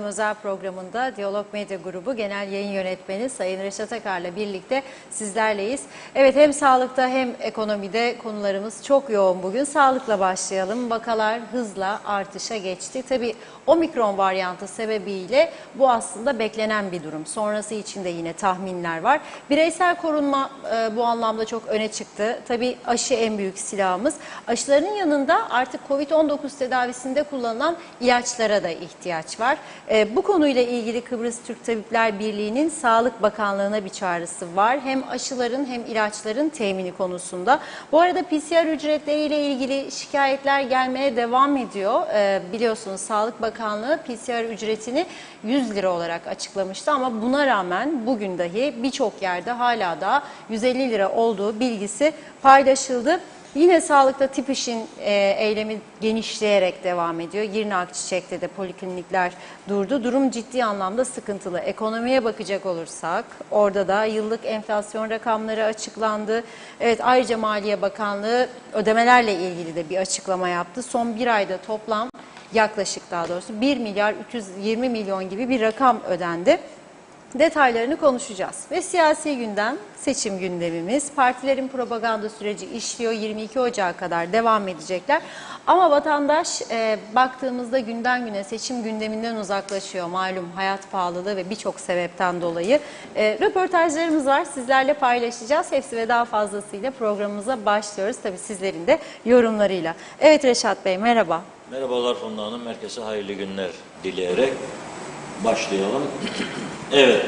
Özel programında Diyalog Medya Grubu Genel Yayın Yönetmeni Sayın Reşat Akar'la birlikte sizlerleyiz. Evet, hem sağlıkta hem ekonomide konularımız çok yoğun bugün. Sağlıkla başlayalım. Vakalar hızla artışa geçti. Tabii omikron varyantı sebebiyle bu aslında beklenen bir durum. Sonrası için de yine tahminler var. Bireysel korunma bu anlamda çok öne çıktı. Tabii aşı en büyük silahımız. Aşıların yanında artık COVID-19 tedavisinde kullanılan ilaçlara da ihtiyaç var. Bu konuyla ilgili Kıbrıs Türk Tabipler Birliği'nin Sağlık Bakanlığı'na bir çağrısı var. Hem aşıların hem ilaçların temini konusunda. Bu arada PCR ücretleriyle ilgili şikayetler gelmeye devam ediyor. Biliyorsunuz Sağlık Bakanlığı PCR ücretini 100 lira olarak açıklamıştı ama buna rağmen bugün dahi birçok yerde hala da 150 lira olduğu bilgisi paylaşıldı. Yine sağlıkta tip işin eylemi genişleyerek devam ediyor. Girne Akçiçek'te de poliklinikler durdu. Durum ciddi anlamda sıkıntılı. Ekonomiye bakacak olursak orada da yıllık enflasyon rakamları açıklandı. Evet, ayrıca Maliye Bakanlığı ödemelerle ilgili de bir açıklama yaptı. Son bir ayda toplam yaklaşık 1 milyar 320 milyon gibi bir rakam ödendi. Detaylarını konuşacağız. Ve siyasi gündem, seçim gündemimiz. Partilerin propaganda süreci işliyor. 22 Ocağı kadar devam edecekler. Ama vatandaş baktığımızda günden güne seçim gündeminden uzaklaşıyor. Malum hayat pahalılığı ve birçok sebepten dolayı. Röportajlarımız var. Sizlerle paylaşacağız. Hepsi ve daha fazlasıyla programımıza başlıyoruz. Tabii sizlerin de yorumlarıyla. Evet Reşat Bey, merhaba. Merhabalar Funda Hanım. Herkese hayırlı günler dileyerek başlayalım. Evet.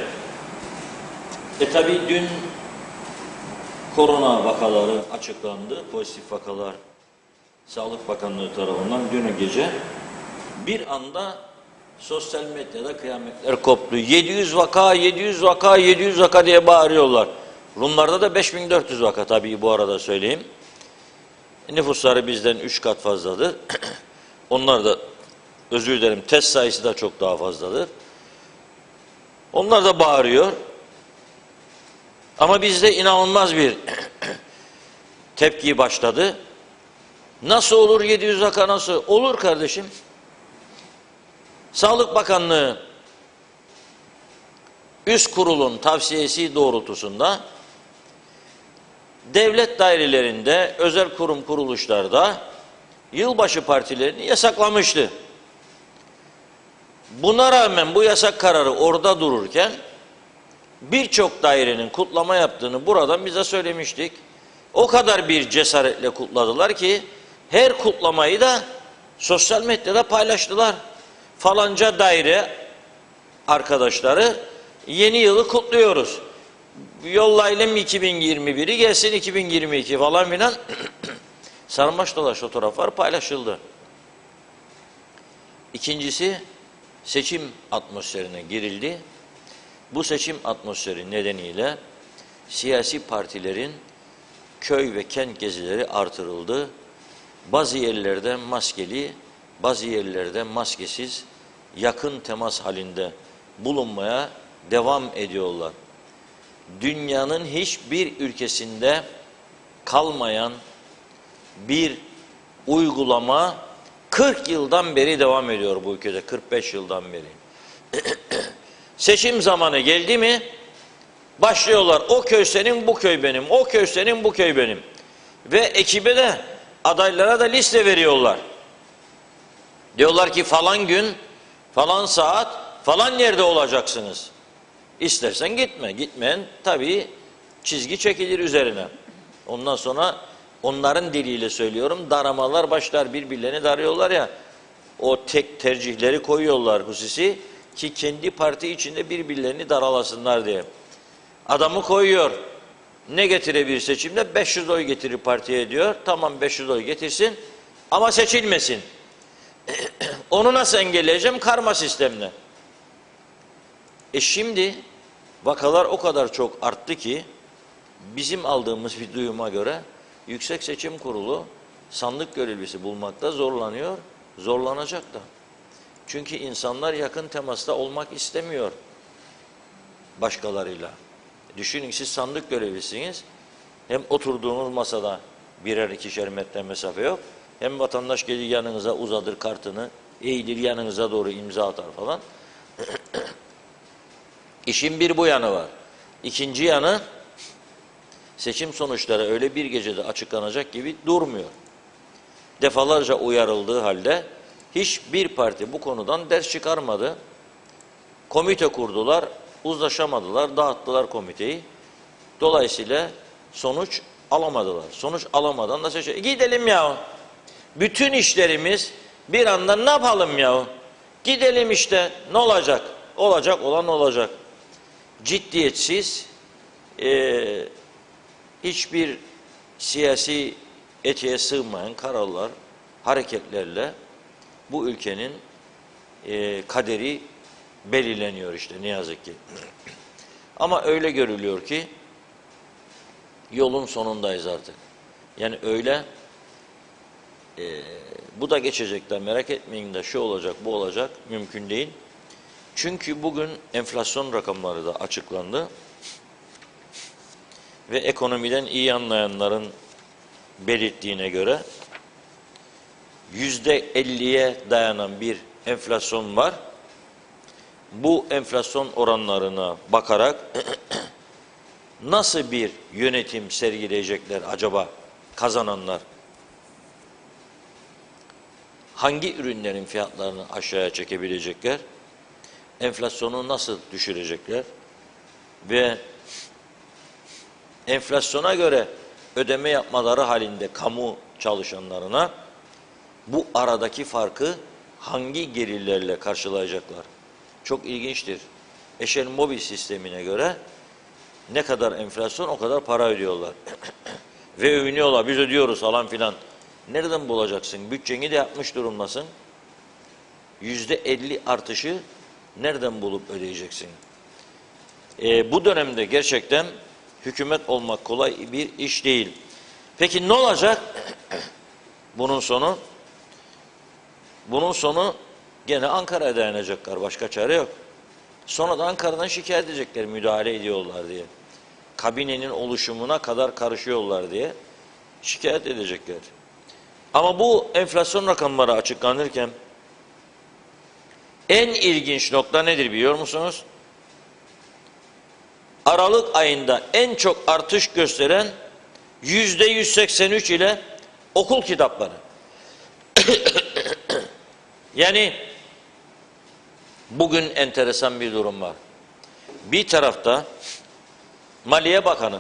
Tabii dün korona vakaları açıklandı. Pozitif vakalar Sağlık Bakanlığı tarafından dün gece bir anda sosyal medyada kıyametler koptu. 700 vaka, 700 vaka, 700 vaka diye bağırıyorlar. Rumlarda da 5400 vaka tabii bu arada söyleyeyim. Nüfusları bizden 3 kat fazladır. Onlar da, özür dilerim, test sayısı da çok daha fazladır. Onlar da bağırıyor. Ama bizde inanılmaz bir tepki başladı. Nasıl olur 700 vaka nasıl? Olur kardeşim. Sağlık Bakanlığı üst kurulun tavsiyesi doğrultusunda devlet dairelerinde, özel kurum kuruluşlarda yılbaşı partilerini yasaklamıştı. Buna rağmen bu yasak kararı orada dururken birçok dairenin kutlama yaptığını buradan bize söylemiştik. O kadar bir cesaretle kutladılar ki her kutlamayı da sosyal medyada paylaştılar. Falanca daire arkadaşları yeni yılı kutluyoruz. Yollayalım 2021'i gelsin 2022 falan filan. Sarmaş dolaş fotoğraflar paylaşıldı. İkincisi, seçim atmosferine girildi. Bu seçim atmosferi nedeniyle siyasi partilerin köy ve kent gezileri artırıldı. Bazı yerlerde maskeli, bazı yerlerde maskesiz, yakın temas halinde bulunmaya devam ediyorlar. Dünyanın hiçbir ülkesinde kalmayan bir uygulama 40 yıldan beri devam ediyor bu ülkede, 45 yıldan beri. Seçim zamanı geldi mi başlıyorlar, o köy senin, bu köy benim, o köy senin, bu köy benim. Ve ekibe de, adaylara da liste veriyorlar. Diyorlar ki falan gün, falan saat, falan yerde olacaksınız. İstersen gitme, gitmeyen tabii çizgi çekilir üzerine. Ondan sonra onların diliyle söylüyorum, daramalar başlar, birbirlerini darıyorlar ya, o tek tercihleri koyuyorlar hususi ki kendi parti içinde birbirlerini daralasınlar diye. Adamı koyuyor, ne getirebilir seçimde? 500 oy getirir partiye diyor, tamam 500 oy getirsin ama seçilmesin. Onu nasıl engelleyeceğim? Karma sistemle. Şimdi vakalar o kadar çok arttı ki bizim aldığımız bir duyuma göre Yüksek Seçim Kurulu sandık görevlisi bulmakta zorlanıyor, zorlanacak da. Çünkü insanlar yakın temasta olmak istemiyor başkalarıyla. Düşünün, siz sandık görevlisiniz, hem oturduğunuz masada birer ikişer metre mesafe yok, hem vatandaş gelir yanınıza uzadır kartını, eğilir yanınıza doğru imza atar falan. İşin bir bu yanı var. İkinci yanı, seçim sonuçları öyle bir gecede açıklanacak gibi durmuyor. Defalarca uyarıldığı halde hiçbir parti bu konudan ders çıkarmadı. Komite kurdular, uzlaşamadılar, dağıttılar komiteyi. Dolayısıyla sonuç alamadılar. Sonuç alamadan da seçim. Gidelim ya. Bütün işlerimiz bir anda ne yapalım ya? Gidelim işte. Ne olacak? Olacak olan olacak. Ciddiyetsiz, hiçbir siyasi etiğe sığmayan kararlar, hareketlerle bu ülkenin kaderi belirleniyor işte ne yazık ki. Ama öyle görülüyor ki yolun sonundayız artık. Yani öyle bu da geçecekler, merak etmeyin de şu olacak bu olacak mümkün değil. Çünkü bugün enflasyon rakamları da açıklandı ve ekonomiden iyi anlayanların belirttiğine göre %50'ye dayanan bir enflasyon var. Bu enflasyon oranlarına bakarak nasıl bir yönetim sergileyecekler acaba kazananlar? Hangi ürünlerin fiyatlarını aşağıya çekebilecekler? Enflasyonu nasıl düşürecekler? Ve enflasyona göre ödeme yapmaları halinde kamu çalışanlarına bu aradaki farkı hangi gelirlerle karşılayacaklar? Çok ilginçtir. Eşel mobil sistemine göre ne kadar enflasyon o kadar para ödüyorlar. Ve övünüyorlar, biz ödüyoruz falan filan. Nereden bulacaksın? Bütçeni de yapmış durumdasın. %50 artışı nereden bulup ödeyeceksin? Bu dönemde gerçekten hükümet olmak kolay bir iş değil. Peki ne olacak? Bunun sonu? Bunun sonu gene Ankara'ya dayanacaklar. Başka çare yok. Sonra da Ankara'dan şikayet edecekler müdahale ediyorlar diye. Kabinenin oluşumuna kadar karışıyorlar diye şikayet edecekler. Ama bu enflasyon rakamları açıklanırken en ilginç nokta nedir biliyor musunuz? Aralık ayında en çok artış gösteren %183 ile okul kitapları. Yani bugün enteresan bir durum var. Bir tarafta Maliye Bakanı,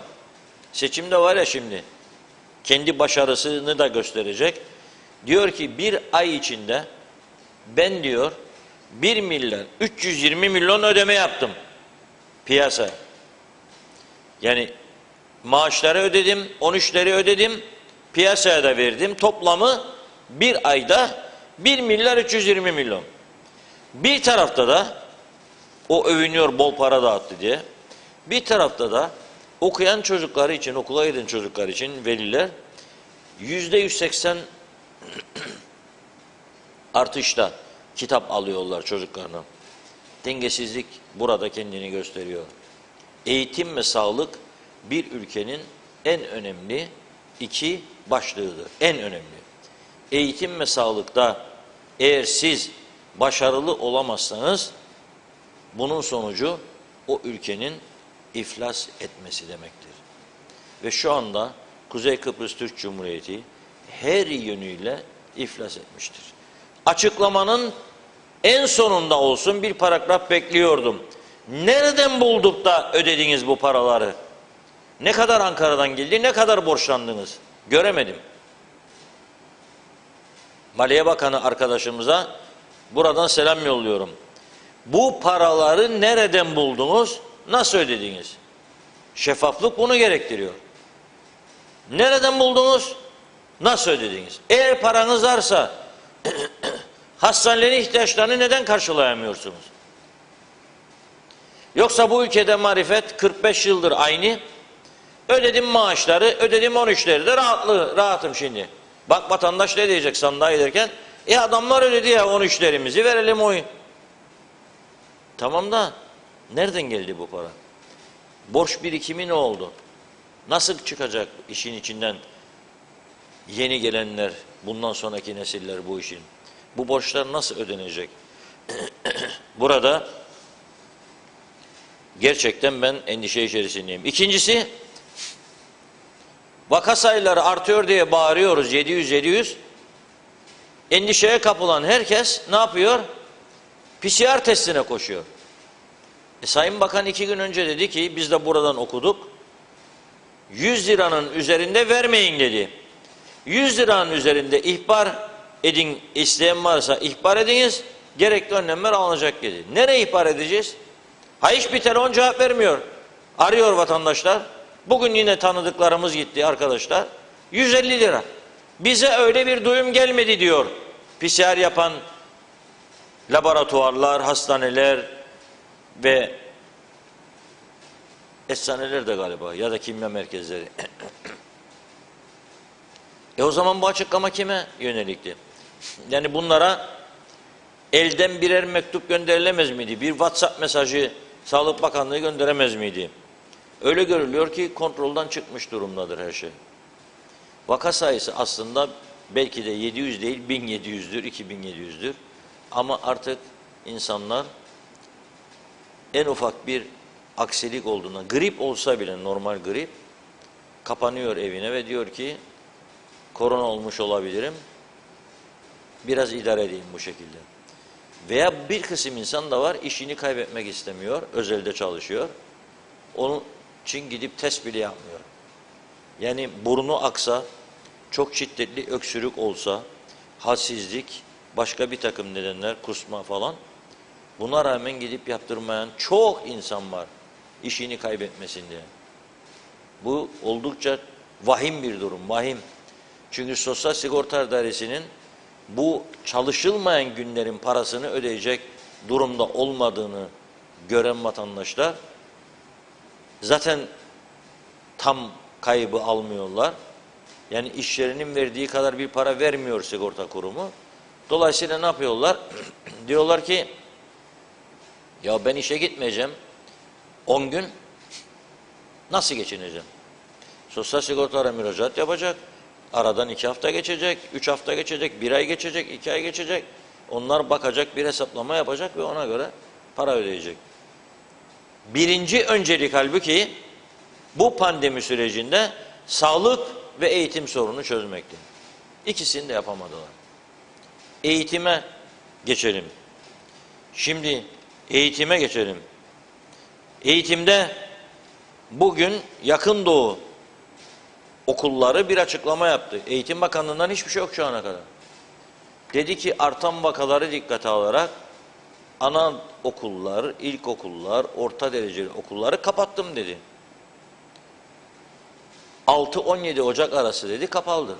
seçimde var ya şimdi, kendi başarısını da gösterecek. Diyor ki bir ay içinde ben diyor 1 milyar 320 milyon ödeme yaptım piyasa. Yani maaşları ödedim, 13'leri ödedim, piyasaya da verdim. Toplamı bir ayda 1 milyar 320 milyon. Bir tarafta da o övünüyor bol para dağıttı diye. Bir tarafta da okuyan çocukları için, okula giden çocuklar için veliler %180 artışta kitap alıyorlar çocuklarına. Dengesizlik burada kendini gösteriyor. Eğitim ve sağlık bir ülkenin en önemli iki başlığıdır. En önemli. Eğitim ve sağlıkta eğer siz başarılı olamazsanız bunun sonucu o ülkenin iflas etmesi demektir. Ve şu anda Kuzey Kıbrıs Türk Cumhuriyeti her yönüyle iflas etmiştir. Açıklamanın en sonunda olsun bir paragraf bekliyordum. Nereden bulduk da ödediniz bu paraları? Ne kadar Ankara'dan geldi, ne kadar borçlandınız? Göremedim. Maliye Bakanı arkadaşımıza buradan selam yolluyorum. Bu paraları nereden buldunuz, nasıl ödediniz? Şeffaflık bunu gerektiriyor. Nereden buldunuz, nasıl ödediniz? Eğer paranız varsa hastanelerin ihtiyaçlarını neden karşılayamıyorsunuz? Yoksa bu ülkede marifet 45 yıldır aynı. Ödedim maaşları, ödedim 13'leri de rahatım şimdi. Bak vatandaş ne diyecek sandığa giderken? Adamlar ödedi ya 13'lerimizi verelim oyu. Tamam da nereden geldi bu para? Borç birikimi ne oldu? Nasıl çıkacak işin içinden yeni gelenler, bundan sonraki nesiller bu işin? Bu borçlar nasıl ödenecek? Burada gerçekten ben endişe içerisindeyim. İkincisi, vaka sayıları artıyor diye bağırıyoruz 700. Endişeye kapılan herkes ne yapıyor? PCR testine koşuyor. Sayın Bakan 2 gün önce dedi ki, biz de buradan okuduk, 100 liranın üzerinde vermeyin dedi. 100 liranın üzerinde ihbar edin, isteyen varsa ihbar ediniz, gerekli önlemler alınacak dedi. Nereye ihbar edeceğiz? Ha, hiçbir telefon cevap vermiyor. Arıyor vatandaşlar. Bugün yine tanıdıklarımız gitti arkadaşlar. 150 lira. Bize öyle bir duyum gelmedi diyor. PCR yapan laboratuvarlar, hastaneler ve eczaneler de galiba ya da kimya merkezleri. O zaman bu açıklama kime yönelikti? Yani bunlara elden birer mektup gönderilemez miydi? Bir WhatsApp mesajı Sağlık Bakanlığı gönderemez miydi? Öyle görülüyor ki kontrolden çıkmış durumdadır her şey. Vaka sayısı aslında belki de 700 değil 1700'dür, 2700'dür. Ama artık insanlar en ufak bir aksilik olduğuna, grip olsa bile, normal grip, kapanıyor evine ve diyor ki korona olmuş olabilirim, biraz idare edeyim bu şekilde. Veya bir kısım insan da var, işini kaybetmek istemiyor, özelde çalışıyor. Onun için gidip test bile yapmıyor. Yani burnu aksa, çok şiddetli öksürük olsa, halsizlik, başka bir takım nedenler, kusma falan, buna rağmen gidip yaptırmayan çok insan var, işini kaybetmesin diye. Bu oldukça vahim bir durum, vahim. Çünkü Sosyal Sigorta Dairesi'nin bu çalışılmayan günlerin parasını ödeyecek durumda olmadığını gören vatandaşlar zaten tam kaybı almıyorlar. Yani işlerinin verdiği kadar bir para vermiyor sigorta kurumu. Dolayısıyla ne yapıyorlar? Diyorlar ki ya ben işe gitmeyeceğim 10 gün nasıl geçineceğim? Sosyal sigortalara müracaat yapacak. Aradan 2 hafta geçecek, 3 hafta geçecek, 1 ay geçecek, 2 ay geçecek. Onlar bakacak, bir hesaplama yapacak ve ona göre para ödeyecek. Birinci öncelik halbuki bu pandemi sürecinde sağlık ve eğitim sorunu çözmekti. İkisini de yapamadılar. Eğitime geçelim. Şimdi eğitime geçelim. Eğitimde bugün Yakın Doğu okulları bir açıklama yaptı. Eğitim Bakanlığı'ndan hiçbir şey yok şu ana kadar. Dedi ki artan vakaları dikkate alarak anaokullar, ilkokullar, orta dereceli okulları kapattım dedi. 6-17 Ocak arası dedi kapandı.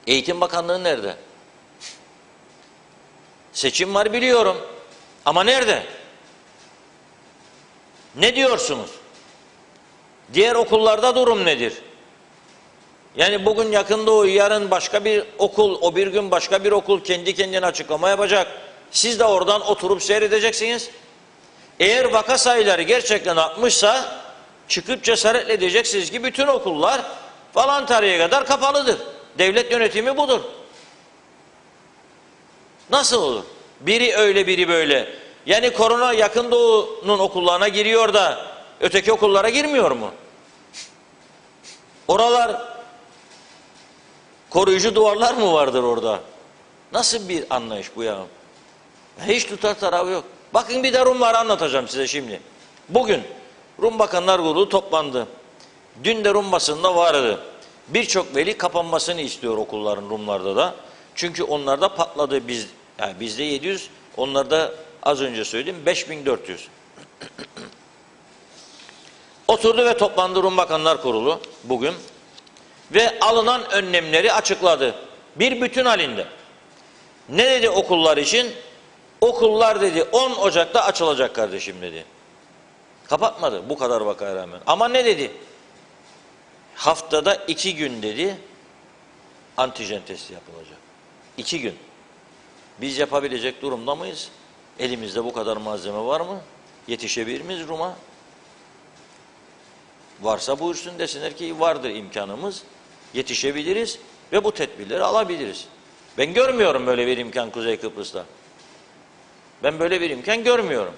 Eğitim Bakanlığı nerede? Seçim var biliyorum. Ama nerede? Ne diyorsunuz? Diğer okullarda durum nedir? Yani bugün Yakın Doğu, yarın başka bir okul, o bir gün başka bir okul kendi kendine açıklama yapacak. Siz de oradan oturup seyredeceksiniz. Eğer vaka sayıları gerçekten artmışsa çıkıp cesaretle diyeceksiniz ki bütün okullar falan tarihe kadar kapalıdır. Devlet yönetimi budur. Nasıl olur? Biri öyle biri böyle. Yani korona Yakın Doğu'nun okullarına giriyor da öteki okullara girmiyor mu? Oralar koruyucu duvarlar mı vardır orada? Nasıl bir anlayış bu ya? Hiç tutar tarafı yok. Bakın bir de Rumları anlatacağım size şimdi. Bugün Rum Bakanlar Kurulu toplandı. Dün de Rum basında vardı. Birçok veli kapanmasını istiyor okulların, Rumlarda da. Çünkü onlarda patladı. Yani bizde 700, onlarda az önce söyledim 5400. Oturdu ve toplandı Rum Bakanlar Kurulu bugün ve alınan önlemleri açıkladı. Bir bütün halinde. Ne dedi okullar için? Okullar dedi 10 Ocak'ta açılacak kardeşim dedi. Kapatmadı bu kadar vakaya rağmen. Ama ne dedi? Haftada 2 gün dedi antijen testi yapılacak. 2 gün. Biz yapabilecek durumda mıyız? Elimizde bu kadar malzeme var mı? Yetişebilir miyiz Rum'a? Varsa buyursun, desinler ki vardır imkanımız, yetişebiliriz ve bu tedbirleri alabiliriz. Ben görmüyorum böyle bir imkan Kuzey Kıbrıs'ta. Ben böyle bir imkan görmüyorum.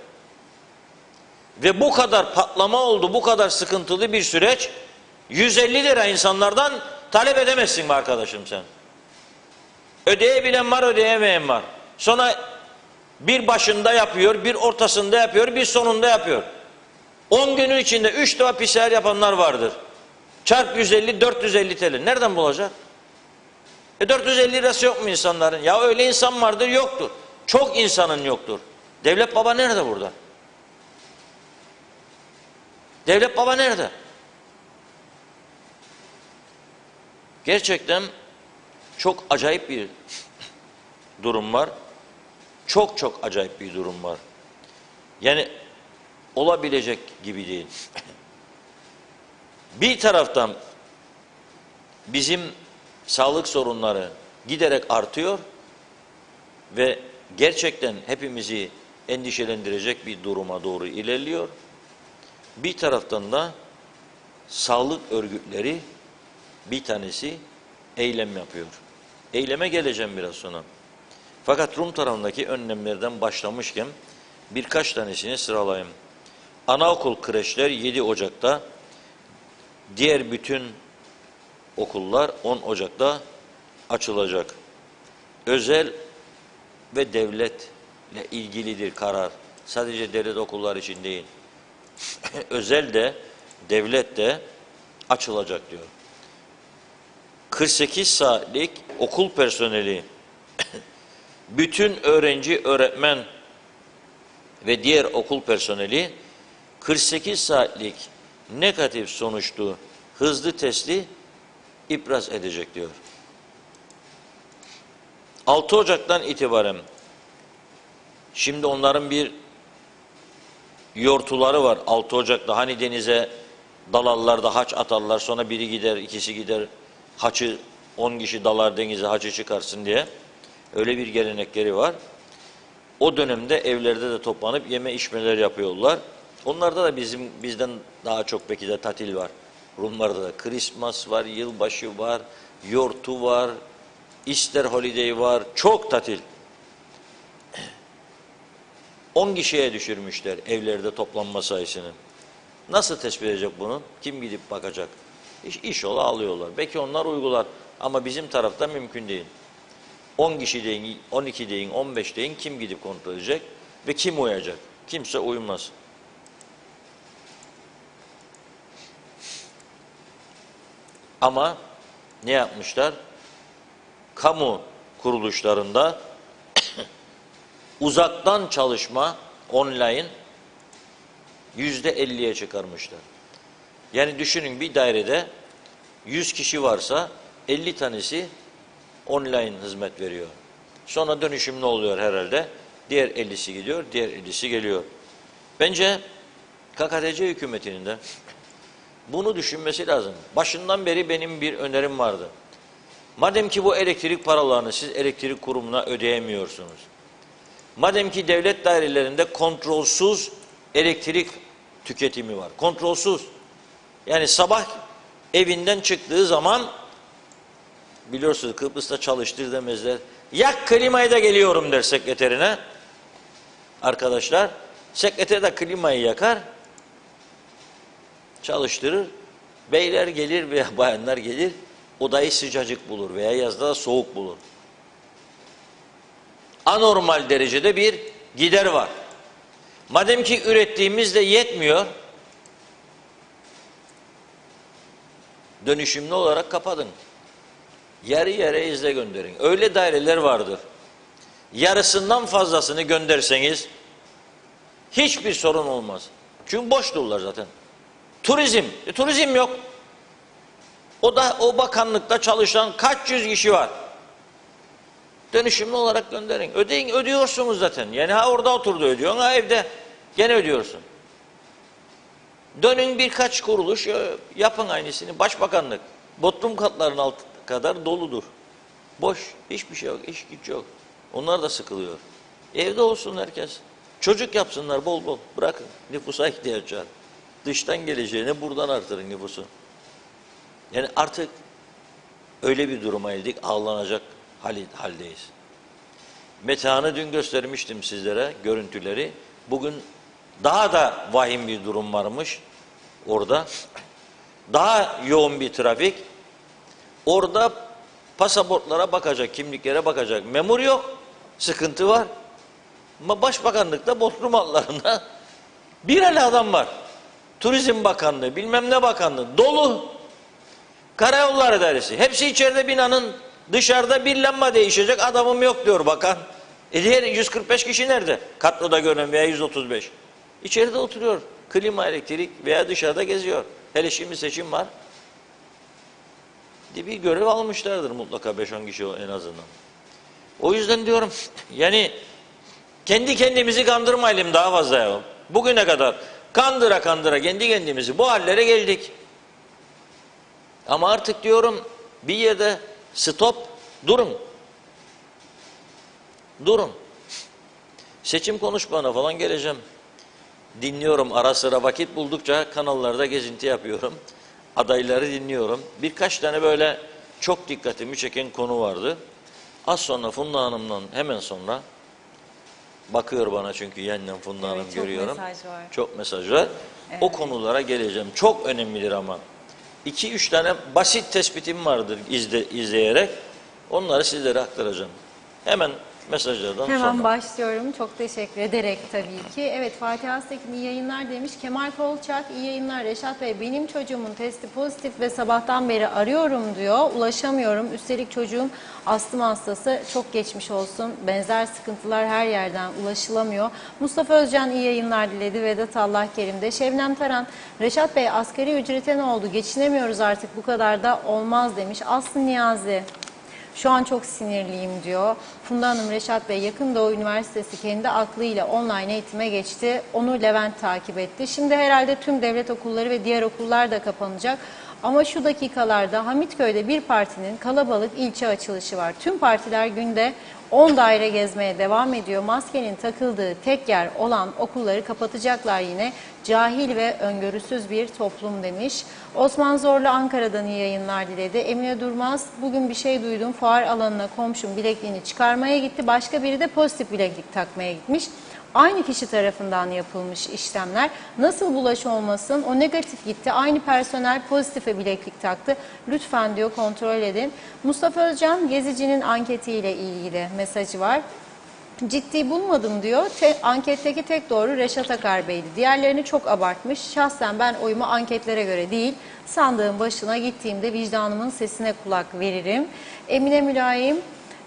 ve bu kadar patlama oldu, bu kadar sıkıntılı bir süreç, 150 lira insanlardan talep edemezsin be arkadaşım sen. Ödeyebilen var, ödeyemeyen var. Sonra bir başında yapıyor, bir ortasında yapıyor, bir sonunda yapıyor. 10 günün içinde 3 defa PCR yapanlar vardır. Çarp 150, 450 TL. Nereden bulacak? 450 lirası yok mu insanların? Ya öyle insan vardır, yoktur. Çok insanın yoktur. Devlet baba nerede burada? Devlet baba nerede? Gerçekten çok acayip bir durum var. Çok çok acayip bir durum var. Yani olabilecek gibi değil. Bir taraftan bizim sağlık sorunları giderek artıyor ve gerçekten hepimizi endişelendirecek bir duruma doğru ilerliyor. Bir taraftan da sağlık örgütleri bir tanesi eylem yapıyor. Eyleme geleceğim biraz sonra. Fakat Rum tarafındaki önlemlerden başlamışken birkaç tanesini sıralayayım. Anaokul kreşler 7 Ocak'ta, diğer bütün okullar 10 Ocak'ta açılacak. Özel ve devletle ilgilidir karar. Sadece devlet okulları için değil. Özel de, devlet de açılacak diyor. 48 saatlik okul personeli, bütün öğrenci, öğretmen ve diğer okul personeli 48 saatlik negatif sonuçlu hızlı testi ibraz edecek diyor. 6 Ocak'tan itibaren şimdi onların bir yortuları var. 6 Ocak'ta hani denize dalarlar da haç atarlar, sonra biri gider, ikisi gider, haçı 10 kişi dalar denize, haçı çıkarsın diye. Öyle bir gelenekleri var. O dönemde evlerde de toplanıp yeme içmeler yapıyorlar. Onlarda da bizden daha çok belki de tatil var. Rumlarda da Christmas var, yılbaşı var, yortu var, Easter holiday var. Çok tatil. 10 kişiye düşürmüşler evlerde toplanma sayısını. Nasıl tespit edecek bunu? Kim gidip bakacak? İş ola alıyorlar. Belki onlar uygular ama bizim tarafta mümkün değil. 10 kişi deyin, 12 deyin, 15 deyin, kim gidip kontrol edecek ve kim uyacak? Kimse uymaz. Ama ne yapmışlar? Kamu kuruluşlarında uzaktan çalışma online %50'ye çıkarmışlar. Yani düşünün, bir dairede 100 kişi varsa 50 tanesi online hizmet veriyor. Sonra dönüşümlü oluyor herhalde. Diğer 50'si gidiyor, diğer 50'si geliyor. Bence KKTC hükümetinin de bunu düşünmesi lazım. Başından beri benim bir önerim vardı. Madem ki bu elektrik paralarını siz elektrik kurumuna ödeyemiyorsunuz, madem ki devlet dairelerinde kontrolsüz elektrik tüketimi var, kontrolsüz. Yani sabah evinden çıktığı zaman, biliyorsunuz Kıbrıs'ta çalıştır demezler, yak klimayı da geliyorum der sekreterine. Arkadaşlar, sekreter de klimayı yakar, çalıştırır. Beyler gelir veya bayanlar gelir, odayı sıcacık bulur veya yazda da soğuk bulur. Anormal derecede bir gider var. Madem ki ürettiğimiz de yetmiyor, dönüşümlü olarak kapatın. Yarı yarıya izle gönderin. Öyle daireler vardır. Yarısından fazlasını gönderseniz hiçbir sorun olmaz. Çünkü boşdurlar zaten. Turizm. Turizm yok. O bakanlıkta çalışan kaç yüz kişi var. Dönüşümlü olarak gönderin. Ödeyin, ödüyorsunuz zaten. Yani ha orada oturdu ödüyorsun, ha evde gene ödüyorsun. Dönün birkaç kuruluş yapın aynısını. Başbakanlık bodrum katlarının altı kadar doludur. Boş. Hiçbir şey yok. İş güç yok. Onlar da sıkılıyor. Evde olsun herkes. Çocuk yapsınlar bol bol. Bırakın. Nüfusa ihtiyaç var. Dıştan geleceğine buradan artırın nüfusu. Yani artık öyle bir duruma geldik, ağlanacak haldeyiz. Metehan'ı dün göstermiştim sizlere, görüntüleri. Bugün Daha da vahim bir durum varmış orada. Daha yoğun bir trafik. Orada pasaportlara bakacak, kimliklere bakacak memur yok. Sıkıntı var. Ama Başbakanlıkta Bodrum hatlarında bir el adam var. Turizm Bakanlığı, bilmem ne bakanlığı dolu. Karayolları Dairesi. Hepsi içeride binanın, dışarıda bir lamba değişecek adamım yok diyor bakan. Diğer 145 kişi nerede? Katlo'da görünen veya 135. İçeride oturuyor. Klima, elektrik veya dışarıda geziyor. Hele şimdi seçim var. Bir görev almışlardır mutlaka 5-10 kişi en azından. O yüzden diyorum yani kendi kendimizi kandırmayalım daha fazla ya. Bugüne kadar kandıra kandıra kendi kendimizi bu hallere geldik. Ama artık diyorum bir yerde stop, durun. Durun. Seçim konuşmana falan geleceğim. Dinliyorum ara sıra vakit buldukça kanallarda gezinti yapıyorum. Adayları dinliyorum. Birkaç tane böyle çok dikkatimi çeken konu vardı. Az sonra Funda Hanım'dan hemen sonra bakıyor bana çünkü yeniden Funda Hanım çok görüyorum. mesaj var. Çok mesaj var. Evet. O konulara geleceğim. Çok önemlidir ama. 2-3 tane basit tespitim vardır izleyerek. Onları sizlere aktaracağım. Hemen mesajlardan Hemen sonra. başlıyorum. Çok teşekkür ederek tabii ki. Evet, Fatih Aztekin iyi yayınlar demiş. Kemal Kolçak iyi yayınlar. Reşat Bey, benim çocuğumun testi pozitif ve sabahtan beri arıyorum diyor. Ulaşamıyorum. Üstelik çocuğum astım hastası. Çok geçmiş olsun. Benzer sıkıntılar her yerden ulaşılamıyor. Mustafa Özcan iyi yayınlar diledi. Vedat Allah Kerim'de. Şebnem Taran, Reşat Bey asgari ücrete ne oldu? Geçinemiyoruz artık, bu kadar da olmaz demiş. Aslı Niyazi, şu an çok sinirliyim diyor. Funda Hanım, Reşat Bey, Yakın Doğu Üniversitesi kendi aklıyla online eğitime geçti. Onu Levent takip etti. Şimdi herhalde tüm devlet okulları ve diğer okullar da kapanacak. Ama şu dakikalarda Hamitköy'de bir partinin kalabalık ilçe açılışı var. Tüm partiler günde 10 daire gezmeye devam ediyor. Maskenin takıldığı tek yer olan okulları kapatacaklar yine. Cahil ve öngörüsüz bir toplum demiş. Osman Zorlu Ankara'dan iyi yayınlar diledi. Emine Durmaz, bugün bir şey duydum. Fuar alanına komşum bilekliğini çıkarmaya gitti. Başka biri de pozitif bileklik takmaya gitmiş. Aynı kişi tarafından yapılmış işlemler. Nasıl bulaş olmasın? O negatif gitti. Aynı personel pozitife bileklik taktı. Lütfen diyor, kontrol edin. Mustafa Özcan, Gezici'nin anketiyle ilgili mesajı var. Ciddi bulmadım diyor. Anketteki tek doğru Reşat Akar Bey'di. Diğerlerini çok abartmış. Şahsen ben oyumu anketlere göre değil, sandığın başına gittiğimde vicdanımın sesine kulak veririm. Emine Mülayim,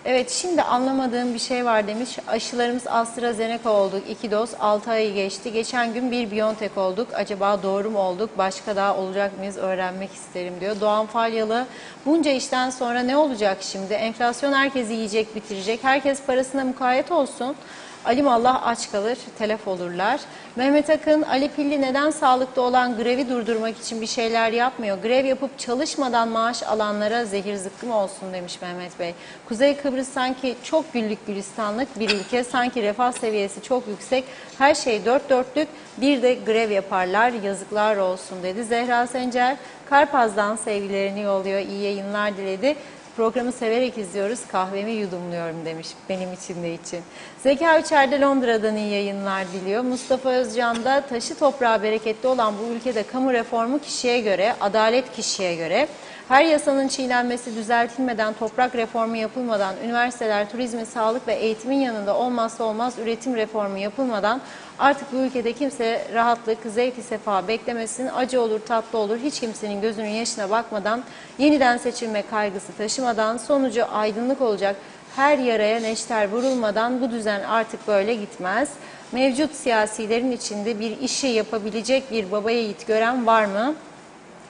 evet, şimdi anlamadığım bir şey var demiş. Aşılarımız AstraZeneca olduk. 2 doz 6 ayı geçti. Geçen gün bir BioNTech olduk. Acaba doğru mu olduk? Başka daha olacak mıyız? Öğrenmek isterim diyor. Doğan Falyalı, bunca işten sonra ne olacak şimdi? Enflasyon herkesi yiyecek, bitirecek. Herkes parasına mukayyet olsun. Alimallah aç kalır, telef olurlar. Mehmet Akın, Ali Pilli neden sağlıkta olan grevi durdurmak için bir şeyler yapmıyor? Grev yapıp çalışmadan maaş alanlara zehir zıkkım olsun demiş Mehmet Bey. Kuzey Kıbrıs sanki çok güllük gülistanlık bir ülke. Sanki refah seviyesi çok yüksek. Her şey dört dörtlük. Bir de grev yaparlar. Yazıklar olsun dedi. Zehra Sencer, Karpaz'dan sevgilerini yolluyor. İyi yayınlar diledi. Programı severek izliyoruz, kahvemi yudumluyorum demiş, benim için de için. Zeka Üçer'de Londra'dan iyi yayınlar diliyor. Mustafa Özcan da taşı toprağı bereketli olan bu ülkede kamu reformu kişiye göre, adalet kişiye göre. Her yasanın çiğnenmesi düzeltilmeden, toprak reformu yapılmadan, üniversiteler, turizmin, sağlık ve eğitimin yanında olmazsa olmaz üretim reformu yapılmadan artık bu ülkede kimse rahatlık, zevk-i sefa beklemesin, acı olur, tatlı olur, hiç kimsenin gözünün yaşına bakmadan, yeniden seçilme kaygısı taşımadan, sonucu aydınlık olacak, her yaraya neşter vurulmadan bu düzen artık böyle gitmez. Mevcut siyasilerin içinde bir işi yapabilecek bir baba yiğit gören var mı?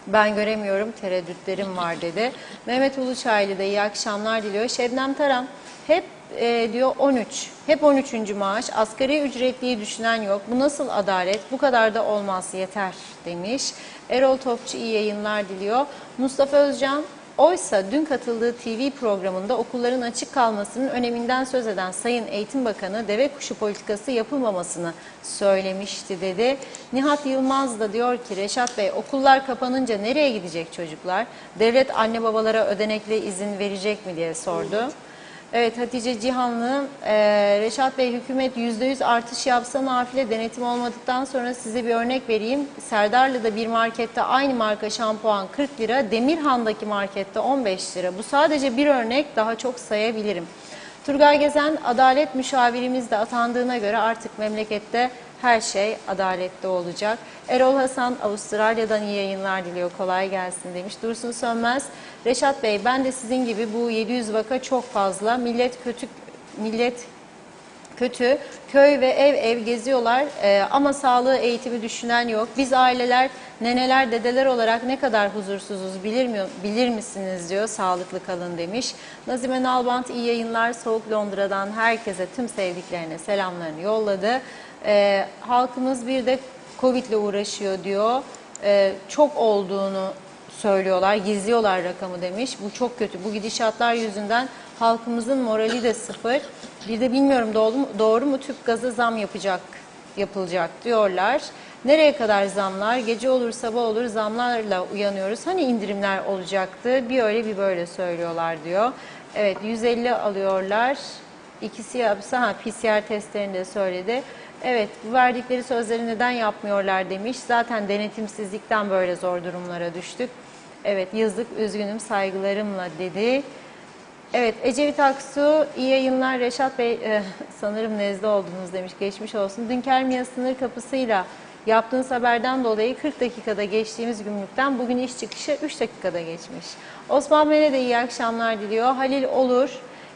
Ben göremiyorum, tereddütlerim var dedi. Mehmet Uluçaylı da iyi akşamlar diliyor. Şebnem Taran, hep diyor 13, hep 13. maaş, asgari ücretliyi düşünen yok. Bu nasıl adalet? Bu kadar da olmaz, yeter demiş. Erol Topçu iyi yayınlar diliyor. Mustafa Özcan, oysa dün katıldığı TV programında okulların açık kalmasının öneminden söz eden Sayın Eğitim Bakanı deve kuşu politikası yapılmamasını söylemişti dedi. Nihat Yılmaz da diyor ki, Reşat Bey, okullar kapanınca nereye gidecek çocuklar? Devlet anne babalara ödenekli izin verecek mi diye sordu. Evet, Hatice Cihanlı, Reşat Bey, hükümet %100 artış yapsa nafile, denetim olmadıktan sonra size bir örnek vereyim. Serdarlı'da bir markette aynı marka şampuan 40 lira, Demirhan'daki markette 15 lira. Bu sadece bir örnek, daha çok sayabilirim. Turgay Gezen, adalet müşavirimiz de atandığına göre artık memlekette her şey adaletli olacak. Erol Hasan Avustralya'dan iyi yayınlar diliyor, kolay gelsin demiş. Dursun Sönmez, Reşat Bey, ben de sizin gibi bu 700 vaka çok fazla. Millet kötü. Köy ve ev geziyorlar ama sağlığı, eğitimi düşünen yok. Biz aileler, neneler, dedeler olarak ne kadar huzursuzuz bilir misiniz diyor. Sağlıklı kalın demiş. Nazime Nalbant, iyi yayınlar. Soğuk Londra'dan herkese, tüm sevdiklerine selamlarını yolladı. Halkımız bir de Covid ile uğraşıyor diyor. Çok olduğunu söylüyorlar, gizliyorlar rakamı demiş. Bu çok kötü. Bu gidişatlar yüzünden halkımızın morali de sıfır. Bir de bilmiyorum doğru mu tüp gazı zam yapılacak diyorlar. Nereye kadar zamlar? Gece olur sabah olur zamlarla uyanıyoruz. Hani indirimler olacaktı? Bir öyle bir böyle söylüyorlar diyor. Evet, 150 alıyorlar. İkisi yapsa, PCR testlerini de söyledi. Evet, bu verdikleri sözleri neden yapmıyorlar demiş. Zaten denetimsizlikten böyle zor durumlara düştük. Evet, yazık, üzgünüm, saygılarımla dedi. Evet, Ecevit Aksu, iyi yayınlar Reşat Bey, sanırım nezle oldunuz demiş, geçmiş olsun. Dün Kermiya sınır kapısıyla yaptığınız haberden dolayı 40 dakikada geçtiğimiz gümrükten bugün iş çıkışı 3 dakikada geçmiş. Osman Bey'e de iyi akşamlar diliyor. Halil Olur,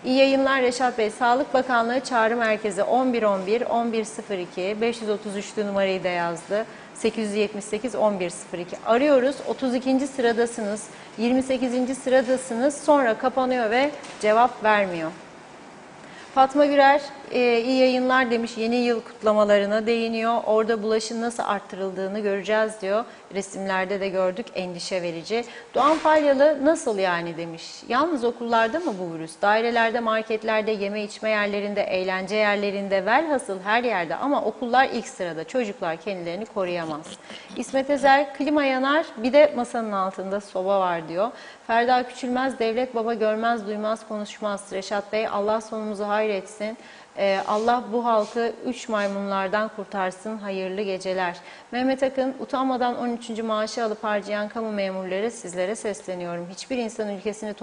iyi yayınlar Reşat Bey. Sağlık Bakanlığı çağrı merkezi 1111 1102 533'lü numarayı da yazdı. 878 1102 arıyoruz. 32. sıradasınız. 28. sıradasınız. Sonra kapanıyor ve cevap vermiyor. Fatma Gürer, iyi yayınlar demiş. Yeni yıl kutlamalarına değiniyor. Orada bulaşın nasıl arttırıldığını göreceğiz diyor. Resimlerde de gördük, endişe verici. Doğan Falyalı, nasıl yani demiş. Yalnız okullarda mı bu virüs? Dairelerde, marketlerde, yeme içme yerlerinde, eğlence yerlerinde, velhasıl her yerde, ama okullar ilk sırada. Çocuklar kendilerini koruyamaz. İsmet Ezer, klima yanar, bir de masanın altında soba var diyor. Ferda Küçülmez, devlet baba görmez, duymaz, konuşmaz. Reşat Bey, Allah sonumuzu hayretsin. Allah bu halkı 3 maymunlardan kurtarsın. Hayırlı geceler. Mehmet Akın, utanmadan 13. maaşı alıp harcayan kamu memurları, sizlere sesleniyorum. Hiçbir insan ülkesini,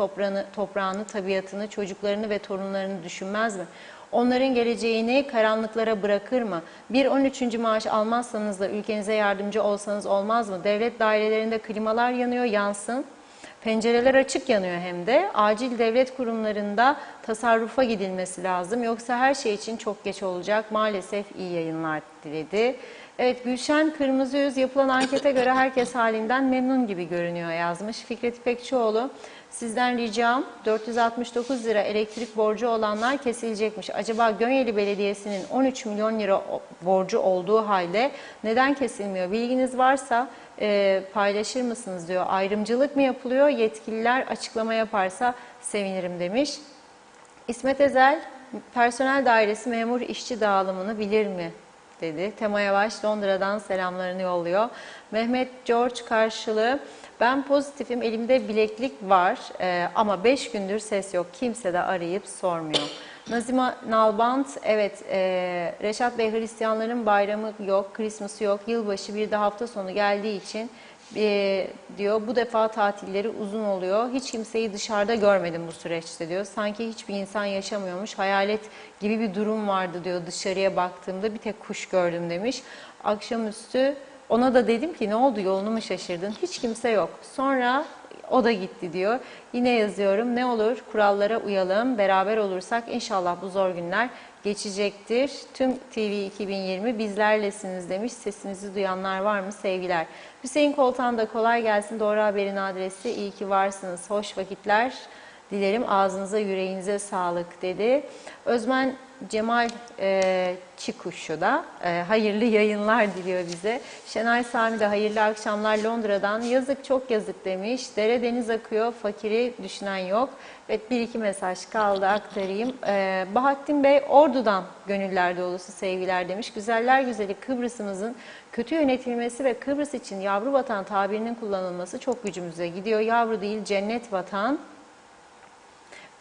toprağını, tabiatını, çocuklarını ve torunlarını düşünmez mi? Onların geleceğini karanlıklara bırakır mı? Bir 13. maaş almazsanız da ülkenize yardımcı olsanız olmaz mı? Devlet dairelerinde klimalar yanıyor, yansın. Pencereler açık yanıyor hem de. Acil devlet kurumlarında tasarrufa gidilmesi lazım. Yoksa her şey için çok geç olacak. Maalesef, iyi yayınlar diledi. Evet, Gülşen Kırmızıyüz, yapılan ankete göre herkes halinden memnun gibi görünüyor yazmış. Fikret İpekçioğlu, sizden ricam 469 lira elektrik borcu olanlar kesilecekmiş. Acaba Gönyeli Belediyesi'nin 13 milyon lira borcu olduğu halde neden kesilmiyor? Bilginiz varsa paylaşır mısınız diyor. Ayrımcılık mı yapılıyor? Yetkililer açıklama yaparsa sevinirim demiş. İsmet Ezel, personel dairesi memur işçi dağılımını bilir mi dedi. Tema Yavaş Londra'dan selamlarını yolluyor. Mehmet George karşılığı, ben pozitifim, elimde bileklik var ama 5 gündür ses yok. Kimse de arayıp sormuyor. Nazima Nalbant, evet, Reşat Bey, Hristiyanların bayramı yok, Christmas'ı yok, yılbaşı bir de hafta sonu geldiği için diyor, bu defa tatilleri uzun oluyor. Hiç kimseyi dışarıda görmedim bu süreçte diyor. Sanki hiçbir insan yaşamıyormuş, hayalet gibi bir durum vardı diyor. Dışarıya baktığımda bir tek kuş gördüm demiş. Akşamüstü ona da dedim ki ne oldu, yolunu mu şaşırdın? Hiç kimse yok. Sonra o da gitti diyor. Yine yazıyorum, ne olur kurallara uyalım, beraber olursak inşallah bu zor günler geçecektir. Tüm TV 2020 bizlerlesiniz demiş. Sesinizi duyanlar var mı? Sevgiler. Hüseyin Koltan da kolay gelsin. Doğru Haber'in adresi, iyi ki varsınız. Hoş vakitler dilerim. Ağzınıza, yüreğinize sağlık dedi. Özmen Cemal Çikuşu da hayırlı yayınlar diliyor bize. Şenay Sami de hayırlı akşamlar Londra'dan. Yazık, çok yazık demiş. Dere deniz akıyor, fakiri düşünen yok. Evet, bir iki mesaj kaldı, aktarayım. Bahattin Bey Ordu'dan gönüller dolusu sevgiler demiş. Güzeller güzeli Kıbrıs'ımızın kötü yönetilmesi ve Kıbrıs için yavru vatan tabirinin kullanılması çok gücümüze gidiyor. Yavru değil, cennet vatan.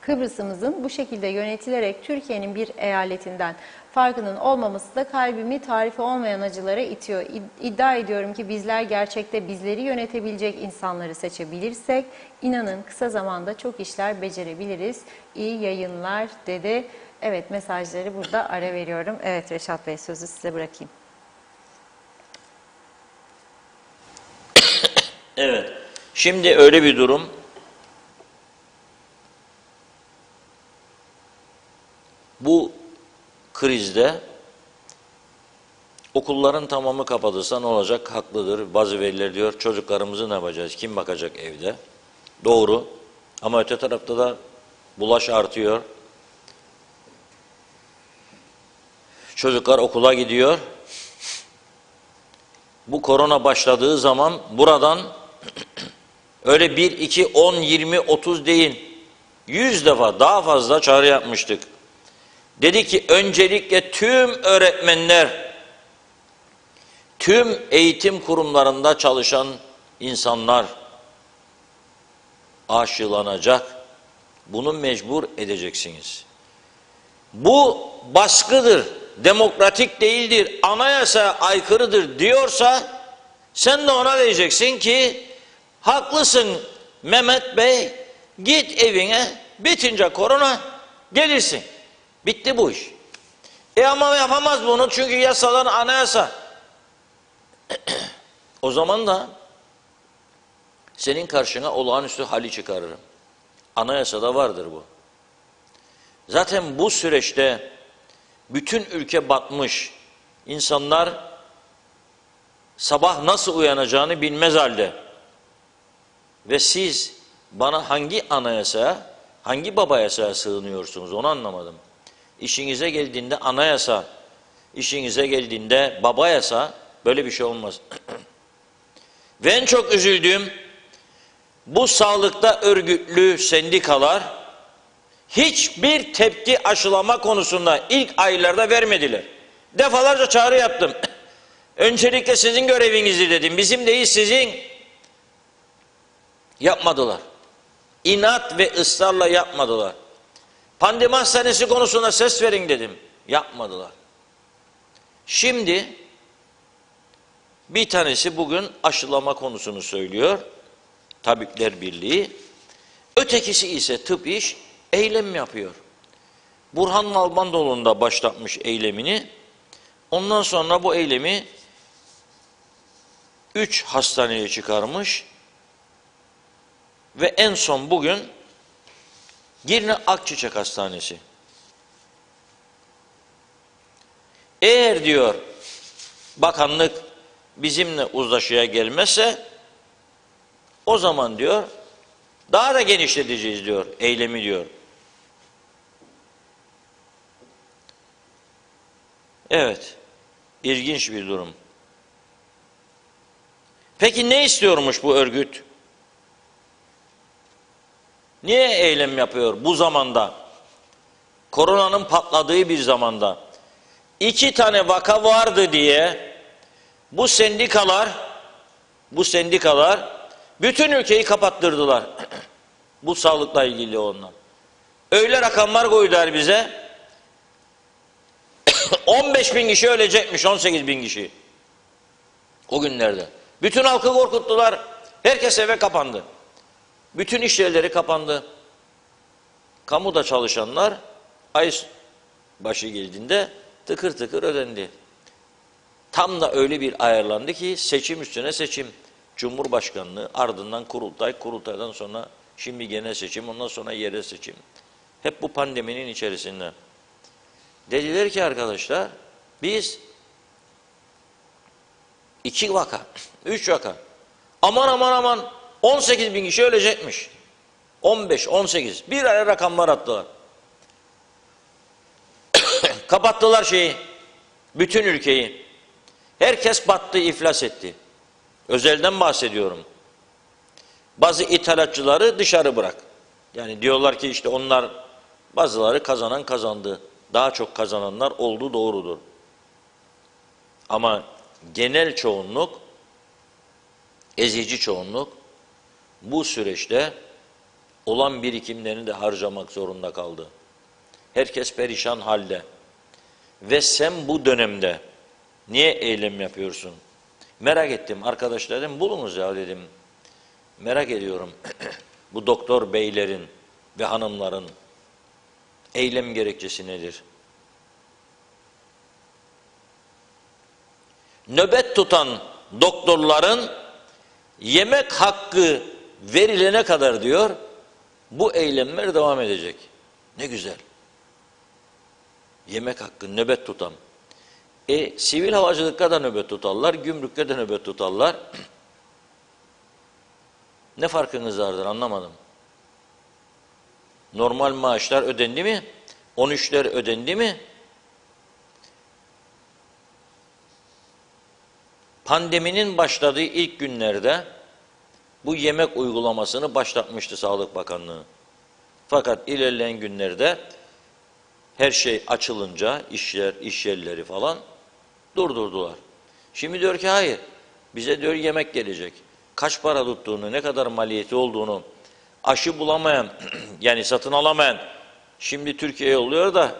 Kıbrıs'ımızın bu şekilde yönetilerek Türkiye'nin bir eyaletinden farkının olmaması da kalbimi tarifi olmayan acılara itiyor. İddia ediyorum ki bizler gerçekte bizleri yönetebilecek insanları seçebilirsek inanın kısa zamanda çok işler becerebiliriz. İyi yayınlar dedi. Evet, mesajları burada ara veriyorum. Evet Reşat Bey, sözü size bırakayım. Evet. Şimdi öyle bir durum. Bu krizde okulların tamamı kapatılsa ne olacak? Haklıdır. Bazı veliler diyor çocuklarımızı ne yapacağız? Kim bakacak evde? Doğru. Ama öte tarafta da bulaş artıyor. Çocuklar okula gidiyor. Bu korona başladığı zaman buradan öyle 1, 2, 10, 20, 30 değil 100 defa daha fazla çağrı yapmıştık. Dedi ki öncelikle tüm öğretmenler, tüm eğitim kurumlarında çalışan insanlar aşılanacak. Bunu mecbur edeceksiniz. Bu baskıdır, demokratik değildir, anayasaya aykırıdır diyorsa sen de ona diyeceksin ki haklısın Mehmet Bey, git evine, bitince korona gelirsin. Bitti bu iş. Ama yapamaz bunu çünkü yasalar anayasa. O zaman da senin karşına olağanüstü hali çıkarırım. Anayasada vardır bu. Zaten bu süreçte bütün ülke batmış. İnsanlar sabah nasıl uyanacağını bilmez halde. Ve siz bana hangi anayasaya, hangi baba yasaya sığınıyorsunuz onu anlamadım. İşinize geldiğinde anayasa, işinize geldiğinde baba yasa, böyle bir şey olmaz. Ve en çok üzüldüğüm bu sağlıkta örgütlü sendikalar hiçbir tepki aşılama konusunda ilk aylarda vermediler. Defalarca çağrı yaptım. Öncelikle sizin görevinizdi dedim. Bizim değil sizin. Yapmadılar. İnat ve ısrarla yapmadılar. Pandemi hastanesi konusunda ses verin dedim. Yapmadılar. Şimdi bir tanesi bugün aşılama konusunu söylüyor. Tabipler Birliği. Ötekisi ise tıp iş eylem yapıyor. Burhan Nalbandoğlu'nun da başlatmış eylemini. Ondan sonra bu eylemi 3 hastaneye çıkarmış. Ve en son bugün Girne Akçiçek Hastanesi. Eğer diyor bakanlık bizimle uzlaşıya gelmezse o zaman diyor daha da genişleteceğiz diyor eylemi diyor. Evet, ilginç bir durum. Peki ne istiyormuş bu örgüt? Niye eylem yapıyor bu zamanda? Koronanın patladığı bir zamanda. 2 tane vaka vardı diye bu sendikalar bütün ülkeyi kapattırdılar. Bu sağlıkla ilgili onlar. Öyle rakamlar koydular bize. 15 bin kişi ölecekmiş, 18 bin kişi. O günlerde. Bütün halkı korkuttular. Herkes eve kapandı. Bütün iş yerleri kapandı. Kamuda çalışanlar ay başı geldiğinde tıkır tıkır ödendi. Tam da öyle bir ayarlandı ki seçim üstüne seçim. Cumhurbaşkanlığı, ardından kurultay, kurultaydan sonra şimdi genel seçim, ondan sonra yerel seçim. Hep bu pandeminin içerisinde. Dediler ki arkadaşlar biz 2 vaka, 3 vaka. Aman 18 bin kişi ölecekmiş. 15, 18. Bir ara rakamlar attılar. Kapattılar şeyi. Bütün ülkeyi. Herkes battı, iflas etti. Özelden bahsediyorum. Bazı ithalatçıları dışarı bırak. Yani diyorlar ki işte onlar bazıları kazanan kazandı. Daha çok kazananlar oldu, doğrudur. Ama genel çoğunluk, ezici çoğunluk bu süreçte olan birikimlerini de harcamak zorunda kaldı. Herkes perişan halde. Ve sen bu dönemde niye eylem yapıyorsun? Merak ettim. Arkadaş dedim, bulunuz ya dedim. Merak ediyorum. Bu doktor beylerin ve hanımların eylem gerekçesi nedir? Nöbet tutan doktorların yemek hakkı verilene kadar diyor, bu eylemler devam edecek. Ne güzel. Yemek hakkı, nöbet tutan. Sivil havacılıkta da nöbet tutarlar, gümrükte de nöbet tutarlar. Ne farkınız vardır anlamadım. Normal maaşlar ödendi mi? 13'ler ödendi mi? Pandeminin başladığı ilk günlerde bu yemek uygulamasını başlatmıştı Sağlık Bakanlığı. Fakat ilerleyen günlerde her şey açılınca, işler, iş yerleri falan durdurdular. Şimdi diyor ki hayır, bize diyor yemek gelecek. Kaç para tuttuğunu, ne kadar maliyeti olduğunu, aşı bulamayan, yani satın alamayan, şimdi Türkiye'ye yolluyor da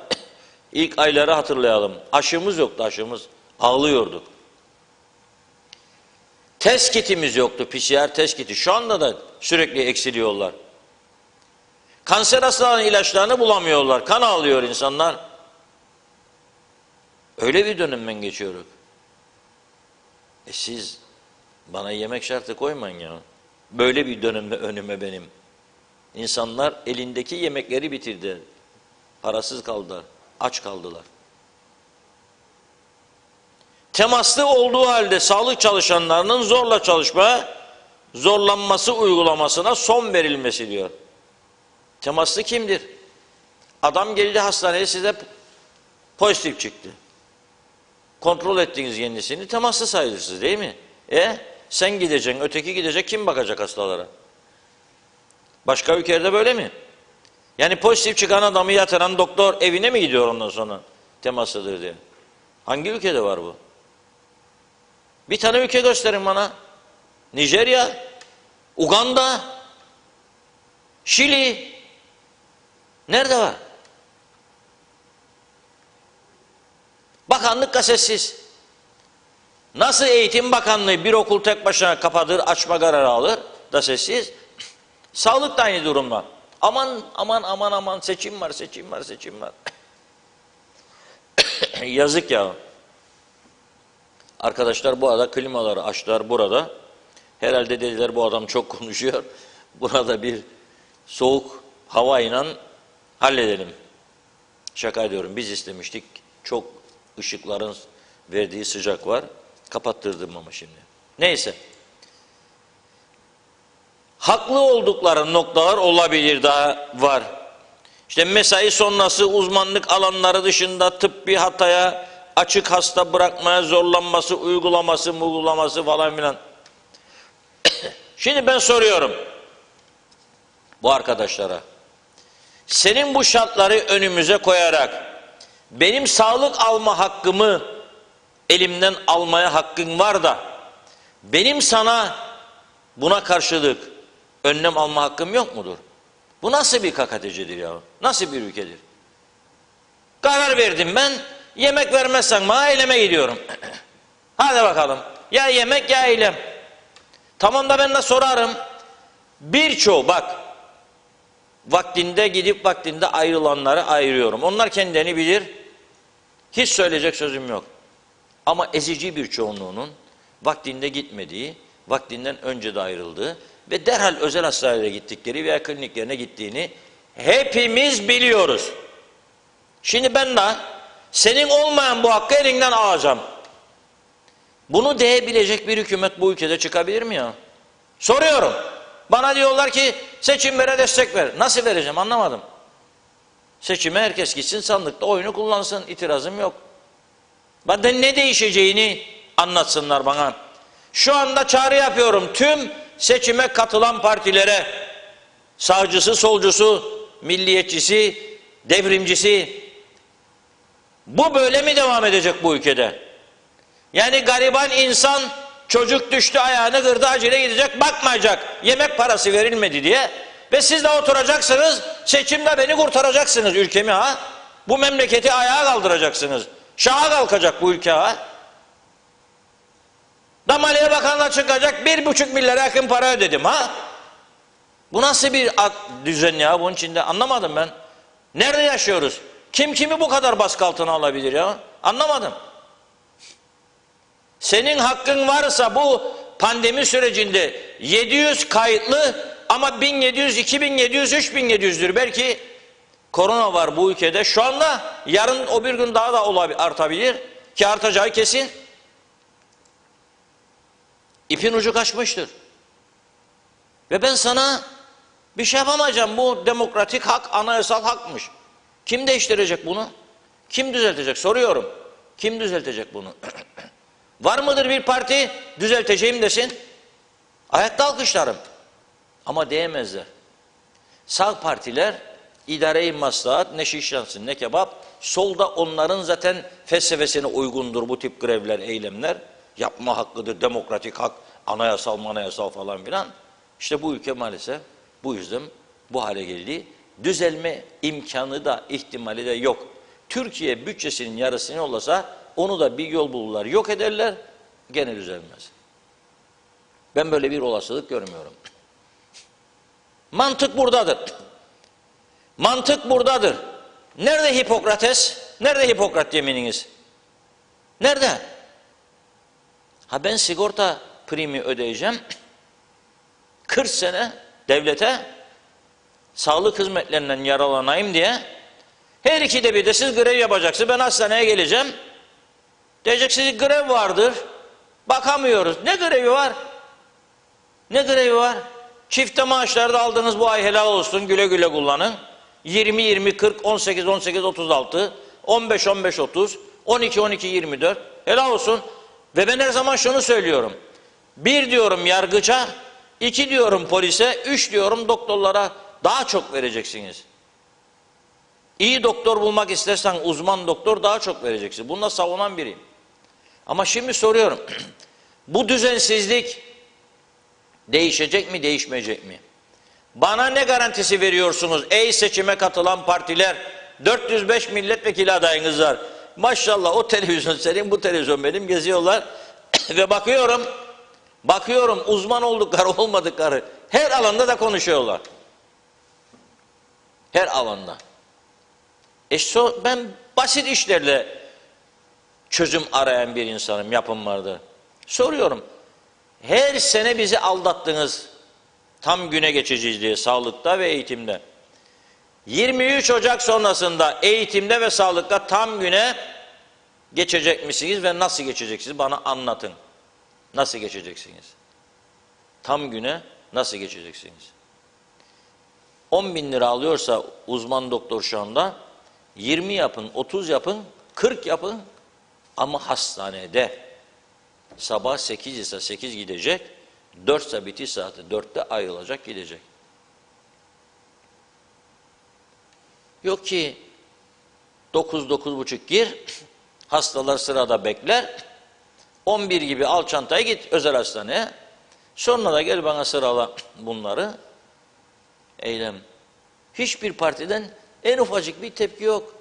ilk ayları hatırlayalım. Aşımız yoktu, aşımız. Ağlıyorduk. Test kitimiz yoktu, PCR test kiti. Şu anda da sürekli eksiliyorlar. Kanser hastalarının ilaçlarını bulamıyorlar. Kan ağlıyor insanlar. Öyle bir dönemden geçiyoruz. Siz bana yemek şartı koymayın ya. Böyle bir dönemde önüme benim. İnsanlar elindeki yemekleri bitirdi. Parasız kaldılar, aç kaldılar. Temaslı olduğu halde sağlık çalışanlarının zorla çalışmaya, zorlanması uygulamasına son verilmesi diyor. Temaslı kimdir? Adam geldi hastaneye, size pozitif çıktı. Kontrol ettiniz kendisini, temaslı sayılırsınız değil mi? Sen gideceksin, öteki gidecek, kim bakacak hastalara? Başka ülkelerde böyle mi? Yani pozitif çıkan adamı yatıran doktor evine mi gidiyor ondan sonra temaslıdır diye? Hangi ülkede var bu? Bir tane ülke gösterin bana. Nijerya, Uganda, Şili. Nerede var? Bakanlık gazetsiz. Nasıl Eğitim Bakanlığı bir okul tek başına kapatır, açma kararı alır da sessiz. Sağlık da aynı durumda. Aman aman aman aman, seçim var, seçim var, seçim var. Yazık ya. Arkadaşlar bu arada klimaları açtılar burada. Herhalde dediler bu adam çok konuşuyor. Burada bir soğuk havayla halledelim. Şaka ediyorum, biz istemiştik. Çok ışıkların verdiği sıcak var. Kapattırdım ama şimdi. Neyse. Haklı oldukları noktalar olabilir, daha var. İşte mesai sonrası uzmanlık alanları dışında tıbbi hataya, açık hasta bırakmaya zorlanması, uygulaması falan filan. Şimdi ben soruyorum bu arkadaşlara. Senin bu şartları önümüze koyarak benim sağlık alma hakkımı elimden almaya hakkın var da benim sana buna karşılık önlem alma hakkım yok mudur? Bu nasıl bir kakatecidir ya? Nasıl bir ülkedir? Karar verdim ben, yemek vermezsen bana eyleme gidiyorum. Hadi bakalım. Ya yemek ya eylem. Tamam da ben de sorarım. Birçoğu bak, vaktinde gidip vaktinde ayrılanları ayırıyorum. Onlar kendilerini bilir. Hiç söyleyecek sözüm yok. Ama ezici bir çoğunluğunun vaktinde gitmediği, vaktinden önce de ayrıldığı ve derhal özel hastanelere gittikleri veya kliniklerine gittiğini hepimiz biliyoruz. Şimdi ben de senin olmayan bu hakkı elinden alacağım. Bunu diyebilecek bir hükümet bu ülkede çıkabilir mi ya? Soruyorum. Bana diyorlar ki seçimlere destek ver. Nasıl vereceğim anlamadım. Seçime herkes gitsin, sandıkta oyunu kullansın. İtirazım yok. Benden ne değişeceğini anlatsınlar bana. Şu anda çağrı yapıyorum tüm seçime katılan partilere. Sağcısı, solcusu, milliyetçisi, devrimcisi. Bu böyle mi devam edecek bu ülkede? Yani gariban insan, çocuk düştü ayağını kırdı, acele gidecek, bakmayacak. Yemek parası verilmedi diye ve siz de oturacaksınız, seçimde beni kurtaracaksınız, ülkemi ha. Bu memleketi ayağa kaldıracaksınız. Şaha kalkacak bu ülke ha. Maliye Bakanı'na çıkacak, 1,5 milyara yakın para ödedim ha. Bu nasıl bir düzen ya bunun içinde, anlamadım ben. Nerede yaşıyoruz? Kim kimi bu kadar baskı altına alabilir ya? Anlamadım. Senin hakkın varsa bu pandemi sürecinde 700 kayıtlı ama 1700, 2700, 3700'dür. Belki korona var bu ülkede. Şu anda yarın o bir gün daha da artabilir ki artacağı kesin. İpin ucu kaçmıştır. Ve ben sana bir şey yapamayacağım. Bu demokratik hak, anayasal hakmış. Kim değiştirecek bunu? Kim düzeltecek? Soruyorum. Kim düzeltecek bunu? Var mıdır bir parti düzelteceğim desin? Ayakta alkışlarım. Ama diyemezler. Sağ partiler idare-i maslahat, ne şiş yansın ne kebap. Solda onların zaten felsefesine uygundur bu tip grevler, eylemler. Yapma hakkıdır, demokratik hak, anayasal falan filan. İşte bu ülke maalesef bu yüzden bu hale geldi. Düzelme imkanı da ihtimali de yok. Türkiye bütçesinin yarısını yollasa onu da bir yol bulurlar, yok ederler, gene düzelmez. Ben böyle bir olasılık görmüyorum. Mantık buradadır. Mantık buradadır. Nerede Hipokrates? Nerede Hipokrat yemininiz? Nerede? Ha ben sigorta primi ödeyeceğim. 40 sene devlete sağlık hizmetlerinden yaralanayım diye her ikide bir de siz grev yapacaksınız. Ben hastaneye geleceğim. Diyeceksiniz grev vardır. Bakamıyoruz. Ne grevi var? Ne grevi var? Çifte maaşlarda aldığınız bu ay helal olsun. Güle güle kullanın. 20, 20, 40, 18, 18, 36, 15, 15, 30, 12, 12, 24. Helal olsun. Ve ben her zaman şunu söylüyorum. 1 diyorum yargıça, 2 diyorum polise, 3 diyorum doktorlara daha çok vereceksiniz. İyi doktor bulmak istersen uzman doktor daha çok vereceksiniz. Bunu da savunan biriyim. Ama şimdi soruyorum. Bu düzensizlik değişecek mi, değişmeyecek mi? Bana ne garantisi veriyorsunuz ey seçime katılan partiler? 405 milletvekili adayınız var. Maşallah o televizyon senin, bu televizyon benim, geziyorlar. Ve bakıyorum uzman oldukları olmadıkları her alanda da konuşuyorlar. Her alanda. Ben basit işlerle çözüm arayan bir insanım, yapım vardı. Soruyorum, her sene bizi aldattınız, tam güne geçeceğiz diye sağlıkta ve eğitimde. 23 Ocak sonrasında eğitimde ve sağlıkta tam güne geçecek misiniz ve nasıl geçeceksiniz? Bana anlatın. Nasıl geçeceksiniz? Tam güne nasıl geçeceksiniz? 10.000 lira alıyorsa uzman doktor şu anda 20 yapın, 30 yapın, 40 yapın ama hastanede sabah 8 ise 8 gidecek, 4 ise bitiş saati 4'te ayrılacak gidecek. Yok ki 9-9.30 gir, hastalar sırada bekler, 11 gibi al çantayı git özel hastaneye, sonra da gel bana sırala bunları, eylem. Hiçbir partiden en ufacık bir tepki yok.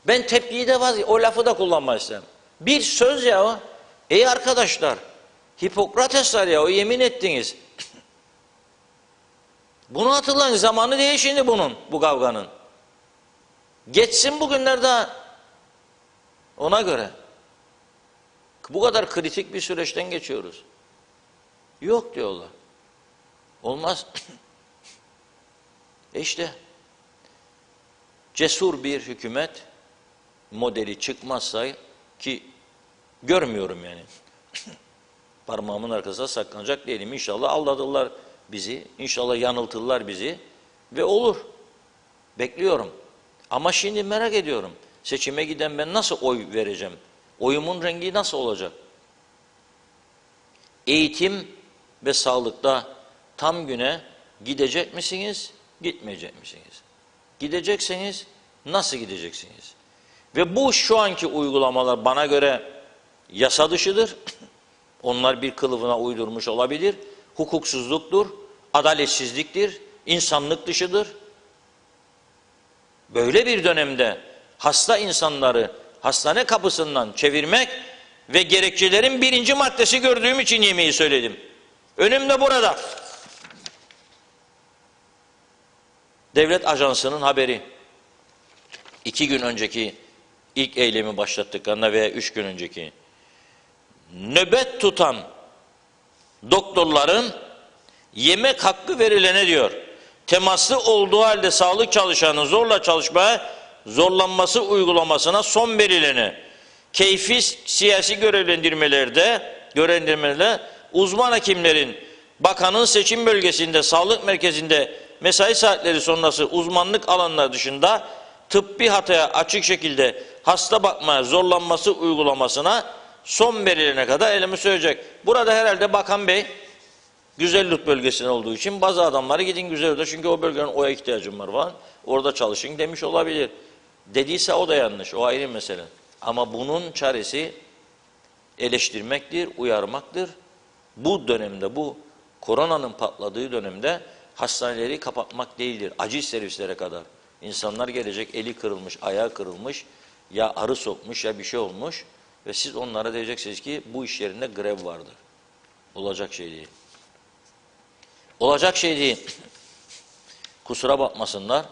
Ben tepkiyi de o lafı da kullanmak istemem. Bir söz ya o. Ey arkadaşlar, Hipokrates var ya, o yemin ettiniz. Bunu hatırlayın, zamanı değil şimdi bu kavganın. Geçsin bugünler daha. Ona göre. Bu kadar kritik bir süreçten geçiyoruz. Yok diyorlar. Olmaz. İşte cesur bir hükümet modeli çıkmazsa ki görmüyorum yani. Parmağımın arkasına saklanacak değilim. İnşallah aldatırlar bizi. İnşallah yanıltırlar bizi. Ve olur. Bekliyorum. Ama şimdi merak ediyorum. Seçime giden ben nasıl oy vereceğim? Oyumun rengi nasıl olacak? Eğitim ve sağlıkta tam güne gidecek misiniz? Gitmeyecek misiniz? Gidecekseniz nasıl gideceksiniz? Ve bu şu anki uygulamalar bana göre yasa dışıdır. Onlar bir kılıfına uydurmuş olabilir. Hukuksuzluktur, adaletsizliktir, insanlık dışıdır. Böyle bir dönemde hasta insanları hastane kapısından çevirmek ve gerekçelerin 1. maddesi gördüğüm için yemeği söyledim. Önümde burada. Devlet Ajansı'nın haberi. 2 gün önceki ilk eylemi başlattıklarında veya 3 gün önceki nöbet tutan doktorların yemek hakkı verilene diyor. Temaslı olduğu halde sağlık çalışanının zorla çalışmaya zorlanması uygulamasına son verilene, keyfi siyasi görevlendirmelerde uzman hekimlerin bakanın seçim bölgesinde, sağlık merkezinde mesai saatleri sonrası uzmanlık alanları dışında tıbbi hataya açık şekilde hasta bakmaya zorlanması uygulamasına son verilene kadar elimi söyleyecek. Burada herhalde Bakan Bey Güzelyurt bölgesinde olduğu için bazı adamları gidin Güzelyurt'a çünkü o bölgenin oya ihtiyacım var falan. Orada çalışın demiş olabilir. Dediyse o da yanlış. O ayrı mesele. Ama bunun çaresi eleştirmektir, uyarmaktır. Bu dönemde, bu koronanın patladığı dönemde hastaneleri kapatmak değildir. Acil servislere kadar. İnsanlar gelecek, eli kırılmış, ayağı kırılmış, ya arı sokmuş ya bir şey olmuş ve siz onlara diyeceksiniz ki bu iş yerinde grev vardır. Olacak şey değil. Olacak şey değil. Kusura bakmasınlar.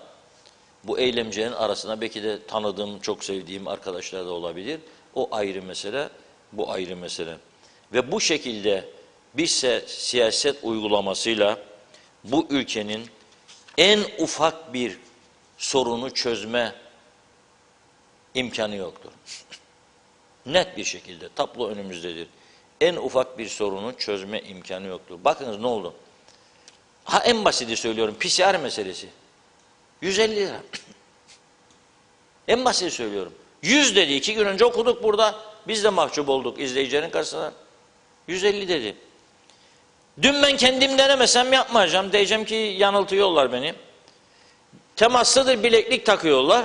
Bu eylemcilerin arasında belki de tanıdığım, çok sevdiğim arkadaşlar da olabilir. O ayrı mesele, bu ayrı mesele. Ve bu şekilde bir siyaset uygulamasıyla bu ülkenin en ufak bir sorunu çözme imkanı yoktur. Net bir şekilde tablo önümüzdedir. En ufak bir sorunu çözme imkanı yoktur. Bakınız ne oldu? En basiti söylüyorum, PCR meselesi. 150 lira. En basiti söylüyorum. 100 dedi, 2 gün önce okuduk burada. Biz de mahcup olduk izleyicilerin karşısına. 150 dedi. Dün ben kendim denemesem yapmayacağım. Diyeceğim ki yanıltıyorlar beni. Temaslıdır, bileklik takıyorlar.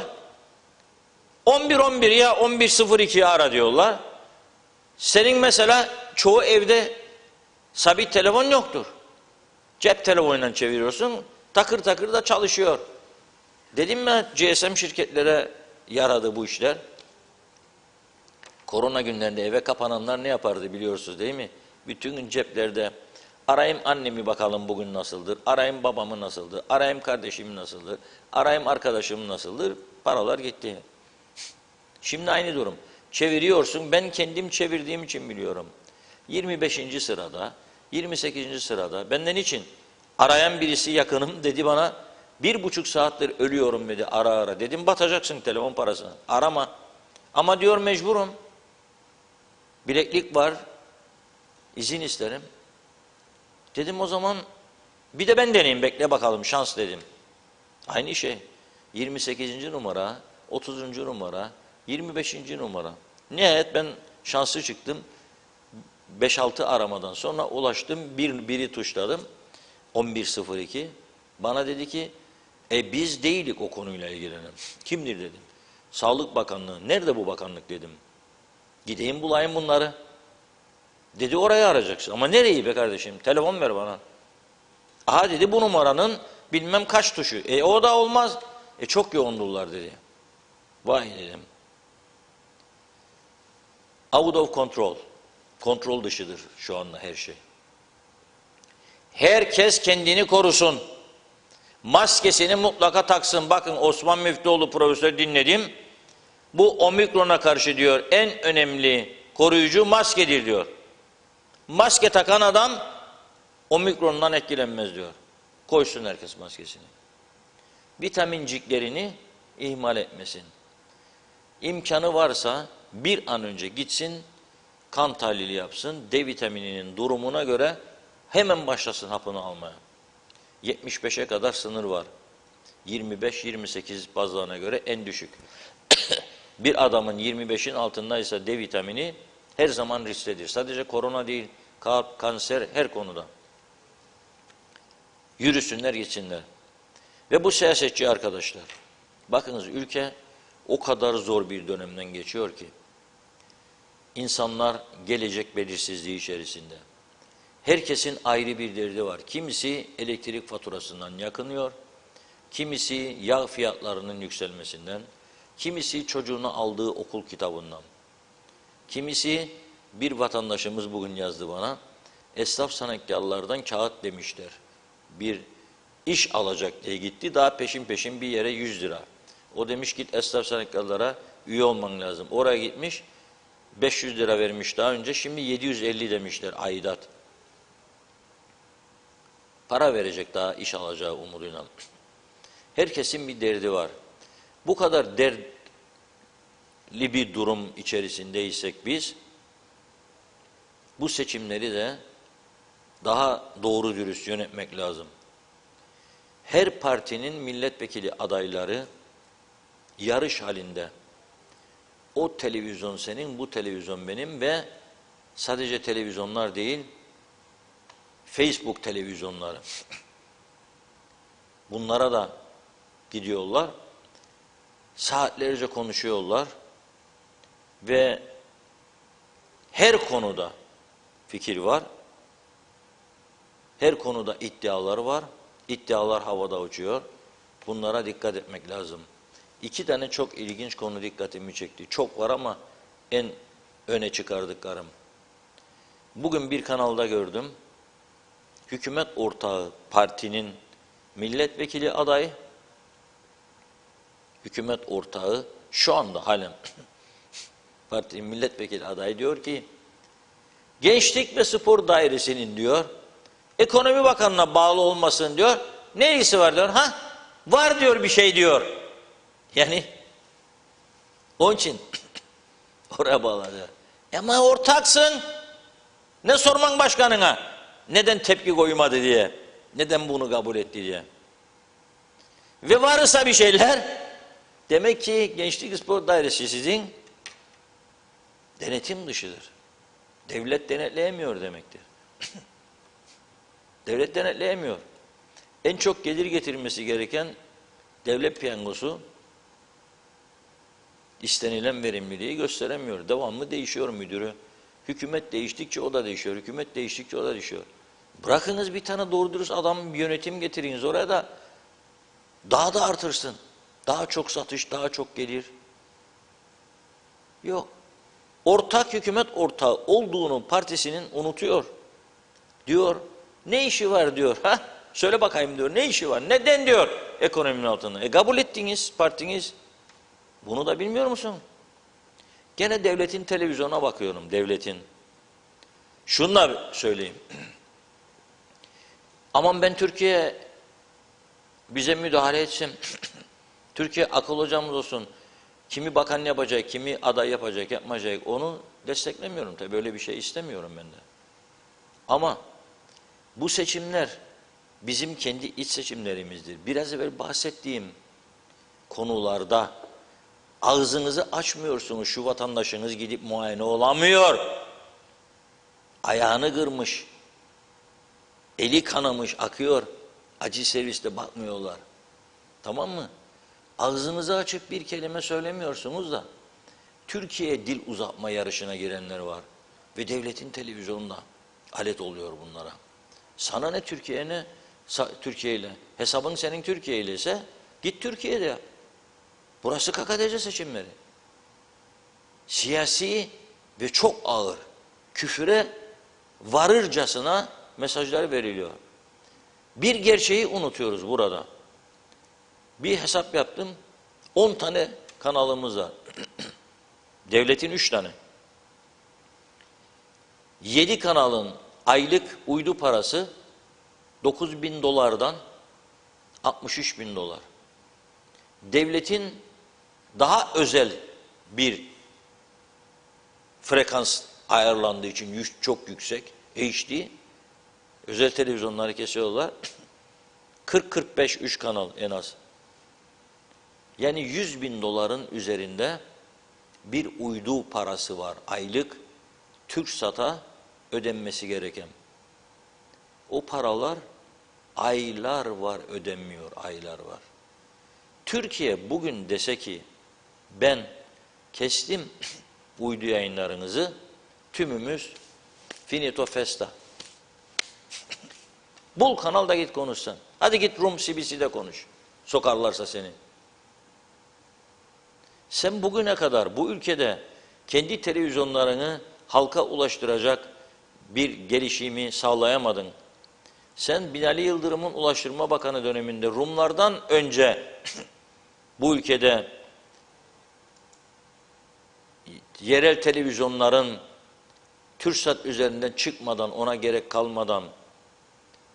11-11 ya 11-02'yi ara diyorlar. Senin mesela çoğu evde sabit telefon yoktur. Cep telefonuyla çeviriyorsun, takır takır da çalışıyor. Dedim mi GSM şirketlere yaradı bu işler. Korona günlerinde eve kapananlar ne yapardı biliyorsunuz değil mi? Bütün gün ceplerde arayayım annemi bakalım bugün nasıldır, arayayım babamı nasıldır, arayayım kardeşim nasıldır, arayayım arkadaşım nasıldır, paralar gitti. Şimdi aynı durum. Çeviriyorsun, ben kendim çevirdiğim için biliyorum. 25. sırada, 28. sırada, benden için arayan birisi yakınım dedi bana, 1,5 saattir ölüyorum dedi ara ara. Dedim batacaksın telefon parasına, arama. Ama diyor mecburum. Bileklik var, izin isterim. Dedim o zaman bir de ben deneyeyim bekle bakalım şans dedim. Aynı şey. 28. numara, 30. numara, 25. numara. Nihayet ben şanslı çıktım. 5-6 aramadan sonra ulaştım. Biri tuşladım. 1102. Bana dedi ki biz değilik o konuyla ilgilenen. Kimdir dedim. Sağlık Bakanlığı. Nerede bu bakanlık dedim. Gideyim bulayım bunları. Dedi oraya arayacaksın. Ama nereyi be kardeşim? Telefon ver bana. Aha dedi bu numaranın bilmem kaç tuşu. O da olmaz. Çok yoğundurlar dedi. Vay dedim. Out of control. Kontrol dışıdır şu anda her şey. Herkes kendini korusun. Maskesini mutlaka taksın. Bakın Osman Müftüoğlu profesör dinledim. Bu omikrona karşı diyor en önemli koruyucu maskedir diyor. Maske takan adam omikrondan etkilenmez diyor. Koysun herkes maskesini. Vitaminciklerini ihmal etmesin. İmkanı varsa bir an önce gitsin, kan tahlili yapsın, D vitamininin durumuna göre hemen başlasın hapını almaya. 75'e kadar sınır var. 25-28 bazlarına göre en düşük. Bir adamın 25'in altındaysa D vitamini her zaman risklidir. Sadece korona değil, kalp, kanser her konuda. Yürüsünler gitsinler. Ve bu siyasetçi arkadaşlar, bakınız ülke o kadar zor bir dönemden geçiyor ki, insanlar gelecek belirsizliği içerisinde. Herkesin ayrı bir derdi var. Kimisi elektrik faturasından yakınıyor, kimisi yağ fiyatlarının yükselmesinden, kimisi çocuğuna aldığı okul kitabından, kimisi bir vatandaşımız bugün yazdı bana, esnaf sanatkarlardan kağıt demişler. Bir iş alacak diye gitti, daha peşin peşin bir yere 100 lira. O demiş git esnaf sanatkarlara üye olman lazım. Oraya gitmiş, 500 lira vermiş daha önce, şimdi 750 demişler aidat. Para verecek daha iş alacağı umuduyla. Herkesin bir derdi var. Bu kadar dertli bir durum içerisindeysek biz, bu seçimleri de daha doğru dürüst yönetmek lazım. Her partinin milletvekili adayları yarış halinde. O televizyon senin, bu televizyon benim ve sadece televizyonlar değil, Facebook televizyonları. Bunlara da gidiyorlar, saatlerce konuşuyorlar ve her konuda fikir var, her konuda iddialar var, iddialar havada uçuyor. Bunlara dikkat etmek lazım. 2 tane çok ilginç konu dikkatimi çekti. Çok var ama en öne çıkardıklarım. Bugün bir kanalda gördüm. Hükümet ortağı partinin milletvekili adayı, hükümet ortağı şu anda halen partinin milletvekili adayı diyor ki, Gençlik ve Spor Dairesi'nin diyor, Ekonomi Bakanı'na bağlı olmasın diyor. Ne ilgisi var diyor. Ha? Var diyor bir şey diyor. Yani onun için oraya bağladı. Ama ortaksın. Ne sorman başkanına? Neden tepki koymadı diye. Neden bunu kabul etti diye. Ve varsa bir şeyler, demek ki Gençlik Spor Dairesi sizin denetim dışıdır. Devlet denetleyemiyor demektir. Devlet denetleyemiyor. En çok gelir getirmesi gereken devlet piyangosu istenilen verimliliği gösteremiyor. Devamlı değişiyor müdürü. Hükümet değiştikçe o da değişiyor. Hükümet değiştikçe o da değişiyor. Bırakınız bir tane doğru dürüst adam, bir yönetim getiriniz oraya da daha da artırsın. Daha çok satış, daha çok gelir. Yok. Ortak hükümet ortağı olduğunu partisinin unutuyor. Diyor, ne işi var diyor. Ha? Söyle bakayım diyor, ne işi var? Neden diyor ekonominin altında? Kabul ettiniz partiniz. Bunu da bilmiyor musun? Gene devletin televizyona bakıyorum, devletin. Şunu da söyleyeyim. Aman ben Türkiye bize müdahale etsin. Türkiye akıl hocamız olsun. Kimi bakan yapacak, kimi aday yapacak, yapmayacak. Onu desteklemiyorum tabii. Böyle bir şey istemiyorum ben de. Ama bu seçimler bizim kendi iç seçimlerimizdir. Biraz evvel bahsettiğim konularda ağzınızı açmıyorsunuz. Şu vatandaşınız gidip muayene olamıyor. Ayağını kırmış. Eli kanamış, akıyor. Acil serviste bakmıyorlar. Tamam mı? Ağzınızı açıp bir kelime söylemiyorsunuz da Türkiye'ye dil uzatma yarışına girenler var. Ve devletin televizyonunda alet oluyor bunlara. Sana ne Türkiye ne Türkiye ile? Hesabın senin Türkiye ile ise git Türkiye'de yap. Burası KKTC seçimleri. Siyasi ve çok ağır küfüre varırcasına mesajlar veriliyor. Bir gerçeği unutuyoruz burada. Bir hesap yaptım. 10 tane kanalımız var. Devletin 3 tane. 7 kanalın aylık uydu parası 9.000 dolardan 63.000 dolar. Devletin daha özel bir frekans ayarlandığı için çok yüksek HD özel televizyonları kesiyorlar. 40-45 3 kanal en az. Yani 100.000 doların üzerinde bir uydu parası var aylık TürkSat'a ödenmesi gereken. O paralar aylar var ödenmiyor, aylar var. Türkiye bugün dese ki ben kestim uydu yayınlarınızı, tümümüz finito festa. Bul kanalda git konuşsan. Hadi git Rum CBC'de konuş. Sokarlarsa seni. Sen bugüne kadar bu ülkede kendi televizyonlarını halka ulaştıracak bir gelişimi sağlayamadın. Sen Binali Yıldırım'ın Ulaştırma Bakanı döneminde Rumlardan önce bu ülkede yerel televizyonların TürkSat üzerinden çıkmadan, ona gerek kalmadan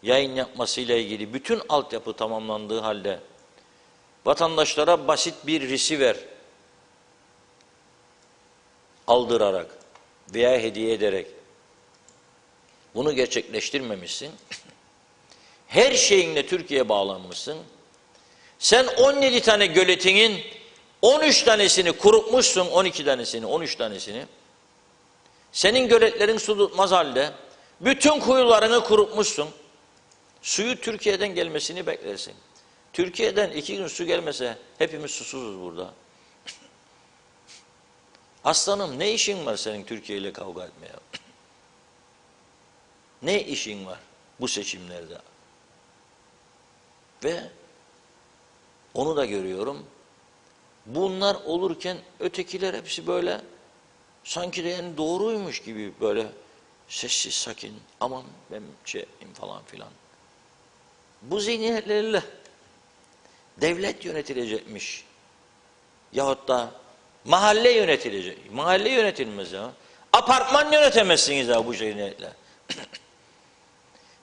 yayın yapmasıyla ilgili bütün altyapı tamamlandığı halde vatandaşlara basit bir receiver aldırarak veya hediye ederek bunu gerçekleştirmemişsin. Her şeyinle Türkiye'ye bağlanmışsın. Sen 17 tane göletinin 13 tanesini kurutmuşsun, 12 tanesini, 13 tanesini. Senin göletlerin su tutmaz halde bütün kuyularını kurutmuşsun. Suyu Türkiye'den gelmesini beklersin. Türkiye'den 2 gün su gelmese hepimiz susuzuz burada. Aslanım, ne işin var senin Türkiye ile kavga etmeye? Ne işin var bu seçimlerde? Ve onu da görüyorum. Bunlar olurken ötekiler hepsi böyle sanki de yani doğruymuş gibi böyle sessiz sakin, aman ben şeyim falan filan. Bu zihniyetlerle devlet yönetilecekmiş. Yahut da mahalle yönetilecek. Mahalle yönetilmez ya. Apartman yönetemezsiniz ya bu zihniyetle.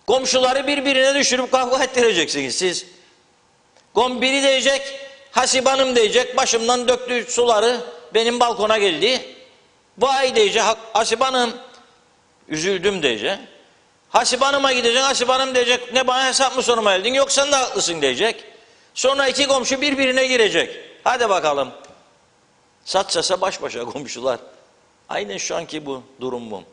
Komşuları birbirine düşürüp kavga ettireceksiniz siz. Biri diyecek, Hasibanım diyecek, başımdan döktüğü suları benim balkona geldi. Vay diyecek, Hasibanım, üzüldüm diyecek. Hasibanıma gidecek, Hasibanım diyecek, ne bana hesap mı sormaya geldin, yok sen de haklısın diyecek. Sonra 2 komşu birbirine girecek. Hadi bakalım. Satsasa baş başa komşular. Aynen şu anki bu durum bu.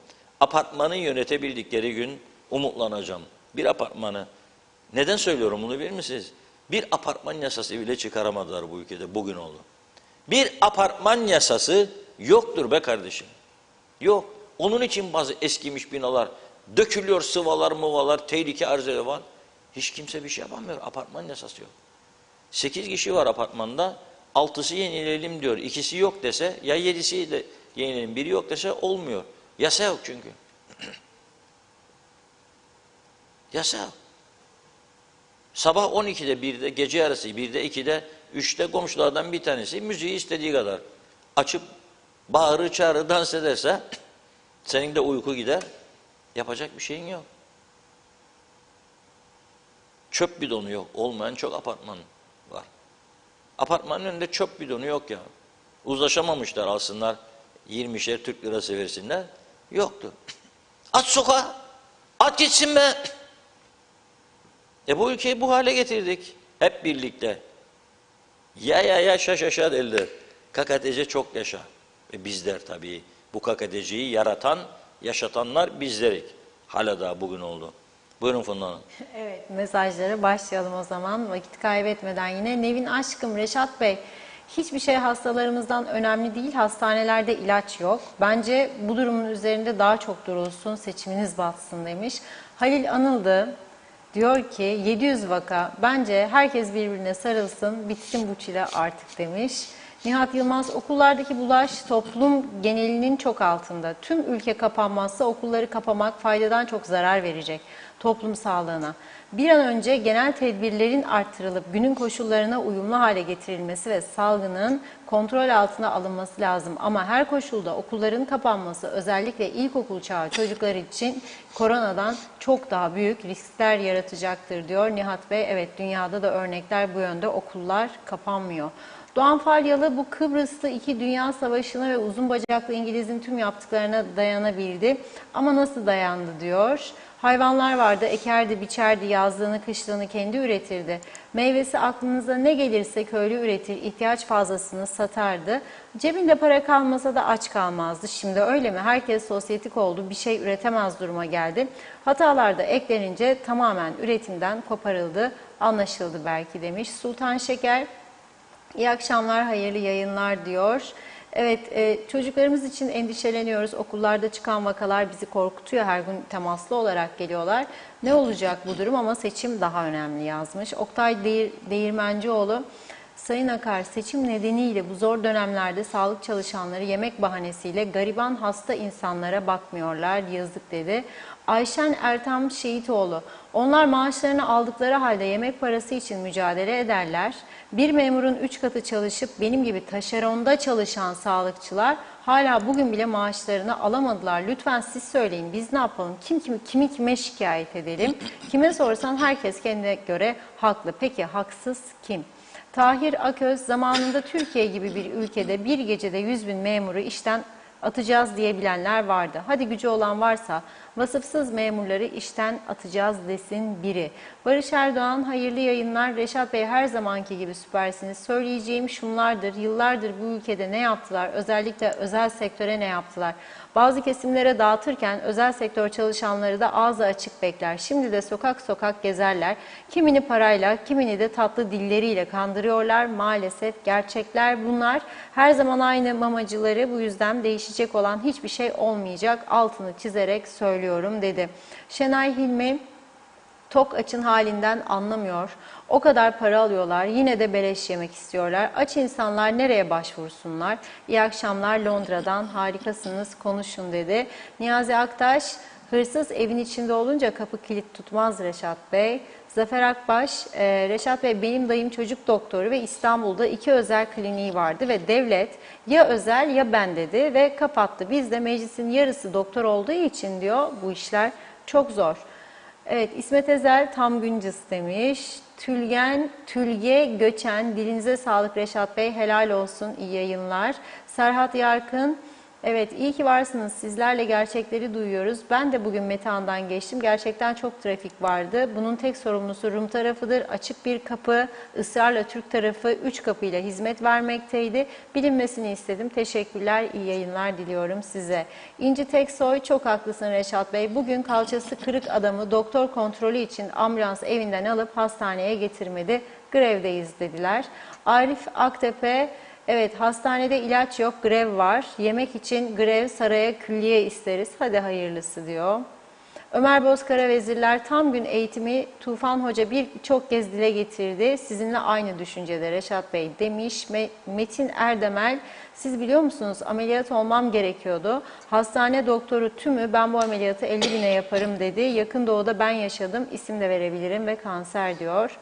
Apartmanı yönetebildikleri gün umutlanacağım. Bir apartmanı. Neden söylüyorum bunu bilir misiniz? Bir apartman yasası bile çıkaramadılar bu ülkede. Bugün oldu. Bir apartman yasası yoktur be kardeşim. Yok. Onun için bazı eskimiş binalar dökülüyor, sıvalar, mıvalar, tehlike arz ediyor. Hiç kimse bir şey yapamıyor. Apartman yasası yok. 8 kişi var apartmanda. 6'sı yenileyelim diyor. 2'si yok dese, ya 7'si de yenileyelim, biri yok dese olmuyor. Yasa yok çünkü. Yasa yok. Sabah 12'de, 1'de, gece yarısı 1'de, 2'de, 3'te komşulardan bir tanesi müziği istediği kadar açıp bağırı çağırı dans ederse senin de uyku gider. Yapacak bir şeyin yok. Çöp bidonu yok. Olmayan çok apartman var. Apartmanın önünde çöp bidonu yok ya. Uzlaşamamışlar, alsınlar 20'şer Türk lirası versinler. Yoktu. At sokağa. At gitsin be. Bu ülkeyi bu hale getirdik. Hep birlikte. Ya şa derler. KKTC çok yaşa. Ve bizler tabii. Bu KKTC'yi yaratan, yaşatanlar bizlerik. Hala daha bugün oldu. Buyurun Funda Hanım. Evet, mesajlara başlayalım o zaman. Vakit kaybetmeden yine. Nevin Aşkım, Reşat Bey, hiçbir şey hastalarımızdan önemli değil. Hastanelerde ilaç yok. Bence bu durumun üzerinde daha çok durulsun, seçiminiz batsın demiş. Halil Anıldı. Diyor ki 700 vaka, bence herkes birbirine sarılsın, bitsin bu çile artık demiş. Nihat Yılmaz, okullardaki bulaş toplum genelinin çok altında. Tüm ülke kapanmazsa okulları kapamak faydadan çok zarar verecek toplum sağlığına. Bir an önce genel tedbirlerin artırılıp günün koşullarına uyumlu hale getirilmesi ve salgının kontrol altına alınması lazım. Ama her koşulda okulların kapanması özellikle ilkokul çağı çocuklar için koronadan çok daha büyük riskler yaratacaktır diyor Nihat Bey. Evet, dünyada da örnekler bu yönde, okullar kapanmıyor. Doğan Falyalı, bu Kıbrıs'ta 2 Dünya Savaşı'na ve uzun bacaklı İngiliz'in tüm yaptıklarına dayanabildi. Ama nasıl dayandı diyor. Hayvanlar vardı, ekerdi, biçerdi, yazlığını, kışlığını kendi üretirdi. Meyvesi aklınıza ne gelirse köylü üretir, ihtiyaç fazlasını satardı. Cebinde para kalmasa da aç kalmazdı. Şimdi öyle mi? Herkes sosyetik oldu, bir şey üretemez duruma geldi. Hatalar da eklenince tamamen üretimden koparıldı, anlaşıldı belki demiş. Sultan Şeker, İyi akşamlar, hayırlı yayınlar diyor. Evet, çocuklarımız için endişeleniyoruz. Okullarda çıkan vakalar bizi korkutuyor. Her gün temaslı olarak geliyorlar. Ne olacak bu durum, ama seçim daha önemli yazmış. Oktay Değirmencioğlu, Sayın Akar, seçim nedeniyle bu zor dönemlerde sağlık çalışanları yemek bahanesiyle gariban hasta insanlara bakmıyorlar, yazık dedi. Ayşen Ertem Şehitoğlu, onlar maaşlarını aldıkları halde yemek parası için mücadele ederler. Bir memurun 3 katı çalışıp benim gibi taşeronda çalışan sağlıkçılar hala bugün bile maaşlarını alamadılar. Lütfen siz söyleyin, biz ne yapalım? Kimi kime şikayet edelim? Kime sorsan herkes kendine göre haklı. Peki haksız kim? Tahir Aköz, zamanında Türkiye gibi bir ülkede bir gecede 100.000 memuru işten atacağız diyebilenler vardı. Hadi gücü olan varsa vasıfsız memurları işten atacağız desin biri. Barış Erdoğan, hayırlı yayınlar. Reşat Bey, her zamanki gibi süpersiniz. Söyleyeceğim şunlardır. Yıllardır bu ülkede ne yaptılar? Özellikle özel sektöre ne yaptılar? Bazı kesimlere dağıtırken özel sektör çalışanları da ağzı açık bekler. Şimdi de sokak sokak gezerler. Kimini parayla, kimini de tatlı dilleriyle kandırıyorlar. Maalesef gerçekler bunlar. Her zaman aynı mamacıları, bu yüzden değişecek olan hiçbir şey olmayacak. Altını çizerek söylüyorum dedi. Şenay Hilmi, tok açın halinden anlamıyor. O kadar para alıyorlar, yine de beleş yemek istiyorlar. Aç insanlar nereye başvursunlar? İyi akşamlar Londra'dan, harikasınız, konuşun dedi. Niyazi Aktaş, hırsız evin içinde olunca kapı kilit tutmaz Reşat Bey. Zafer Akbaş, Reşat Bey, benim dayım çocuk doktoru ve İstanbul'da 2 özel kliniği vardı ve devlet ya özel ya ben dedi ve kapattı. Bizde meclisin yarısı doktor olduğu için diyor, bu işler çok zor. Evet, İsmet Ezel tam güncüz demiş. Tülge Göçen, dilinize sağlık Reşat Bey, helal olsun, iyi yayınlar. Serhat Yarkın, evet iyi ki varsınız, sizlerle gerçekleri duyuyoruz. Ben de bugün Metehan'dan geçtim, gerçekten çok trafik vardı. Bunun tek sorumlusu Rum tarafıdır. Açık bir kapı, ısrarla Türk tarafı 3 kapıyla hizmet vermekteydi. Bilinmesini istedim, teşekkürler, iyi yayınlar diliyorum size. İnci Teksoy, çok haklısın Reşat Bey. Bugün kalçası kırık adamı doktor kontrolü için ambulans evinden alıp hastaneye getirmedi. Grevdeyiz dediler. Arif Aktepe, evet, hastanede ilaç yok, grev var. Yemek için grev, saraya külliye isteriz. Hadi hayırlısı diyor. Ömer Bozkara, vezirler tam gün eğitimi Tufan Hoca birçok kez dile getirdi. Sizinle aynı düşüncede Reşat Bey demiş. Metin Erdemel, siz biliyor musunuz ameliyat olmam gerekiyordu. Hastane doktoru tümü ben bu ameliyatı 50.000'e yaparım dedi. Yakın Doğu'da ben yaşadım, isim de verebilirim ve kanser diyor.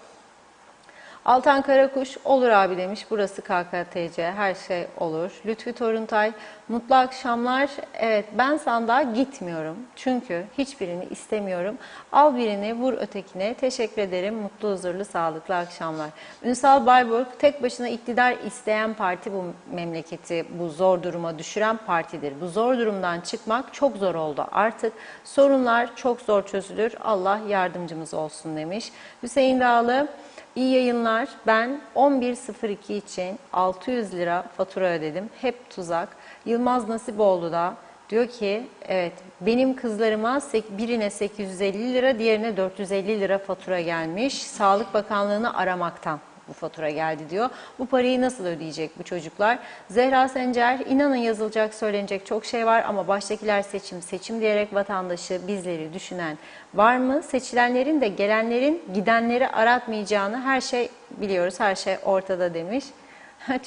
Altan Karakuş, olur abi demiş. Burası KKTC, her şey olur. Lütfi Toruntay, mutlu akşamlar. Evet, ben sandığa gitmiyorum. Çünkü hiçbirini istemiyorum. Al birini, vur ötekine. Teşekkür ederim. Mutlu, huzurlu, sağlıklı akşamlar. Ünsal Bayburg, tek başına iktidar isteyen parti bu memleketi bu zor duruma düşüren partidir. Bu zor durumdan çıkmak çok zor oldu. Artık sorunlar çok zor çözülür. Allah yardımcımız olsun demiş. Hüseyin Dağlı, İyi yayınlar. Ben 11.02 için 600 lira fatura ödedim. Hep tuzak. Yılmaz Nasiboğlu da diyor ki, evet, benim kızlarıma birine 850 lira, diğerine 450 lira fatura gelmiş. Sağlık Bakanlığı'nı aramaktan bu fatura geldi diyor. Bu parayı nasıl ödeyecek bu çocuklar? Zehra Sencer, inanın yazılacak, söylenecek çok şey var ama baştakiler seçim diyerek vatandaşı, bizleri düşünen var mı? Seçilenlerin de gelenlerin gidenleri aratmayacağını her şey biliyoruz, her şey ortada demiş.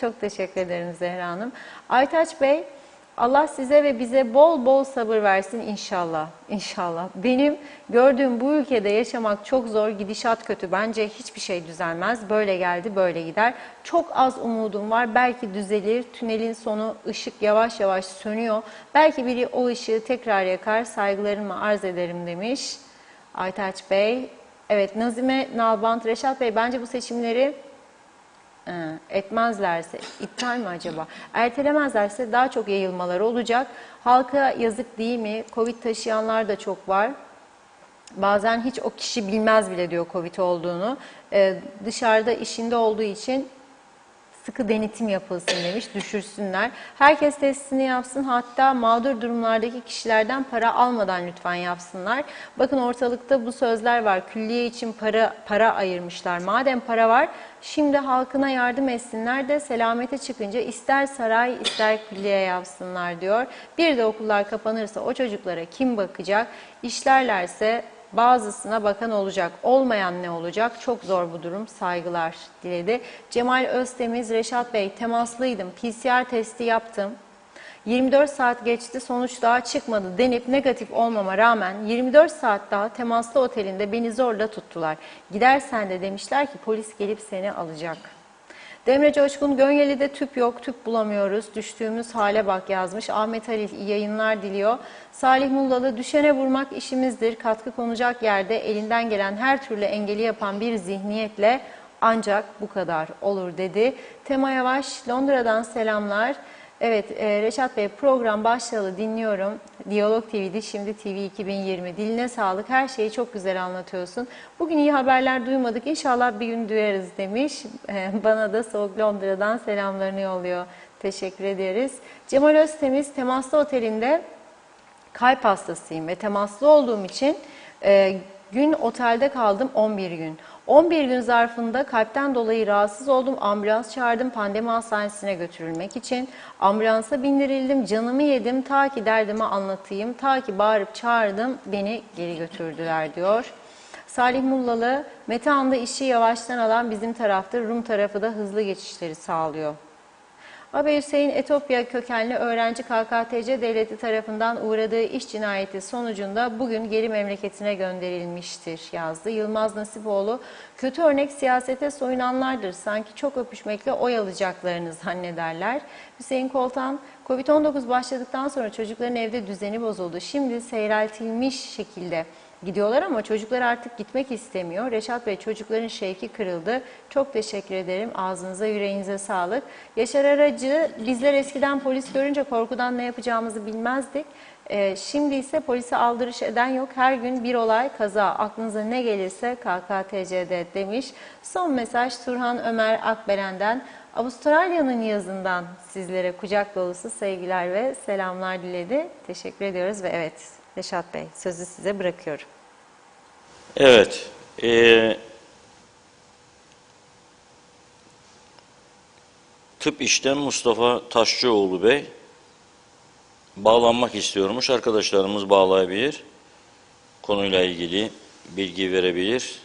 Çok teşekkür ederim Zehra Hanım. Aytaç Bey, Allah size ve bize bol bol sabır versin inşallah. İnşallah. Benim gördüğüm bu ülkede yaşamak çok zor, gidişat kötü. Bence hiçbir şey düzelmez. Böyle geldi, böyle gider. Çok az umudum var. Belki düzelir. Tünelin sonu, ışık yavaş yavaş sönüyor. Belki biri o ışığı tekrar yakar. Saygılarımı arz ederim demiş Aytaç Bey. Evet, Nazime Nalbant, Reşat Bey, bence bu seçimleri etmezlerse, iptal mi acaba? Ertelemezlerse daha çok yayılmaları olacak. Halka yazık değil mi? Covid taşıyanlar da çok var. Bazen hiç o kişi bilmez bile diyor Covid olduğunu. Dışarıda işinde olduğu için sıkı denetim yapılsın demiş, düşürsünler. Herkes testini yapsın, hatta mağdur durumlardaki kişilerden para almadan lütfen yapsınlar. Bakın ortalıkta bu sözler var, külliye için para ayırmışlar. Madem para var, şimdi halkına yardım etsinler de selamete çıkınca ister saray ister külliye yapsınlar diyor. Bir de okullar kapanırsa o çocuklara kim bakacak? İşlerlerse bazısına bakan olacak, olmayan ne olacak? Çok zor bu durum, saygılar diledi. Cemal Öztemiz, Reşat Bey temaslıydım, PCR testi yaptım. 24 saat geçti, sonuç daha çıkmadı denip negatif olmama rağmen 24 saat daha temaslı otelinde beni zorla tuttular. Gidersen de demişler ki polis gelip seni alacak. Demre Coşkun, Gönyeli'de tüp yok, tüp bulamıyoruz. Düştüğümüz hale bak yazmış. Ahmet Halil iyi yayınlar diliyor. Salih Mullalı, düşene vurmak işimizdir. Katkı konacak yerde elinden gelen her türlü engeli yapan bir zihniyetle ancak bu kadar olur dedi. Tema Yavaş, Londra'dan selamlar. Evet, Reşat Bey program başlayalı dinliyorum. Diyalog TV'di, şimdi TV 2020. Diline sağlık, her şeyi çok güzel anlatıyorsun. Bugün iyi haberler duymadık, İnşallah bir gün duyarız demiş. Bana da soğuk Londra'dan selamlarını yolluyor. Teşekkür ederiz. Cemal Öztemiz, temaslı otelinde kalp hastasıyım ve temaslı olduğum için gün otelde kaldım 11 gün. 11 gün zarfında kalpten dolayı rahatsız oldum. Ambulans çağırdım pandemi hastanesine götürülmek için. Ambulansa bindirildim. Canımı yedim. Ta ki derdimi anlatayım. Ta ki bağırıp çağırdım. Beni geri götürdüler diyor. Salih Mullalı, Metehan'da işi yavaştan alan bizim taraftır. Rum tarafı da hızlı geçişleri sağlıyor. Abi Hüseyin, Etopya kökenli öğrenci KKTC devleti tarafından uğradığı iş cinayeti sonucunda bugün geri memleketine gönderilmiştir yazdı. Yılmaz Nasipoğlu, kötü örnek siyasete soyunanlardır. Sanki çok öpüşmekle oy alacaklarını zannederler. Hüseyin Koltan, Covid-19 başladıktan sonra çocukların evde düzeni bozuldu. Şimdi seyreltilmiş şekilde gidiyorlar ama çocuklar artık gitmek istemiyor. Reşat Bey, çocukların şevki kırıldı. Çok teşekkür ederim. Ağzınıza, yüreğinize sağlık. Yaşar Aracı, bizler eskiden polis görünce korkudan ne yapacağımızı bilmezdik. Şimdi ise polise aldırış eden yok. Her gün bir olay, kaza. Aklınıza ne gelirse KKTC'de demiş. Son mesaj Turhan Ömer Akbelen'den. Avustralya'nın yazından sizlere kucak dolusu sevgiler ve selamlar diledi. Teşekkür ediyoruz ve evet, Reşat Bey, sözü size bırakıyorum. Evet. Tıp işten Mustafa Taşçıoğlu Bey bağlanmak istiyormuş. Arkadaşlarımız bağlayabilir. Konuyla ilgili bilgi verebilir.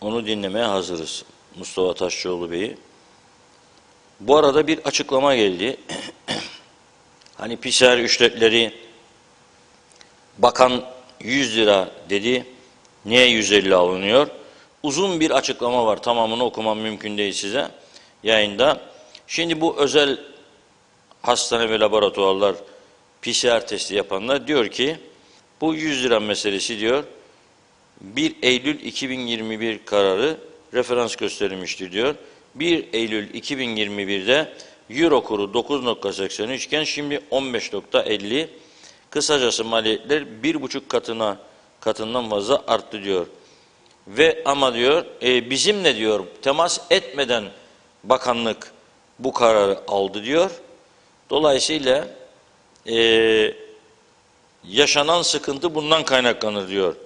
Onu dinlemeye hazırız. Mustafa Taşçıoğlu Bey'i. Bu arada bir açıklama geldi. Hani PCR ücretleri bakan 100 lira dedi. Niye 150 alınıyor? Uzun bir açıklama var. Tamamını okumam mümkün değil size yayında. Şimdi bu özel hastane ve laboratuvarlar PCR testi yapanlar diyor ki bu 100 lira meselesi diyor 1 Eylül 2021 kararı referans gösterilmiştir diyor. 1 Eylül 2021'de Euro kuru 9.83 iken şimdi 15.50. Kısacası maliyetler 1,5 katından fazla arttı diyor. Ve ama diyor bizimle diyor temas etmeden bakanlık bu kararı aldı diyor. Dolayısıyla yaşanan sıkıntı bundan kaynaklanır diyor.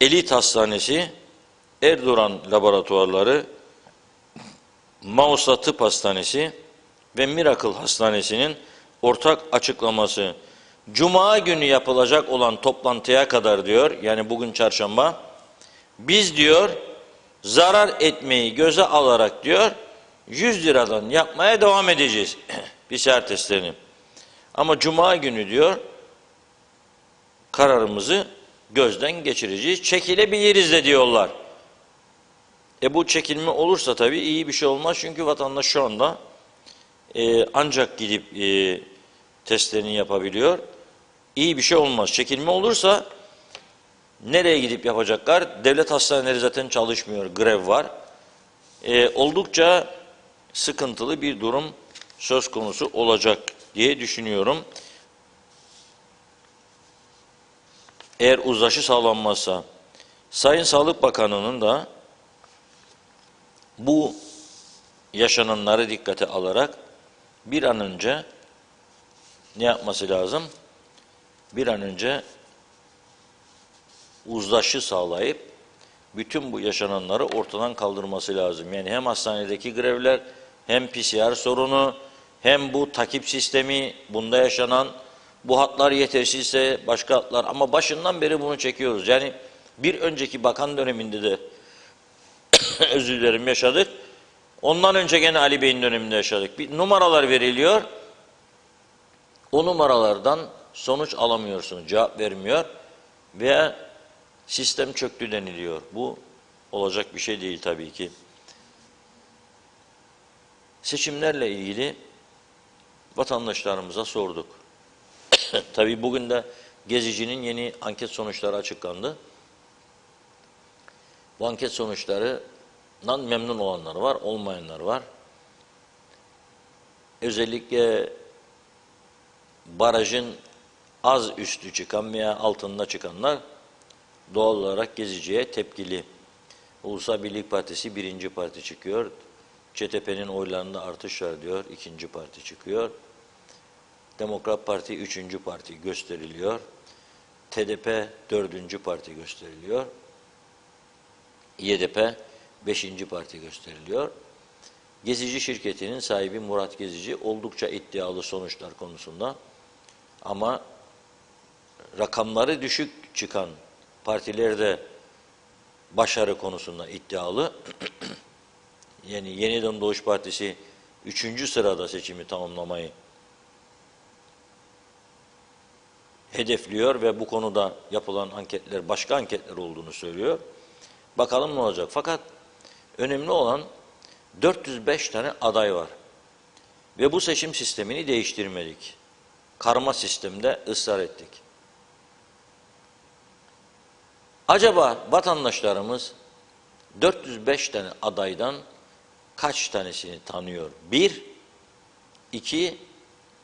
Elit Hastanesi, Erdoğan Laboratuvarları, Mausa Tıp Hastanesi ve Miracle Hastanesi'nin ortak açıklaması. Cuma günü yapılacak olan toplantıya kadar diyor, yani bugün çarşamba, biz diyor zarar etmeyi göze alarak diyor 100 liradan yapmaya devam edeceğiz PCR testlerini. Ama Cuma günü diyor kararımızı gözden geçireceğiz, çekilebiliriz de diyorlar. Bu çekilme olursa tabii iyi bir şey olmaz çünkü vatandaş şu anda ancak gidip testlerini yapabiliyor. İyi bir şey olmaz. Çekilme olursa nereye gidip yapacaklar? Devlet hastaneleri zaten çalışmıyor, grev var. Oldukça sıkıntılı bir durum söz konusu olacak diye düşünüyorum. Eğer uzlaşı sağlanmazsa. Sayın Sağlık Bakanı'nın da bu yaşananları dikkate alarak bir an önce ne yapması lazım? Bir an önce uzlaşı sağlayıp bütün bu yaşananları ortadan kaldırması lazım. Yani hem hastanedeki grevler, hem PCR sorunu, hem bu takip sistemi, bunda yaşanan, bu hatlar yetersizse başka hatlar, ama başından beri bunu çekiyoruz. Yani bir önceki bakan döneminde de özür dilerim yaşadık. Ondan önce gene Ali Bey'in döneminde yaşadık. Bir numaralar veriliyor. O numaralardan sonuç alamıyorsunuz, cevap vermiyor veya sistem çöktü deniliyor. Bu olacak bir şey değil tabii ki. Seçimlerle ilgili vatandaşlarımıza sorduk. Tabii bugün de Gezici'nin yeni anket sonuçları açıklandı. Bu anket sonuçlarından memnun olanlar var, olmayanlar var. Özellikle barajın az üstü çıkan veya altında çıkanlar doğal olarak Gezici'ye tepkili. Ulusal Birlik Partisi birinci parti çıkıyor. ÇTP'nin oylarında artış var diyor, ikinci parti çıkıyor. Demokrat Parti üçüncü parti gösteriliyor. TDP dördüncü parti gösteriliyor. YDP beşinci parti gösteriliyor. Gezici şirketinin sahibi Murat Gezici oldukça iddialı sonuçlar konusunda, ama rakamları düşük çıkan partilerde başarı konusunda iddialı. Yani Yeniden Doğuş Partisi 3. sırada seçimi tamamlamayı hedefliyor ve bu konuda yapılan anketler başka anketler olduğunu söylüyor. Bakalım ne olacak. Fakat önemli olan 405 tane aday var. Ve bu seçim sistemini değiştirmedik. Karma sistemde ısrar ettik. Acaba vatandaşlarımız 405 tane adaydan kaç tanesini tanıyor? 1, 2,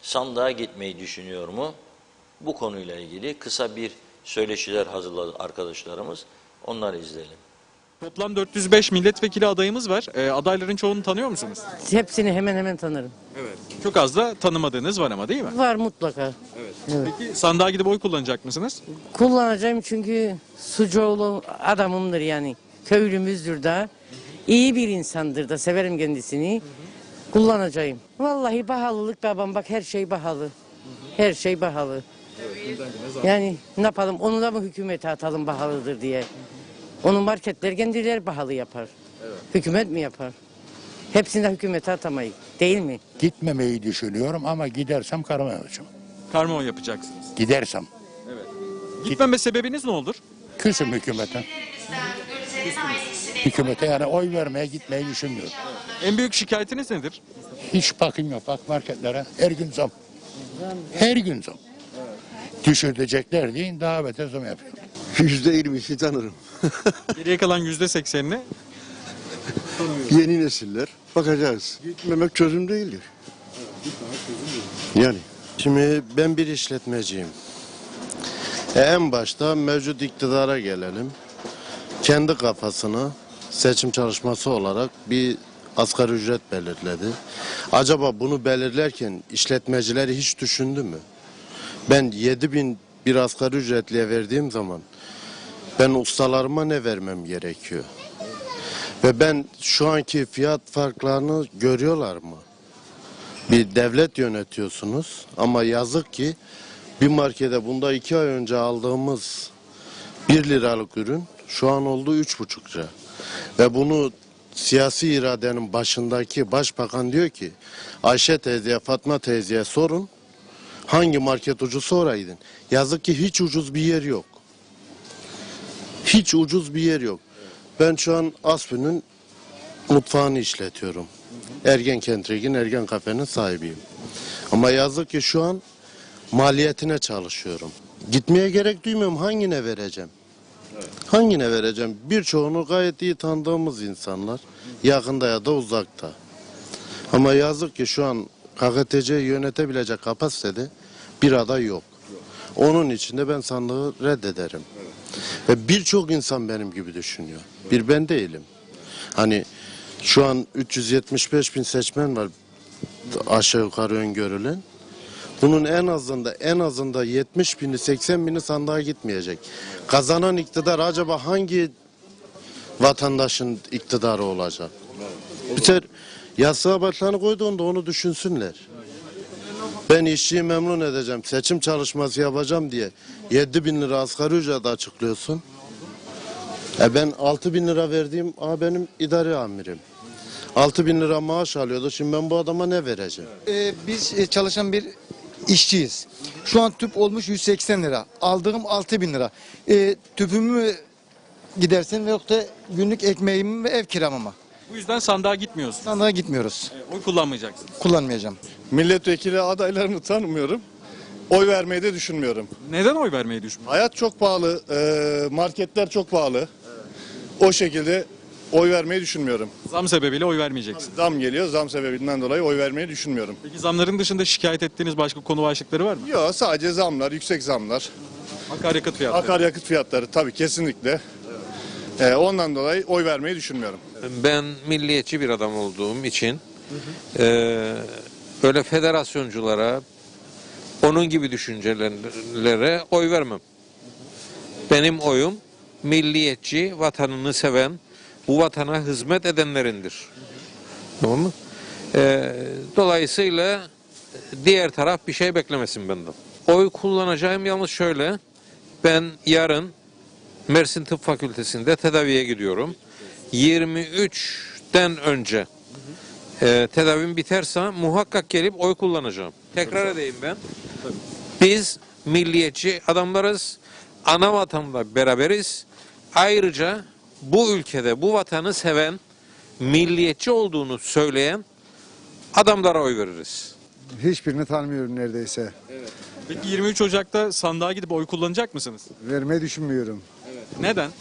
sandığa gitmeyi düşünüyor mu? Bu konuyla ilgili kısa bir söyleşiler hazırladı arkadaşlarımız. Onları izleyelim. Toplam 405 milletvekili adayımız var. Adayların çoğunu tanıyor musunuz? Hepsini hemen hemen tanırım. Evet. Çok az da tanımadığınız var ama, değil mi? Var mutlaka. Evet. Peki sandığa gidip oy kullanacak mısınız? Kullanacağım çünkü Sucuoğlu adamımdır yani. Köylümüzdür da. İyi bir insandır da, severim kendisini. Kullanacağım. Vallahi pahalılık babam, bak her şey pahalı. Her şey pahalı. Yani ne yapalım, onu da mı hükümete atalım pahalıdır diye. Onu marketler kendileri pahalı yapar. Hükümet mi yapar? Hepsini de hükümete atamayız. Değil mi? Gitmemeyi düşünüyorum ama gidersem karama yapacağım. Karma oy yapacaksınız. Gidersem. Gitmeme sebebiniz ne olur? Küsüm hükümete. Hükümete yani oy vermeye gitmeyi düşünmüyorum. En büyük şikayetiniz nedir? Hiç bakım yok. Bak marketlere her gün zam. Her gün zam. Düşürecekler deyin daha beter zam yapıyor. %20'si tanırım. Geriye kalan %80'ini Yeni nesiller bakacağız. Gitmemek çözüm değildir. Yani. Şimdi ben bir işletmeciyim. En başta mevcut iktidara gelelim. Kendi kafasına seçim çalışması olarak bir asgari ücret belirledi. Acaba bunu belirlerken işletmecileri hiç düşündü mü? Ben 7.000 bir asgari ücretliye verdiğim zaman ben ustalarıma ne vermem gerekiyor? Ve ben şu anki fiyat farklarını görüyorlar mı? Bir devlet yönetiyorsunuz ama yazık ki bir markete bunda 2 ay önce aldığımız 1 liralık ürün şu an oldu 3,5 lira. Ve bunu siyasi iradenin başındaki başbakan diyor ki Ayşe teyzeye, Fatma teyzeye sorun hangi market ucuz oraya gidin. Yazık ki hiç ucuz bir yer yok. Hiç ucuz bir yer yok. Ben şu an Asbü'nün mutfağını işletiyorum. Ergen Kentrik'in Ergen Kafe'nin sahibiyim. Ama yazık ki şu an maliyetine çalışıyorum. Gitmeye gerek duymuyorum. Hangine vereceğim? Hangine vereceğim? Birçoğunu gayet iyi tanıdığımız insanlar. Yakında ya da uzakta. Ama yazık ki şu an KKTC'yi yönetebilecek kapasitede bir aday yok. Onun için de ben sandığı reddederim. Ve birçok insan benim gibi düşünüyor. Bir ben değilim. Hani şu an 375 bin seçmen var aşağı yukarı öngörülen. Bunun en azında 70 bini 80 bini sandığa gitmeyecek. Kazanan iktidar acaba hangi vatandaşın iktidarı olacak? Biter yasaya başlarını koyduğunda onu düşünsünler. Ben işçiyi memnun edeceğim, seçim çalışması yapacağım diye 7 bin lira asgari ücret açıklıyorsun. Ben 6 bin lira verdiğim benim idare amirim. 6 bin lira maaş alıyordu. Şimdi ben bu adama ne vereceğim? Biz çalışan bir işçiyiz. Şu an tüp olmuş 180 lira. Aldığım 6 bin lira. Tüpümü gidersin ve yoksa günlük ekmeğimi ve ev kiramı. Bu yüzden sandığa gitmiyorsun. Sandığa gitmiyoruz. Oy kullanmayacaksın. Kullanmayacağım. Milletvekili adaylarını tanımıyorum. Oy vermeyi de düşünmüyorum. Neden oy vermeyi düşünmüyorsun? Hayat çok pahalı, marketler çok pahalı. O şekilde oy vermeyi düşünmüyorum. Zam sebebiyle oy vermeyeceksin. Zam geliyor, zam sebebinden dolayı oy vermeyi düşünmüyorum. Peki zamların dışında şikayet ettiğiniz başka konu başlıkları var mı? Yok, sadece zamlar, yüksek zamlar, Akaryakıt fiyatları. akaryakıt fiyatları tabii kesinlikle. Ondan dolayı oy vermeyi düşünmüyorum. Ben milliyetçi bir adam olduğum için öyle federasyonculara, onun gibi düşüncelere oy vermem. Benim oyum milliyetçi, vatanını seven, bu vatana hizmet edenlerindir. Tamam mı? Dolayısıyla diğer taraf bir şey beklemesin benden. Oy kullanacağım yalnız şöyle, ben yarın Mersin Tıp Fakültesi'nde tedaviye gidiyorum. 23'ten önce tedavim biterse muhakkak gelip oy kullanacağım. Tekrar edeyim ben. Biz milliyetçi adamlarız. Ana vatanla beraberiz. Ayrıca bu ülkede bu vatanı seven, milliyetçi olduğunu söyleyen adamlara oy veririz. Hiçbirini tanımıyorum neredeyse. Peki 23 Ocak'ta sandığa gidip oy kullanacak mısınız? Vermeyi düşünmüyorum. Neden?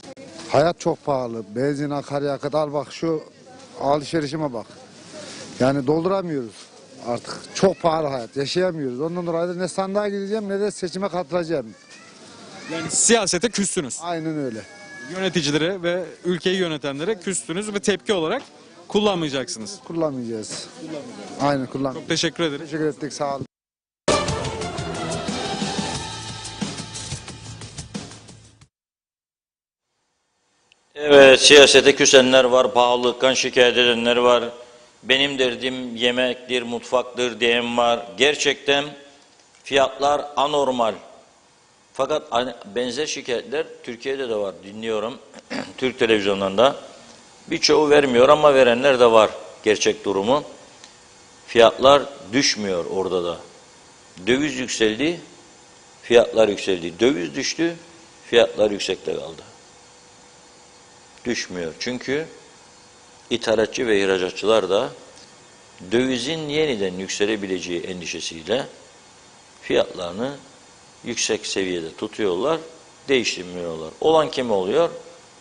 Hayat çok pahalı. Benzin, akaryakıt al bak şu alışverişime bak. Yani dolduramıyoruz artık. Çok pahalı hayat. Yaşayamıyoruz. Ondan dolayı da ne sandığa gideceğim ne de seçime katılacağım. Yani siyasete küstünüz. Aynen öyle. Yöneticilere ve ülkeyi yönetenlere küstünüz ve tepki olarak kullanmayacaksınız. Kullanmayacağız. Aynen kullan. Teşekkür ederim. Teşekkür ettik. Sağ olun. Evet, siyasete küsenler var, pahalılıktan şikayet edenler var. Benim derdim yemektir, mutfaktır diyen var. Gerçekten fiyatlar anormal. Fakat benzer şikayetler Türkiye'de de var, dinliyorum. Türk televizyonlarında. Birçoğu vermiyor ama verenler de var gerçek durumu. Fiyatlar düşmüyor orada da. Döviz yükseldi, fiyatlar yükseldi. Döviz düştü, fiyatlar yüksekte kaldı. Düşmüyor. Çünkü ithalatçı ve ihracatçılar da dövizin yeniden yükselebileceği endişesiyle fiyatlarını yüksek seviyede tutuyorlar, değiştirmiyorlar. Olan kim oluyor?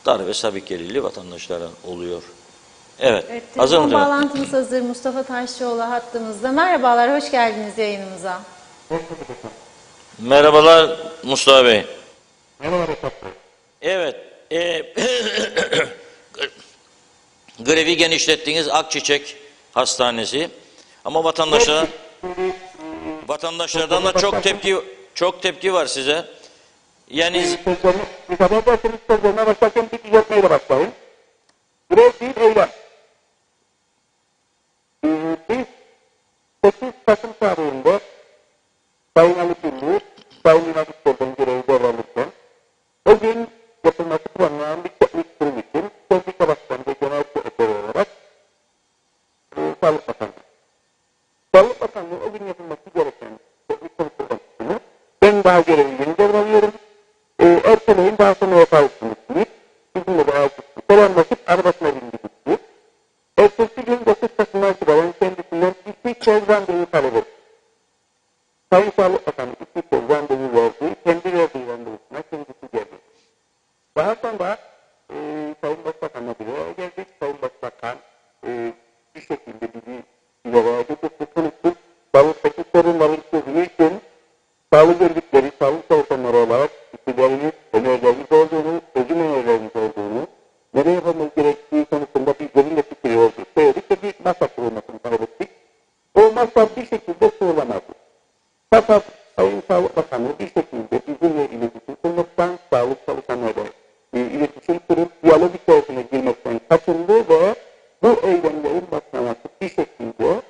Dar ve sabit gelirli vatandaşlara oluyor. Evet. Hazır Telefon mısınız? bağlantımız hazır. Mustafa Taşçıoğlu hattımızda. Merhabalar, hoş geldiniz yayınımıza. Merhabalar Mustafa Bey. Evet. Grevi genişlettiğiniz Akçiçek Hastanesi. Ama vatandaşlardan da çok tepki var size. Yani Grev değil eylem. Biz 8 Kasım tarihinde Sayın Ali Gül'ü, Sayın Yunus Bey'den görevi devralırken o gün yapılması planlanan bir teknik kurum için Sendika Başkanı ve Genel Sekreteri olarak Sağlık Bakanlığı. Sağlık Bakanlığı o gün yapılması gereken teknik komisyonu ben daha görevi yeni devralıyorum. Erteleyin daha sonra yapalısınız deyip bizimle de altısı selamlaşıp arabasına bindik. Ertesi gün 9 Kasım'dan itibaren kendisinden iki kez randevu talep etti. Sayın Sağlık Bakanı iki kez randevu verdi. Kendi verdiği randevusuna kendisi geldi. Daha sonra Sayın Başbakan'la bir araya geldik. Sayın Başbakan bir şekilde bizi verdi. Konuştuk. Sağlıktaki sorunların çözümü için sağlık örgütleri, sağlık çalışanları olarak istidarınız, önerleriniz olduğunu Fakat Sayın Sağlık Bakanı bir şekilde bizimle iletişim kurmaktan, sağlık çalışanlarıyla iletişim kurup diyalog içerisine girmekten kaçındı ve bu eylemlerin başlaması bir şekilde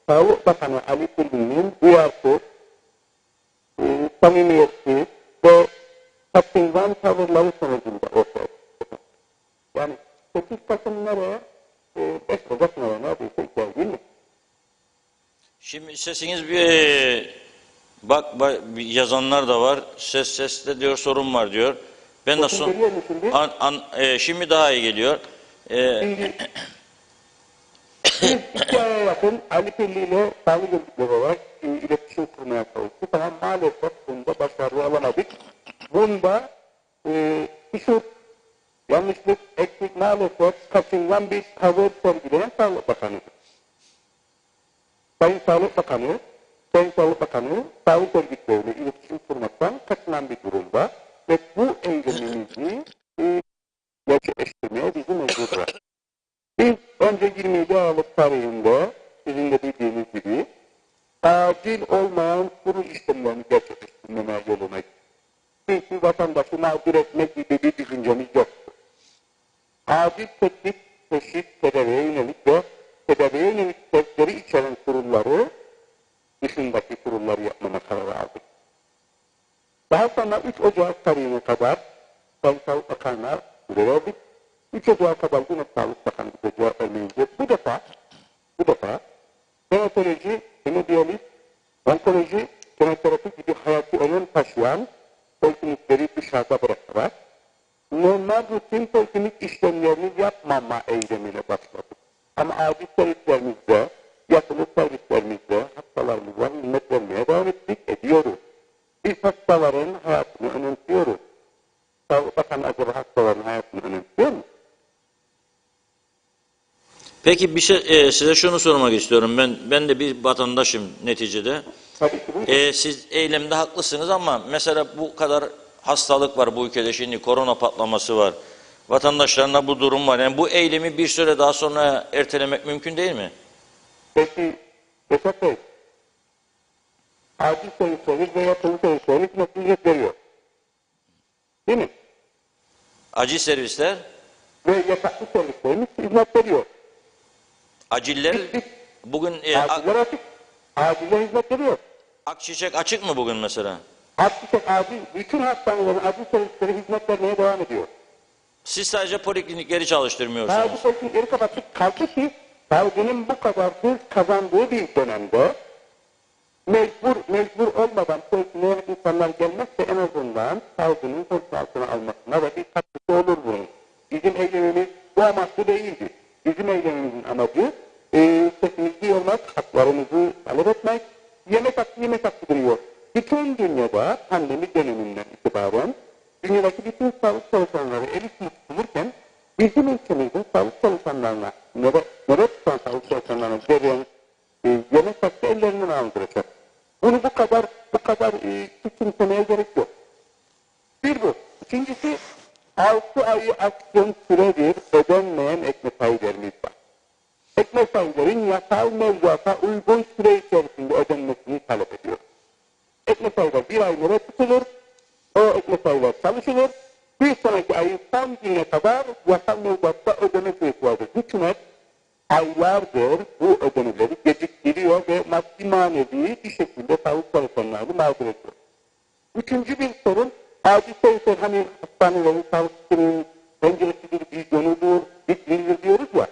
Sağlık Bakanı Ali Bilgin'in duyarsız, samimiyetsiz ve kaçıngan tavırları sonucunda ortaya çıktı. Yani 8 Kasım nereye? 5 Ocak nereye? Neredeyse hikaye değil mi? Şimdi sesiniz bak yazanlar da var. Seste diyor sorun var diyor. Ben de Sesim geliyor mu şimdi? şimdi daha iyi geliyor. Biz 2 aya yakın Ali Pilli ile sağlık örgütleri olarak iletişim kurmaya çalıştık ama maalesef bunda başarı alamadık. Bunda kusur, yanlışlık, eksik maalesef kaçıngan bir tavır sergileyen Sağlık Bakanı'dır. Sayın Sağlık Bakanı, sağlık örgütleriyle iletişim kurmaktan kaçınan bir durumda ve bu eylemimizi gerçekleştirmeye bizi mecbur bıraktı. Biz önce 27 Aralık tarihinde sizin de bildiğiniz gibi acil olmayan kuru işlemlerini gerçekleştirmeye yoluna gittik. Çünkü vatandaşı mağdur etmek gibi bir düşüncemiz yoktu. Acil teklif, teşhis, tedaviye yönelik ve tedaviye yönelik sevkleri içeren kurulları dışındaki kurulları yapmama kararı aldık. Daha sonra 3 Ocak tarihine kadar Sayın Sağlık Bakanı'na süre verdik. 3 Ocak'a kadar yine Sağlık Bakanı bize cevap vermeyince bu defa hematoloji, hemodiyaliz, onkoloji, kemoterapi gibi hayati önem taşıyan poliklinikleri dışarıda bırakarak normal rutin poliklinik işlemlerini yapmama eylemine başladık. Ama acil servislerimizde, yatılı servislerimizde hastalarımıza hizmet vermeye devam ettik, ediyoruz. Biz hastaların hayatını önemsiyoruz. Sağlık Bakanı acaba hastaların hayatını önemsiyor mu? Peki size şunu sormak istiyorum. Ben de bir vatandaşım neticede. Siz eylemde haklısınız ama mesela bu kadar hastalık var bu ülkede, şimdi korona patlaması var. Vatandaşlarına bu durum var. Yani bu eylemi bir süre daha sonra ertelemek mümkün değil mi? Peki, Esat Bey, acil servislerimiz ve yatılı servislerimiz nasıl hizmet veriyor? Değil mi? Acil servisler Ve yataklı servislerimiz hizmet veriyor. aciller bugün Aciller açık. Aciller hizmet veriyor. Akçiçek açık mı bugün mesela? Akçiçek acil, bütün hastanelerin acil servisleri hizmet vermeye devam ediyor. Siz sadece poliklinikleri çalıştırmıyorsunuz. Acil poliklinikleri kapattık. Kaldı ki salgının bu kadar hız kazandığı bir dönemde mecbur olmadan polikliğe insanlar gelmezse en azından salgının kontrol altına almasına da bir katkısı olur bunun. Bizim eylemimiz bu amaçlı değildi. Bizim eylemimizin amacı sesimizi duyurmak, haklarımızı talep etmek, yemek hakkı duruyor. Bütün dünyada pandemi döneminden itibaren dünyadaki bütün sağlık çalışanları el üstüne tutulurken bizim ülkemizde sağlık çalışanlarına, nöbet tutan sağlık çalışanlarına verilen yemek hakkı ellerinden aldıracak. Bunu bu kadar küçümsemeye gerek yok. Bir bu. İkincisi 6 ayı aşkın süredir ödenmeyen ek mesailerimiz var. Ek mesailerin yasal mevzuata uygun süre içerisinde ödenmesini talep ediyor. Ek mesailer bir ay nöbet tutulur, o ek mesailer çalışılır, bir sonraki ayın son gününe kadar yasal mevzuatta ödeme süresi vardır. Hükümet aylardır bu ödemeleri geciktiriyor ve maddi manevi bir şekilde sağlık çalışanlarını mağdur ediyor. Üçüncü bir sorun, acil servisler hani hastanelerin, sağlık sisteminin penceresidir, vizyonudur, bitlidir diyoruz ya.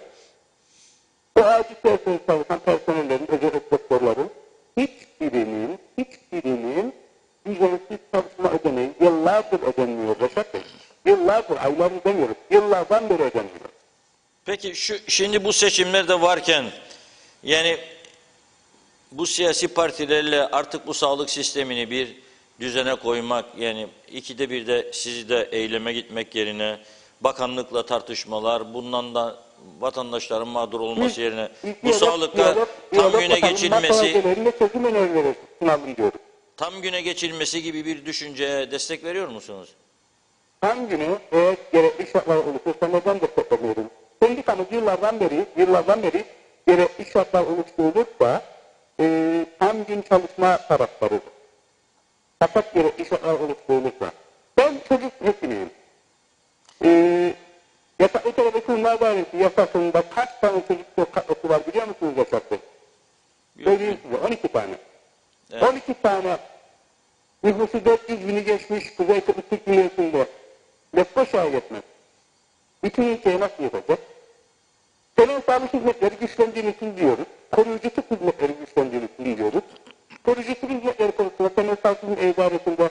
O acil servisleri çalışan personellerin, özel doktorların hiçbirinin düzensiz çalışma ödeneği yıllardır ödenmiyor Reşat Bey. Yıllardır, aylarını demiyoruz, yıllardan beri ödenmiyor. Peki şimdi bu seçimlerde varken yani bu siyasi partilerle artık bu sağlık sistemini bir düzene koymak, yani ikide bir de sizi de eyleme gitmek yerine bakanlıkla tartışmalar, bundan da vatandaşların mağdur olması yerine bu sağlıkta tam güne geçilmesi, tam güne geçilmesi gibi bir düşünceye destek veriyor musunuz? Tam güne eğer gerekli şartlar oluşursa neden desteklemiyorum? Sendikamız yıllardan beri gerekli şartlar oluşturulursa tam gün çalışma taraftarıdır. Fakat yere işaretler oluşturulursa. Ben çocuk hekimiyim. Yataklı televizyon dairesi yasasında kaç tane çocuk sokaklısı var biliyor musunuz yasakta? Söyleyeyim size 12 tane. Evet. 12 tane nüfusu 400 bini geçmiş Kuzey Kıbrıs Türk Cumhuriyeti'nde Lefkoşa'ya yetmez. Bütün ülkeye nasıl yapacak? Genel sağlık hizmetleri güçlendiğini için diyoruz. Koruyucu tıp hizmetleri güçlendiğini için diyoruz. Koruyucu tıp hizmetleri konusunda genel sağlık hizmetleri idaresinde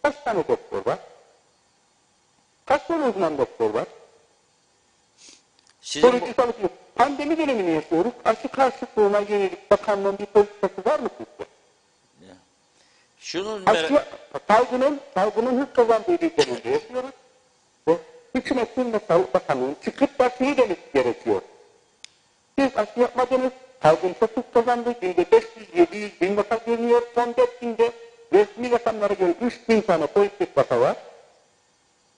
kaç tane doktor var? Kaç tane uzman doktor var? Sizin Koruyucu sağlık hizmetleri. Pandemi dönemini yaşıyoruz. Aşı karşıtlığına yönelik bakanlığın bir politikası var mı sizce? şunu Salgının hız kazandığı bir dönemde yaşıyoruz. Ve hükümetin ve Sağlık Bakanlığı'nın çıkıp başını demesi gerekiyor. Siz aşı yapmadınız, salgın çok hız kazandı, günde 500-700 bin vaka görünüyor, son 4 günde resmi rakamlara göre 3.000 tane pozitif vaka var.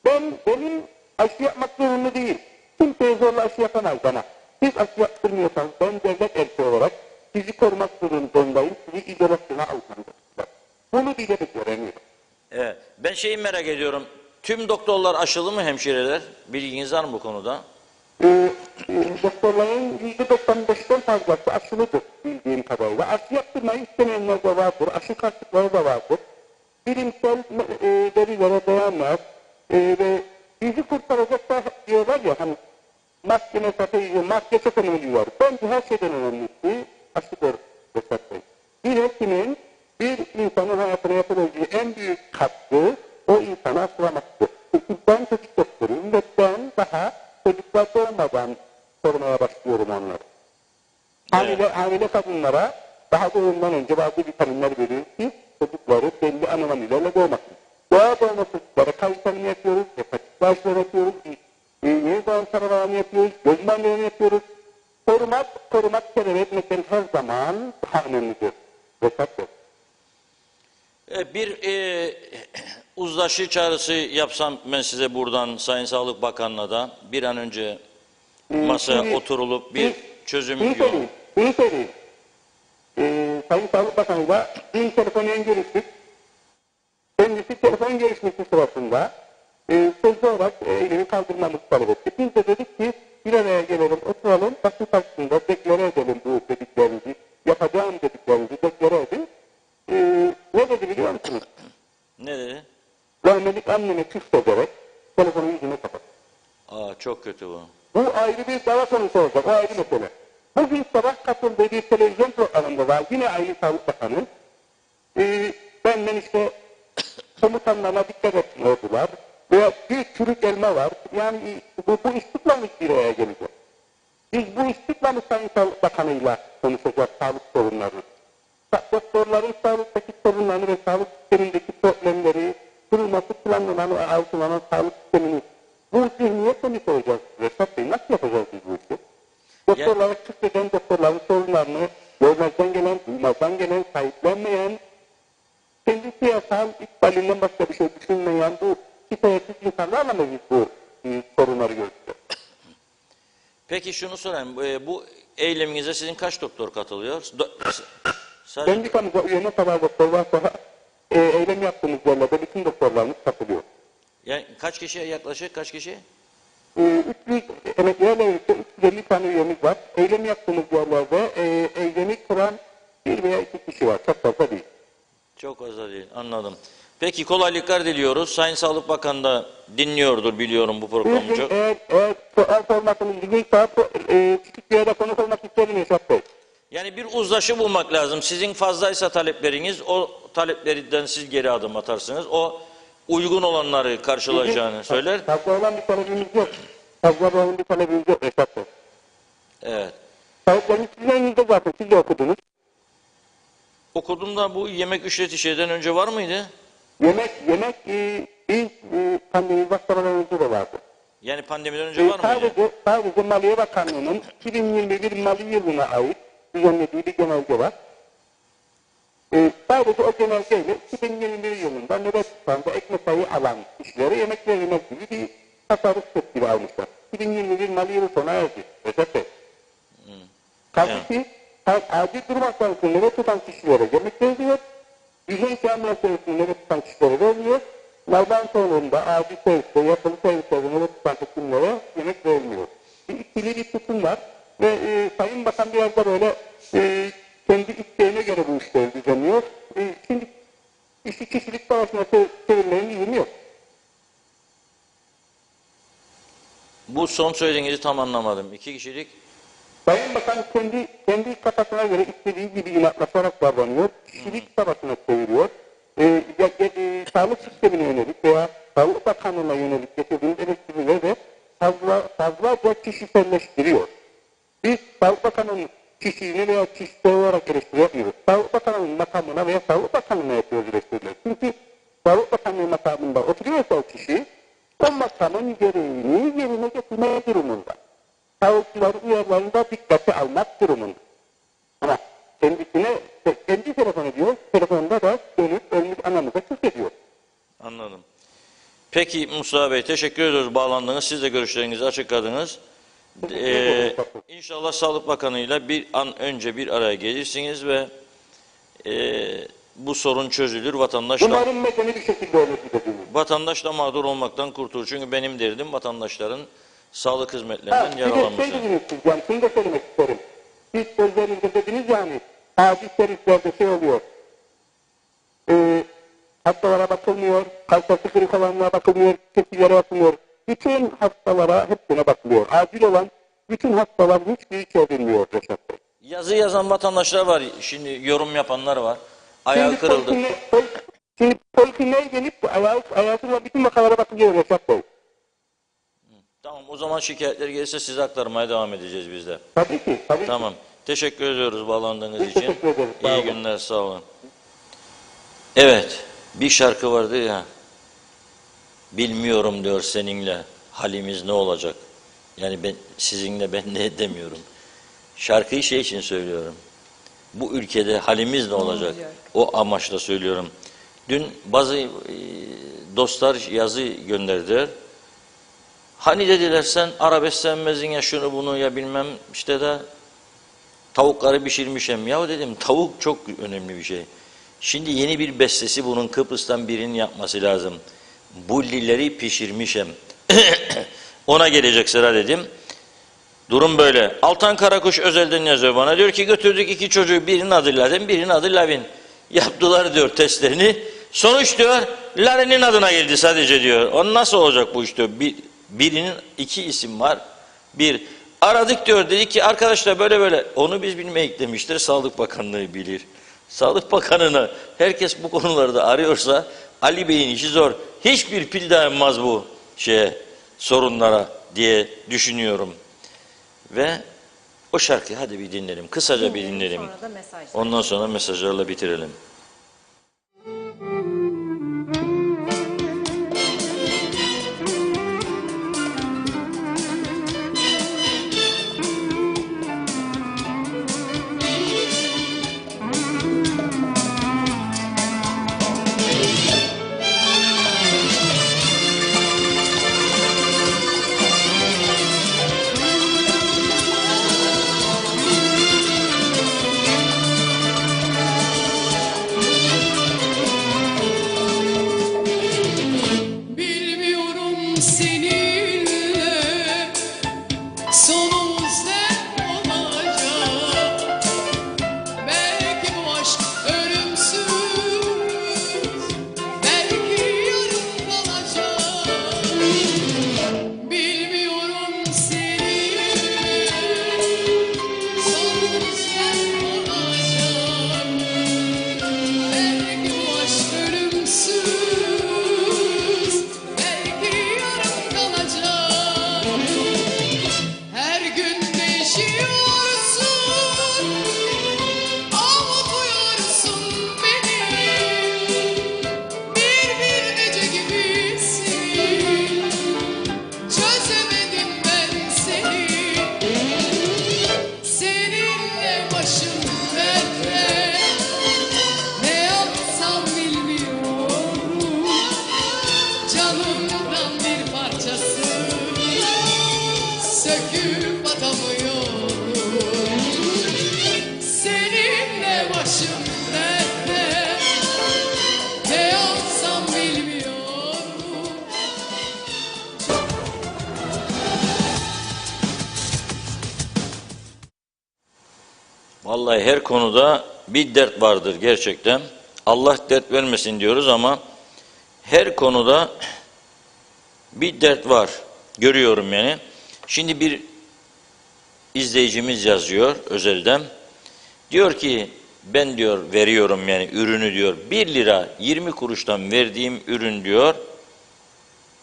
Benim aşı yapmak zorunda değil. Kimseye zorla aşı yapamaz bana. Siz aşı yaptırmıyorsanız ben devlet erkeği olarak sizi korumak zorundayım, sizi izolasyona alacağım. Bunu bile beceremiyorum. Evet. Ben şeyi merak ediyorum. Tüm doktorlar aşılı mı, hemşireler? Bilginiz var mı bu konuda? Doktorların %95'ten fazlası aşılıdır bildiğim kadarıyla. Aşı yaptırmayı istemeyenler de vardır, aşı karşıtları da vardır. Bilimsel verilere dayanmaz ve bizi kurtaracak da diyorlar ya hani maske mesafeyi, maske çok önemli diyor. Bence her şeyden önemlisi aşıdır Reşat Bey. Bir hekimin bir insanın hayatına yapılacağı en büyük katkı o insanı aşılamaktır. Çünkü ben çocuk doktoruyum ve ben daha çocuklar doğmadan korumaya başlıyorum onları. Hamile kadınlara daha doğumdan önce bazı vitaminler veriyoruz ki çocukları belli anomalilerle doğmasın. Doğa doğma çocuklara kan vitaminini yapıyoruz, hepatit bağışları yapıyoruz, yeni doğan sarılarını yapıyoruz, göz bandlarını yapıyoruz. Korumak, terör etmekten her zaman daha önemlidir. Reşat Bey. Bir uzlaşı çağrısı yapsam ben size buradan Sayın Sağlık Bakanı'na da bir an önce masaya oturulup bir çözüm yolu. Bunu söyleyeyim. Sayın Sağlık Bakanı'yla dün telefonla görüştük. Kendisi telefon görüşmesi sırasında sözlü olarak eylemi kaldırmamızı talep etti. Biz de dedik ki bir araya gelelim, oturalım, basın karşısında deklare edelim bu dediklerimizi, yapacağım dediklerimizi deklare edin. Ne dedi biliyor musunuz? Ne dedi? Rahmetlik anneme küs ederek telefonu yüzüne kapat. Çok kötü bu. Bu ayrı bir dava konusu olacak, o ayrı mesele. Bugün sabah katıldığı bir televizyon programında var, yine aynı Sağlık Bakanı. Benden işte komutanlarına dikkat etmiyordular. Veya bir çürük elma var. Yani bu istiklal bir araya gelecek. Biz bu istiklal Sayın Sağlık Bakanı'yla konuşacağız sağlık sorunlarını. Doktorların sağlıktaki sorunlarını ve sağlık sistemindeki problemleri, kurulması planlanan ve arzulanan sağlık sistemini bu zihniyetle mi soracağız Reşat Bey? Nasıl yapacağız biz bu işi? Doktorlara çıkmayan doktorların sorunlarını görmezden gelen, duymazdan gelen, sahiplenmeyen, kendi siyasal ikbalinden başka bir şey düşünmeyen bu hidayetsiz insanlarla mı biz bu sorunları görüyoruz? Peki şunu sorayım. Bu eyleminize sizin kaç doktor katılıyor? Sendikamıza üyene kadar doktor var, sonra eylem yaptığımız yerlerde bütün doktorlarımız katılıyor. Yani kaç kişiye yaklaşık? Kaç kişi? 300 emeklilerle birlikte 350 tane üyemiz var. Eylem yaptığımız yerlerde eylemi kuran 1 veya 2 kişi var. Çok fazla değil. Çok fazla değil. Anladım. Peki kolaylıklar diliyoruz. Sayın Sağlık Bakanı da dinliyordur biliyorum bu programı çok. Eğer sormasınız bugün saat küçük bir yere konuk olmak isterim Reşat Bey. Yani bir uzlaşı bulmak lazım. Sizin fazlaysa talepleriniz, o taleplerden siz geri adım atarsınız. O uygun olanları karşılayacağını söyler. Fazla olan bir talebimiz yok. Fazla olan bir talebimiz yok Reşat Bey. Evet. Talepleriniz sizin elinizde zaten. Siz de okudunuz. Okudum da bu yemek ücreti şeyden önce var mıydı? Yemek biz pandemi başlamadan önce de vardı. Yani pandemiden önce var mıydı? Sadece Maliye Bakanlığı'nın 2021 Mali yılına ait düzenlediği bir genelge var. Sadece o genelgeyle 2021 yılında nöbet tutanında ek mesai alan kişilere yemek verilmek gibi bir tasarruf tedbiri almışlar. 2021 Mali yılı sona erdi. Recep Bey. Kaldı ki acil durum hastanesinde nöbet tutan kişilere yemek veriliyor. Düzen kâmına servisinin nöbet tutan kişilere veriliyor. Nalban sonunda acil serviste, yatılı servislerde nöbet tutan hekimlere yemek verilmiyor. Bir ikili bir tutum var ve Sayın Bakan biraz da böyle kendi isteğine göre bu işleri düzenliyor. Şimdi işi kişilik savaşına çevirmenin lüzumu yok. Bu son söylediğinizi tam anlamadım. 2 kişilik Sayın Bakan kendi kafasına göre istediği gibi inatlaşarak davranıyor. Kişilik savaşına çeviriyor. Sağlık sistemine yönelik veya Sağlık Bakanlığı'na yönelik getirdiğimiz eleştirileri de fazlaca kişiselleştiriyor. Biz Sağlık Bakanı'nın kişiliğini veya kişisel olarak eleştiri yapmıyoruz. Sağlık Bakanı'nın makamına veya Sağlık Bakanlığı'na yapıyoruz eleştirileri. Çünkü Sağlık Bakanlığı makamında oturuyorsa o kişi, o makamın gereğini yerine getirmeye durumunda. Sağlıkçıların uyarılarını da dikkate almak durumunda. Ama kendi telefon ediyor, telefonda da dönüp ölmüş anamıza küfrediyor. anladım. Peki Mustafa Bey teşekkür ediyoruz bağlandığınız. Siz de görüşlerinizi açıkladınız. İnşallah Sağlık Bakanı'yla bir an önce bir araya gelirsiniz ve bu sorun çözülür. Umarım medeni bir şekilde olur dediğimiz. Vatandaş da mağdur olmaktan kurtulur. Çünkü benim derdim vatandaşların sağlık hizmetlerinden yararlanması. Yani şunu da söylemek isterim. Siz sözlerinizde dediniz yani acil servislerde oluyor. Hastalara bakılmıyor, kalçası kırık olanlara bakılmıyor, kesiklere bakılmıyor. Bütün hastalara hepsine bakılıyor. Acil olan bütün hastalar hiçbiri çevrilmiyor Reşat Bey. Yazı yazan vatandaşlar var. Şimdi yorum yapanlar var. Ayağı kırıldı. Şimdi polikliniğe gelip ayağıyla bütün vakalara bakılıyor Reşat Bey. Tamam o zaman şikayetler gelirse size aktarmaya devam edeceğiz biz de. Tabii ki. Tamam. Teşekkür ediyoruz bağlandığınız için. Teşekkür ederiz. İyi günler sağ olun. Evet bir şarkı vardı ya. Bilmiyorum diyor seninle halimiz ne olacak. Yani ben sizinle ben ne edemiyorum. Şarkıyı şey için söylüyorum. Bu ülkede halimiz ne olacak? O amaçla söylüyorum. Dün bazı dostlar yazı gönderdiler. Hani dediler sen arabesk sevmezsin ya şunu bunu ya bilmem işte de tavukları pişirmişim. Ya dedim tavuk çok önemli bir şey. Şimdi yeni bir bestesi bunun Kıbrıs'tan birinin yapması lazım. Bullileri pişirmişim. Ona gelecek sıra dedim. Durum böyle. Altan Karakuş özelden yazıyor bana. Diyor ki götürdük 2 çocuğu birinin adı Laden birinin adı Lavin. Yaptılar diyor testlerini. Sonuç diyor Laden'in adına geldi sadece diyor. O nasıl olacak bu iş diyor. Birinin 2 isim var. Bir aradık diyor dedi ki arkadaşlar böyle böyle onu biz bilmeyik demiştir. Sağlık Bakanlığı bilir. Sağlık Bakanı'na herkes bu konularda arıyorsa Ali Bey'in işi zor. Hiçbir pil dayanmaz bu sorunlara diye düşünüyorum. Ve o şarkıyı hadi bir dinleyelim. Kısaca bir dinleyelim. Ondan sonra mesajlarla bitirelim. Vallahi her konuda bir dert vardır gerçekten. Allah dert vermesin diyoruz ama her konuda bir dert var. Görüyorum yani. Şimdi bir izleyicimiz yazıyor özelden. Diyor ki ben diyor veriyorum yani ürünü diyor 1 lira 20 kuruştan verdiğim ürün diyor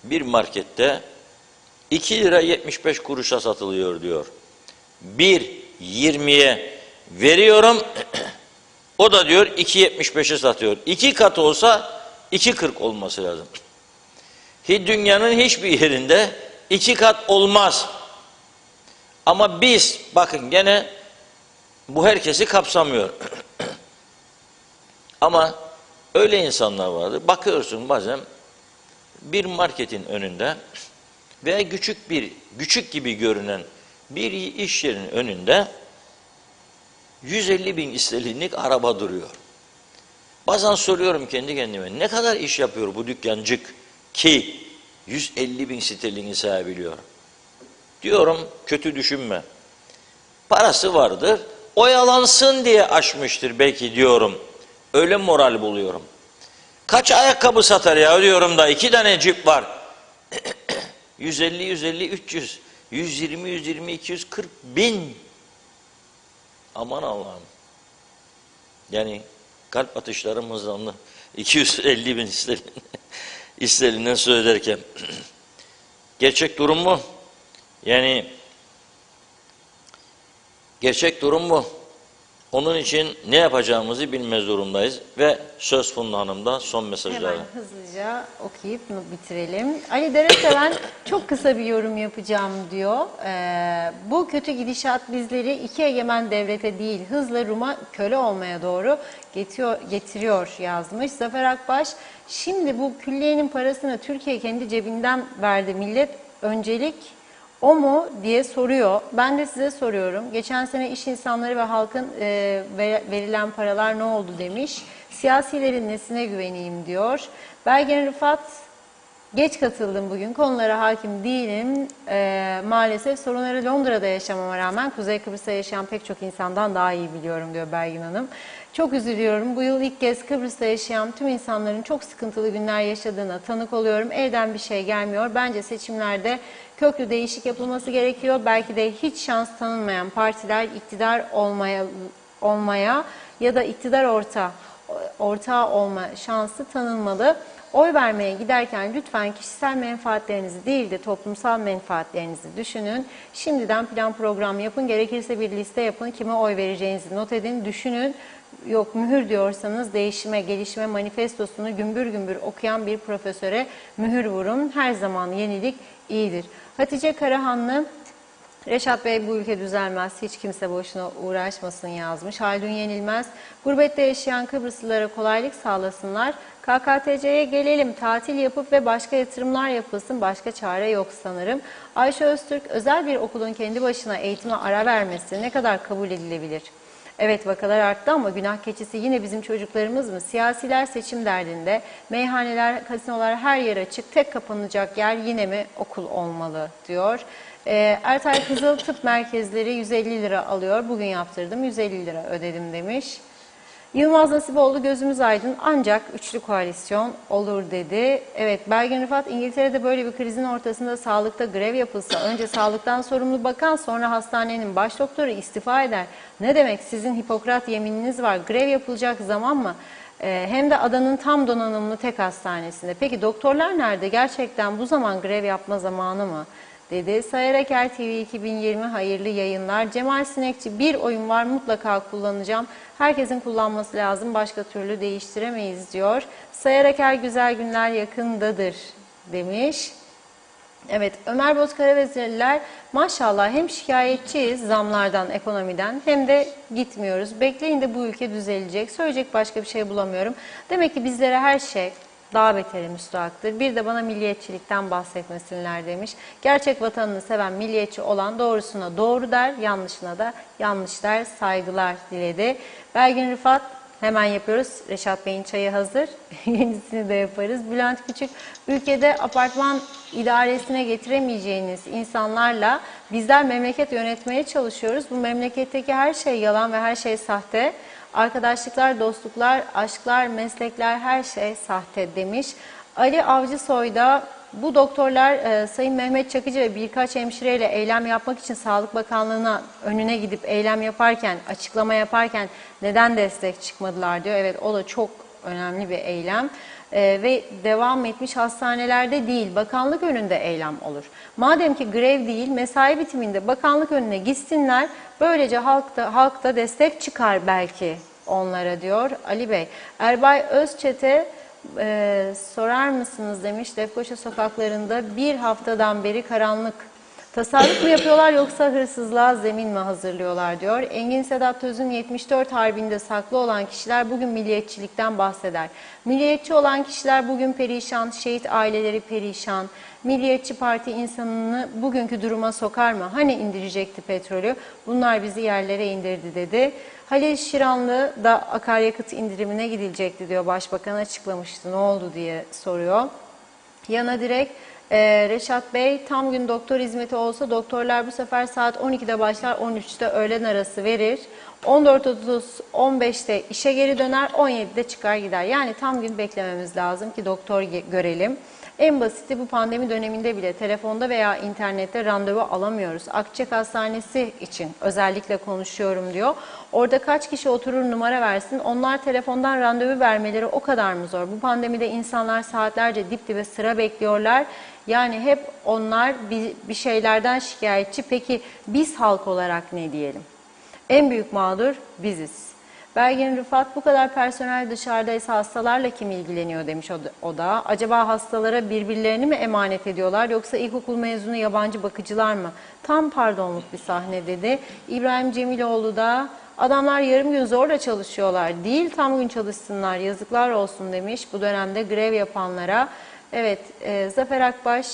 bir markette 2 lira 75 kuruşa satılıyor diyor. 1.20'ye veriyorum o da diyor 2.75'e satıyor. 2 kat olsa 2.40 olması lazım. Dünyanın hiçbir yerinde 2 kat olmaz. Ama biz bakın gene bu herkesi kapsamıyor. Ama öyle insanlar vardır. Bakıyorsun bazen bir marketin önünde veya küçük gibi görünen bir iş yerinin önünde 150 bin istelinlik araba duruyor. Bazen soruyorum kendi kendime ne kadar iş yapıyor bu dükkancık ki 150 bin sterlini sayabiliyor. Diyorum kötü düşünme. Parası vardır. Oyalansın diye açmıştır belki diyorum. Öyle moral buluyorum. Kaç ayakkabı satar ya diyorum da 2 tane cip var. 150, 150, 300, 120, 120, 240 bin. Aman Allah'ım. Yani kalp atışlarım hızlandı. 250 bin istediğinden söz ederken. Gerçek durum bu. Yani gerçek durum bu. Onun için ne yapacağımızı bilmez durumdayız. Ve söz Funda Hanım'da son mesajları. Hemen hızlıca okuyup bitirelim. Ali Dereseven çok kısa bir yorum yapacağım diyor. Bu kötü gidişat bizleri iki egemen devlete değil hızla Rum'a köle olmaya doğru getiriyor yazmış. Zafer Akbaş şimdi bu külliyenin parasını Türkiye kendi cebinden verdi. Millet öncelik o mu diye soruyor. Ben de size soruyorum. Geçen sene iş insanları ve halkın verilen paralar ne oldu demiş. Siyasilerin nesine güveneyim diyor. Belgin Rıfat, geç katıldım bugün. Konulara hakim değilim. Maalesef sorunları Londra'da yaşamama rağmen Kuzey Kıbrıs'ta yaşayan pek çok insandan daha iyi biliyorum diyor Belgin Hanım. Çok üzülüyorum. Bu yıl ilk kez Kıbrıs'ta yaşayan tüm insanların çok sıkıntılı günler yaşadığına tanık oluyorum. Elden bir şey gelmiyor. Bence seçimlerde köklü değişik yapılması gerekiyor. Belki de hiç şans tanınmayan partiler iktidar olmaya ya da iktidar ortağı olma şansı tanınmalı. Oy vermeye giderken lütfen kişisel menfaatlerinizi değil de toplumsal menfaatlerinizi düşünün. Şimdiden plan program yapın. Gerekirse bir liste yapın. Kime oy vereceğinizi not edin. Düşünün. Yok mühür diyorsanız değişime, gelişime manifestosunu gümbür gümbür okuyan bir profesöre mühür vurun. Her zaman yenilik iyidir. Hatice Karahanlı, Reşat Bey bu ülke düzelmez, hiç kimse boşuna uğraşmasın yazmış. Haldun Yenilmez, gurbette yaşayan Kıbrıslılara kolaylık sağlasınlar. KKTC'ye gelelim, tatil yapıp ve başka yatırımlar yapılsın, başka çare yok sanırım. Ayşe Öztürk, özel bir okulun kendi başına eğitime ara vermesi ne kadar kabul edilebilir? Evet vakalar arttı ama günah keçisi yine bizim çocuklarımız mı? Siyasiler seçim derdinde, meyhaneler, kasinolar her yer açık, tek kapanacak yer yine mi okul olmalı diyor. Ertay Kızıl tıp merkezleri 150 lira alıyor. Bugün yaptırdım 150 lira ödedim demiş. Yılmaz Nasiboğlu gözümüz aydın ancak üçlü koalisyon olur dedi. Evet Belgin Rıfat İngiltere'de böyle bir krizin ortasında sağlıkta grev yapılsa önce sağlıktan sorumlu bakan sonra hastanenin baş doktoru istifa eder. Ne demek sizin Hipokrat yemininiz var grev yapılacak zaman mı? Hem de adanın tam donanımlı tek hastanesinde. Peki doktorlar nerede? Gerçekten bu zaman grev yapma zamanı mı? Dedi. Sayar Aker TV 2020 hayırlı yayınlar. Cemal Sinekçi bir oyun var mutlaka kullanacağım. Herkesin kullanması lazım. Başka türlü değiştiremeyiz diyor. Sayar Aker güzel günler yakındadır demiş. Evet Ömer Bozkaravezirliler maşallah hem şikayetçiyiz zamlardan, ekonomiden hem de gitmiyoruz. Bekleyin de bu ülke düzelecek. Söyleyecek başka bir şey bulamıyorum. Demek ki bizlere her şey daha beteri müstahaktır. Bir de bana milliyetçilikten bahsetmesinler demiş. Gerçek vatanını seven milliyetçi olan doğrusuna doğru der, yanlışına da yanlış der. Saygılar diledi. Belgin Rıfat Hemen yapıyoruz. Reşat Bey'in çayı hazır. Yenisini de yaparız. Bülent Küçük, ülkede apartman idaresine getiremeyeceğiniz insanlarla bizler memleket yönetmeye çalışıyoruz. Bu memleketteki her şey yalan ve her şey sahte. Arkadaşlıklar, dostluklar, aşklar, meslekler her şey sahte demiş. Ali Avcısoy da bu doktorlar Sayın Mehmet Çakıcı ve birkaç hemşireyle eylem yapmak için Sağlık Bakanlığı'na önüne gidip eylem yaparken, açıklama yaparken neden destek çıkmadılar diyor. Evet, o da çok önemli bir eylem. Ve devam etmiş, hastanelerde değil, bakanlık önünde eylem olur. Madem ki grev değil, mesai bitiminde bakanlık önüne gitsinler, böylece halk da destek çıkar belki onlara diyor Ali Bey. Erbay Özçet'e sorar mısınız demiş, Lefkoşa sokaklarında bir haftadan beri karanlık. Tasarruf mu yapıyorlar yoksa hırsızlığa zemin mi hazırlıyorlar diyor. Engin Sedat Töz'ün 74 Harbi'nde saklı olan kişiler bugün milliyetçilikten bahseder. Milliyetçi olan kişiler bugün perişan, şehit aileleri perişan. Milliyetçi Parti insanını bugünkü duruma sokar mı? Hani indirecekti petrolü? Bunlar bizi yerlere indirdi dedi. Halil Şiranlı da akaryakıt indirimine gidilecekti diyor. Başbakan açıklamıştı. Ne oldu diye soruyor. Yana direkt Reşat Bey, tam gün doktor hizmeti olsa doktorlar bu sefer saat 12'de başlar, 13'te öğlen arası verir. 14.30, 15'te işe geri döner, 17'de çıkar gider. Yani tam gün beklememiz lazım ki doktor görelim. En basiti, bu pandemi döneminde bile telefonda veya internette randevu alamıyoruz. Akçek Hastanesi için özellikle konuşuyorum diyor. Orada kaç kişi oturur numara versin, onlar telefondan randevu vermeleri o kadar mı zor? Bu pandemide insanlar saatlerce dip dibe sıra bekliyorlar. Yani hep onlar bir şeylerden şikayetçi. Peki biz halk olarak ne diyelim? En büyük mağdur biziz. Belgin Rıfat, bu kadar personel dışarıdaysa hastalarla kim ilgileniyor demiş o da. Acaba hastalara birbirlerini mi emanet ediyorlar yoksa ilkokul mezunu yabancı bakıcılar mı? Tam pardonluk bir sahne dedi. İbrahim Cemiloğlu da adamlar yarım gün zorla çalışıyorlar. Değil tam gün çalışsınlar, yazıklar olsun demiş bu dönemde grev yapanlara. Evet, Zafer Akbaş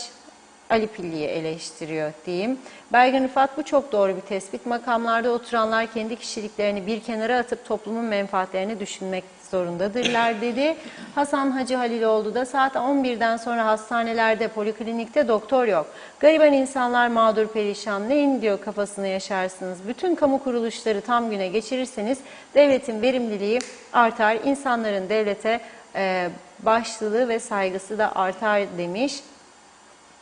Ali Pilli'yi eleştiriyor diyeyim. Belgin Rıfat, bu çok doğru bir tespit. Makamlarda oturanlar kendi kişiliklerini bir kenara atıp toplumun menfaatlerini düşünmek zorundadırlar dedi. Hasan Hacı Haliloğlu da saat 11'den sonra hastanelerde, poliklinikte doktor yok. Gariban insanlar mağdur perişan. Neyin diyor kafasını yaşarsınız. Bütün kamu kuruluşları tam güne geçirirseniz devletin verimliliği artar. İnsanların devlete başlılığı ve saygısı da artar demiş.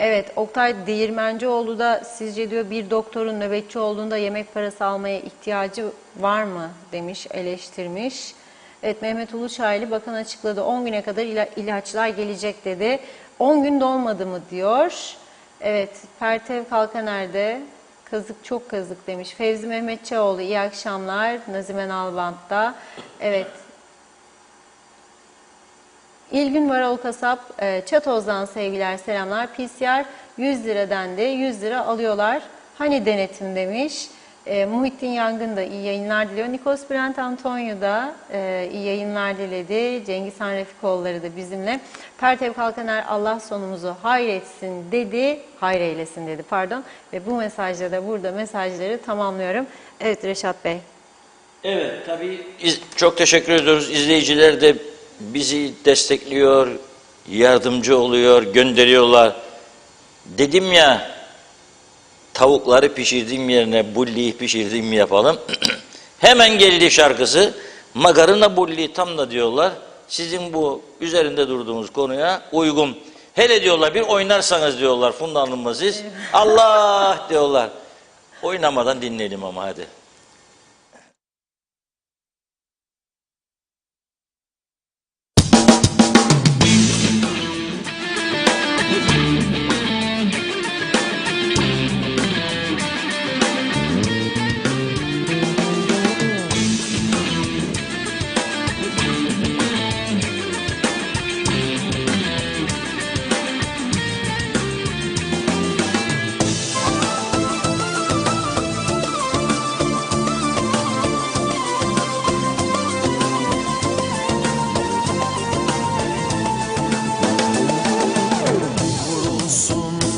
Evet, Oktay Değirmencioğlu da sizce diyor bir doktorun nöbetçi olduğunda yemek parası almaya ihtiyacı var mı demiş, eleştirmiş. Evet, Mehmet Uluçaylı, bakan açıkladı 10 güne kadar ilaçlar gelecek dedi. 10 gün dolmadı mı diyor. Evet, Pertev Kalkaner'de kazık çok kazık demiş. Fevzi Mehmetçioğlu, iyi akşamlar. Nazime Nalbant'ta. Evet. İlgün Varol Kasap, Çatoz'dan sevgiler, selamlar. PCR 100 lira dendi, 100 lira alıyorlar. Hani denetim demiş. Muhittin Yangın da iyi yayınlar diliyor. Nikos Bülent Antonio da iyi yayınlar diledi. Cengiz Han Refikoğulları da bizimle. Pertev Kalkaner, Allah sonumuzu hayretsin dedi. Hayreylesin dedi pardon. Ve bu mesajla da burada mesajları tamamlıyorum. Evet Reşat Bey. Evet, tabii çok teşekkür ediyoruz. İzleyiciler de bizi destekliyor, yardımcı oluyor, gönderiyorlar. Dedim ya, tavukları pişirdiğim yerine bulliyi pişirdiğim yapalım. Hemen geldi şarkısı. Makarna bulli tam da diyorlar. Sizin bu üzerinde durduğunuz konuya uygun. Hele diyorlar bir oynarsanız diyorlar Funda Hanım'la siz. Allah diyorlar. Oynamadan dinleyelim ama hadi.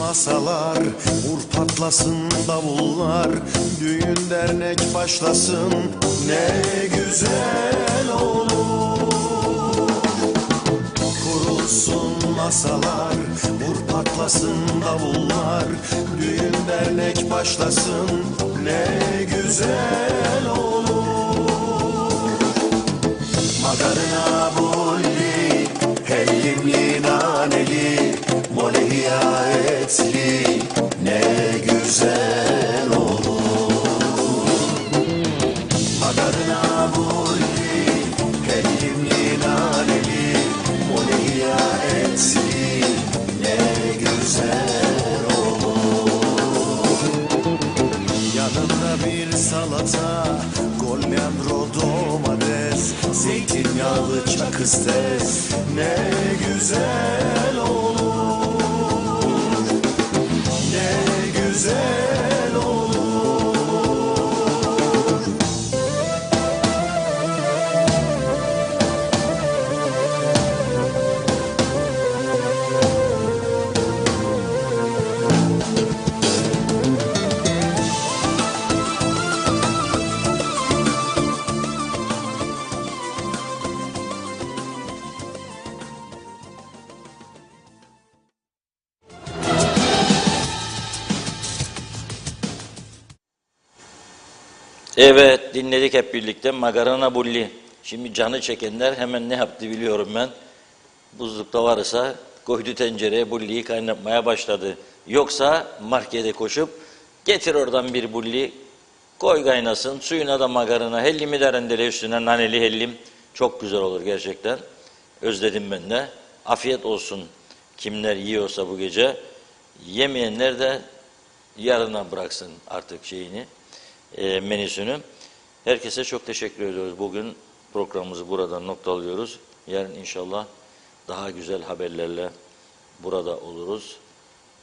Masalar, vur patlasın davullar, düğün dernek başlasın, ne güzel olur. olsun masalar, vur patlasın davullar, düğün dernek başlasın, ne güzel olur. Makarna bulli, hellimli naneli, molehiya etli, ne güzel olur. Makarna bulli, hellimli naneli, molehiya etli, ne güzel olur. Yanında bir salata, golmendro domates, zeytinyağlı çakıstes, ne güzel olur. Ne güzel olur. Evet, dinledik hep birlikte makarna bulli. Şimdi canı çekenler hemen ne yaptı biliyorum ben. Buzlukta varsa koydu tencereye, bulliyi kaynatmaya başladı. Yoksa markete koşup getir oradan bir bulli, koy kaynasın, suyuna da makarna, hellimi de rendele üstüne, naneli hellim. Çok güzel olur gerçekten. Özledim ben de. Afiyet olsun kimler yiyorsa bu gece. Yemeyenler de yarına bıraksın artık şeyini, menüsünü. Herkese çok teşekkür ediyoruz. Bugün programımızı burada noktalıyoruz. Yarın inşallah daha güzel haberlerle burada oluruz.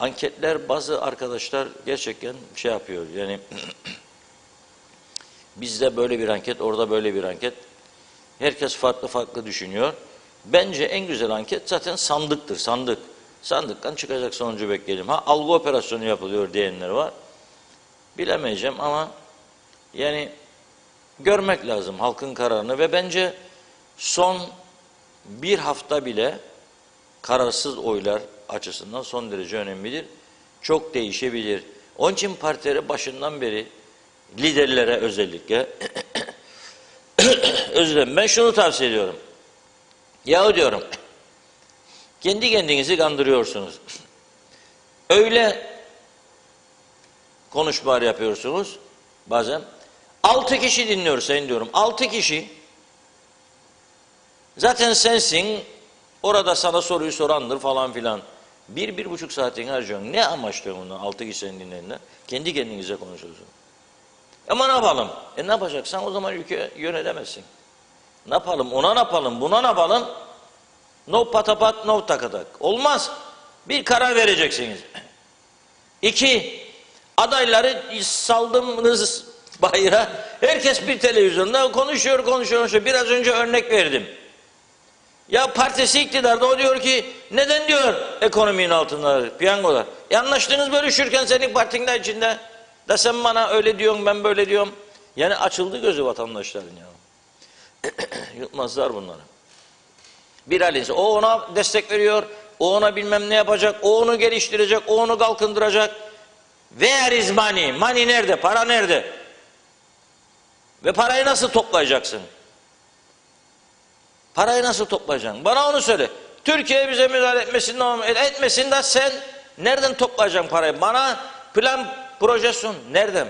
Anketler, bazı arkadaşlar gerçekten şey yapıyor. Yani bizde böyle bir anket, orada böyle bir anket. Herkes farklı farklı düşünüyor. Bence en güzel anket zaten sandıktır, sandık. Sandıktan çıkacak sonucu bekleyelim. Ha, algı operasyonu yapılıyor diyenler var. Bilemeyeceğim ama yani görmek lazım halkın kararını ve bence son bir hafta bile kararsız oylar açısından son derece önemlidir. Çok değişebilir. Onun için partileri başından beri liderlere özellikle özür dilerim, ben şunu tavsiye ediyorum. Yahu diyorum, kendi kendinizi kandırıyorsunuz. Öyle konuşmalar yapıyorsunuz bazen. 6 kişi dinliyor sen diyorum. 6 kişi. Zaten sensin, orada sana soruyu sorandır falan filan. 1-1,5 saatini harcıyorsun. Ne amaçlıyor bundan 6 kişi seni dinleyenler? Kendi kendinize konuşuyorsun. Ama ne yapalım? Ne yapacaksan o zaman ülke yönetemezsin. Ne yapalım? Ona ne yapalım? Buna ne yapalım? No patapat, no takatak. Olmaz. Bir karar vereceksiniz. 2, adayları saldınız bayıra. Herkes bir televizyonda konuşuyor. Biraz önce örnek verdim. Ya partisi iktidarda, o diyor ki neden diyor ekonominin altında piyangolar. Anlaştığınız bölüşürken senin partinin de içinde da sen bana öyle diyorsun, ben böyle diyorum. Yani açıldı gözü vatandaşların ya. Yutmazlar bunları. Bir haliniz o ona destek veriyor, o ona bilmem ne yapacak, o onu geliştirecek, o onu kalkındıracak. Where is money? Money nerede? Para nerede? Ve parayı nasıl toplayacaksın? Parayı nasıl toplayacaksın? Bana onu söyle. Türkiye bize müdahale etmesin de sen nereden toplayacaksın parayı? Bana plan, proje sun. Nereden?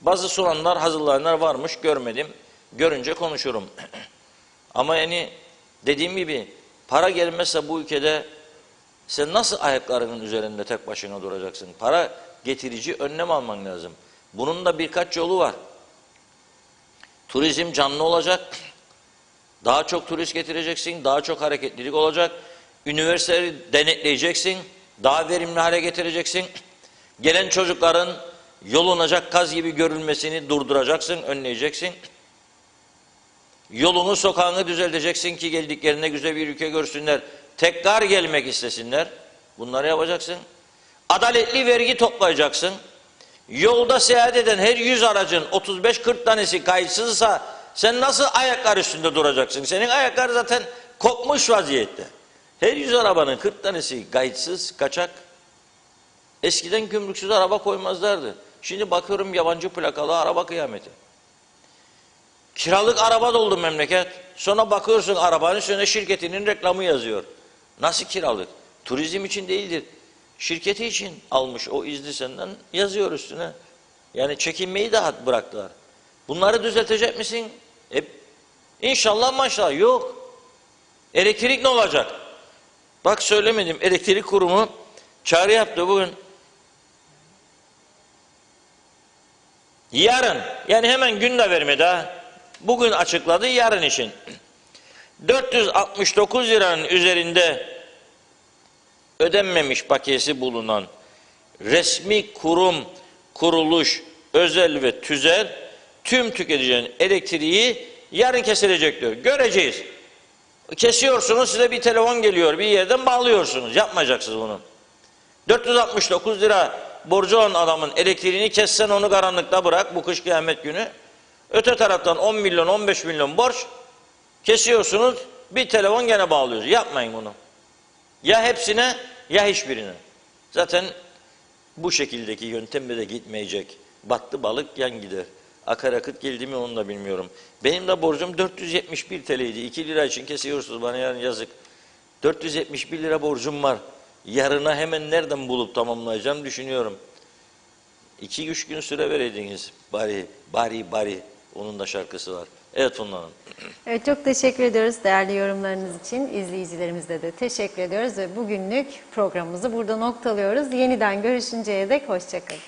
Bazı sunanlar, hazırlayanlar varmış, görmedim. Görünce konuşurum. Ama yani dediğim gibi para gelmezse bu ülkede sen nasıl ayaklarının üzerinde tek başına duracaksın? Para getirici önlem alman lazım. Bunun da birkaç yolu var. Turizm canlı olacak. Daha çok turist getireceksin. Daha çok hareketlilik olacak. Üniversiteleri denetleyeceksin. Daha verimli hale getireceksin. Gelen çocukların yolunacak kaz gibi görülmesini durduracaksın, önleyeceksin. Yolunu, sokağını düzelteceksin ki geldiklerinde güzel bir ülke görsünler. Tekrar gelmek istesinler. Bunları yapacaksın. Adaletli vergi toplayacaksın. Yolda seyahat eden her 100 aracın 35-40 tanesi kayıtsızsa sen nasıl ayaklar üstünde duracaksın? Senin ayaklar zaten kopmuş vaziyette. Her 100 arabanın 40 tanesi kayıtsız, kaçak. Eskiden gümrüksüz araba koymazlardı. Şimdi bakıyorum yabancı plakalı araba kıyameti. Kiralık araba doldu memleket. Sonra bakıyorsun arabanın üstüne şirketinin reklamı yazıyor. Nasıl kiralık? Turizm için değildir. Şirketi için almış o izni senden yazıyor üstüne. Yani çekinmeyi de bıraktılar. Bunları düzeltecek misin? İnşallah maşallah yok. Elektrik ne olacak? Bak söylemedim, elektrik kurumu çağrı yaptı bugün. Yarın, yani hemen gün de vermedi ha. Bugün açıkladı yarın için. 469 liranın üzerinde ödenmemiş bakiyesi bulunan resmi kurum, kuruluş, özel ve tüzel tüm tüketicilerin elektriği yarın kesilecek diyor. Göreceğiz. Kesiyorsunuz, size bir telefon geliyor, bir yerden bağlıyorsunuz. Yapmayacaksınız bunu. 469 lira borcu olan adamın elektriğini kessen onu karanlıkta bırak bu kış kıyamet günü. Öte taraftan 10 milyon 15 milyon borç kesiyorsunuz, bir telefon gene bağlıyorsunuz. Yapmayın bunu. Ya hepsine ya hiçbirine. Zaten bu şekildeki yöntemle de gitmeyecek. Battı balık yan gider. Akaryakıt geldi mi onu da bilmiyorum. Benim de borcum 471 TL'ydi. 2 lira için kesiyorsunuz bana, yarın yazık. 471 lira borcum var. Yarına hemen nereden bulup tamamlayacağım düşünüyorum. 2-3 gün süre vereydiniz. Bari. Onun da şarkısı var. Evet Funda Hanım. Evet, çok teşekkür ediyoruz değerli yorumlarınız için. İzleyicilerimize de teşekkür ediyoruz ve bugünlük programımızı burada noktalıyoruz. Yeniden görüşünceye dek hoşça kalın.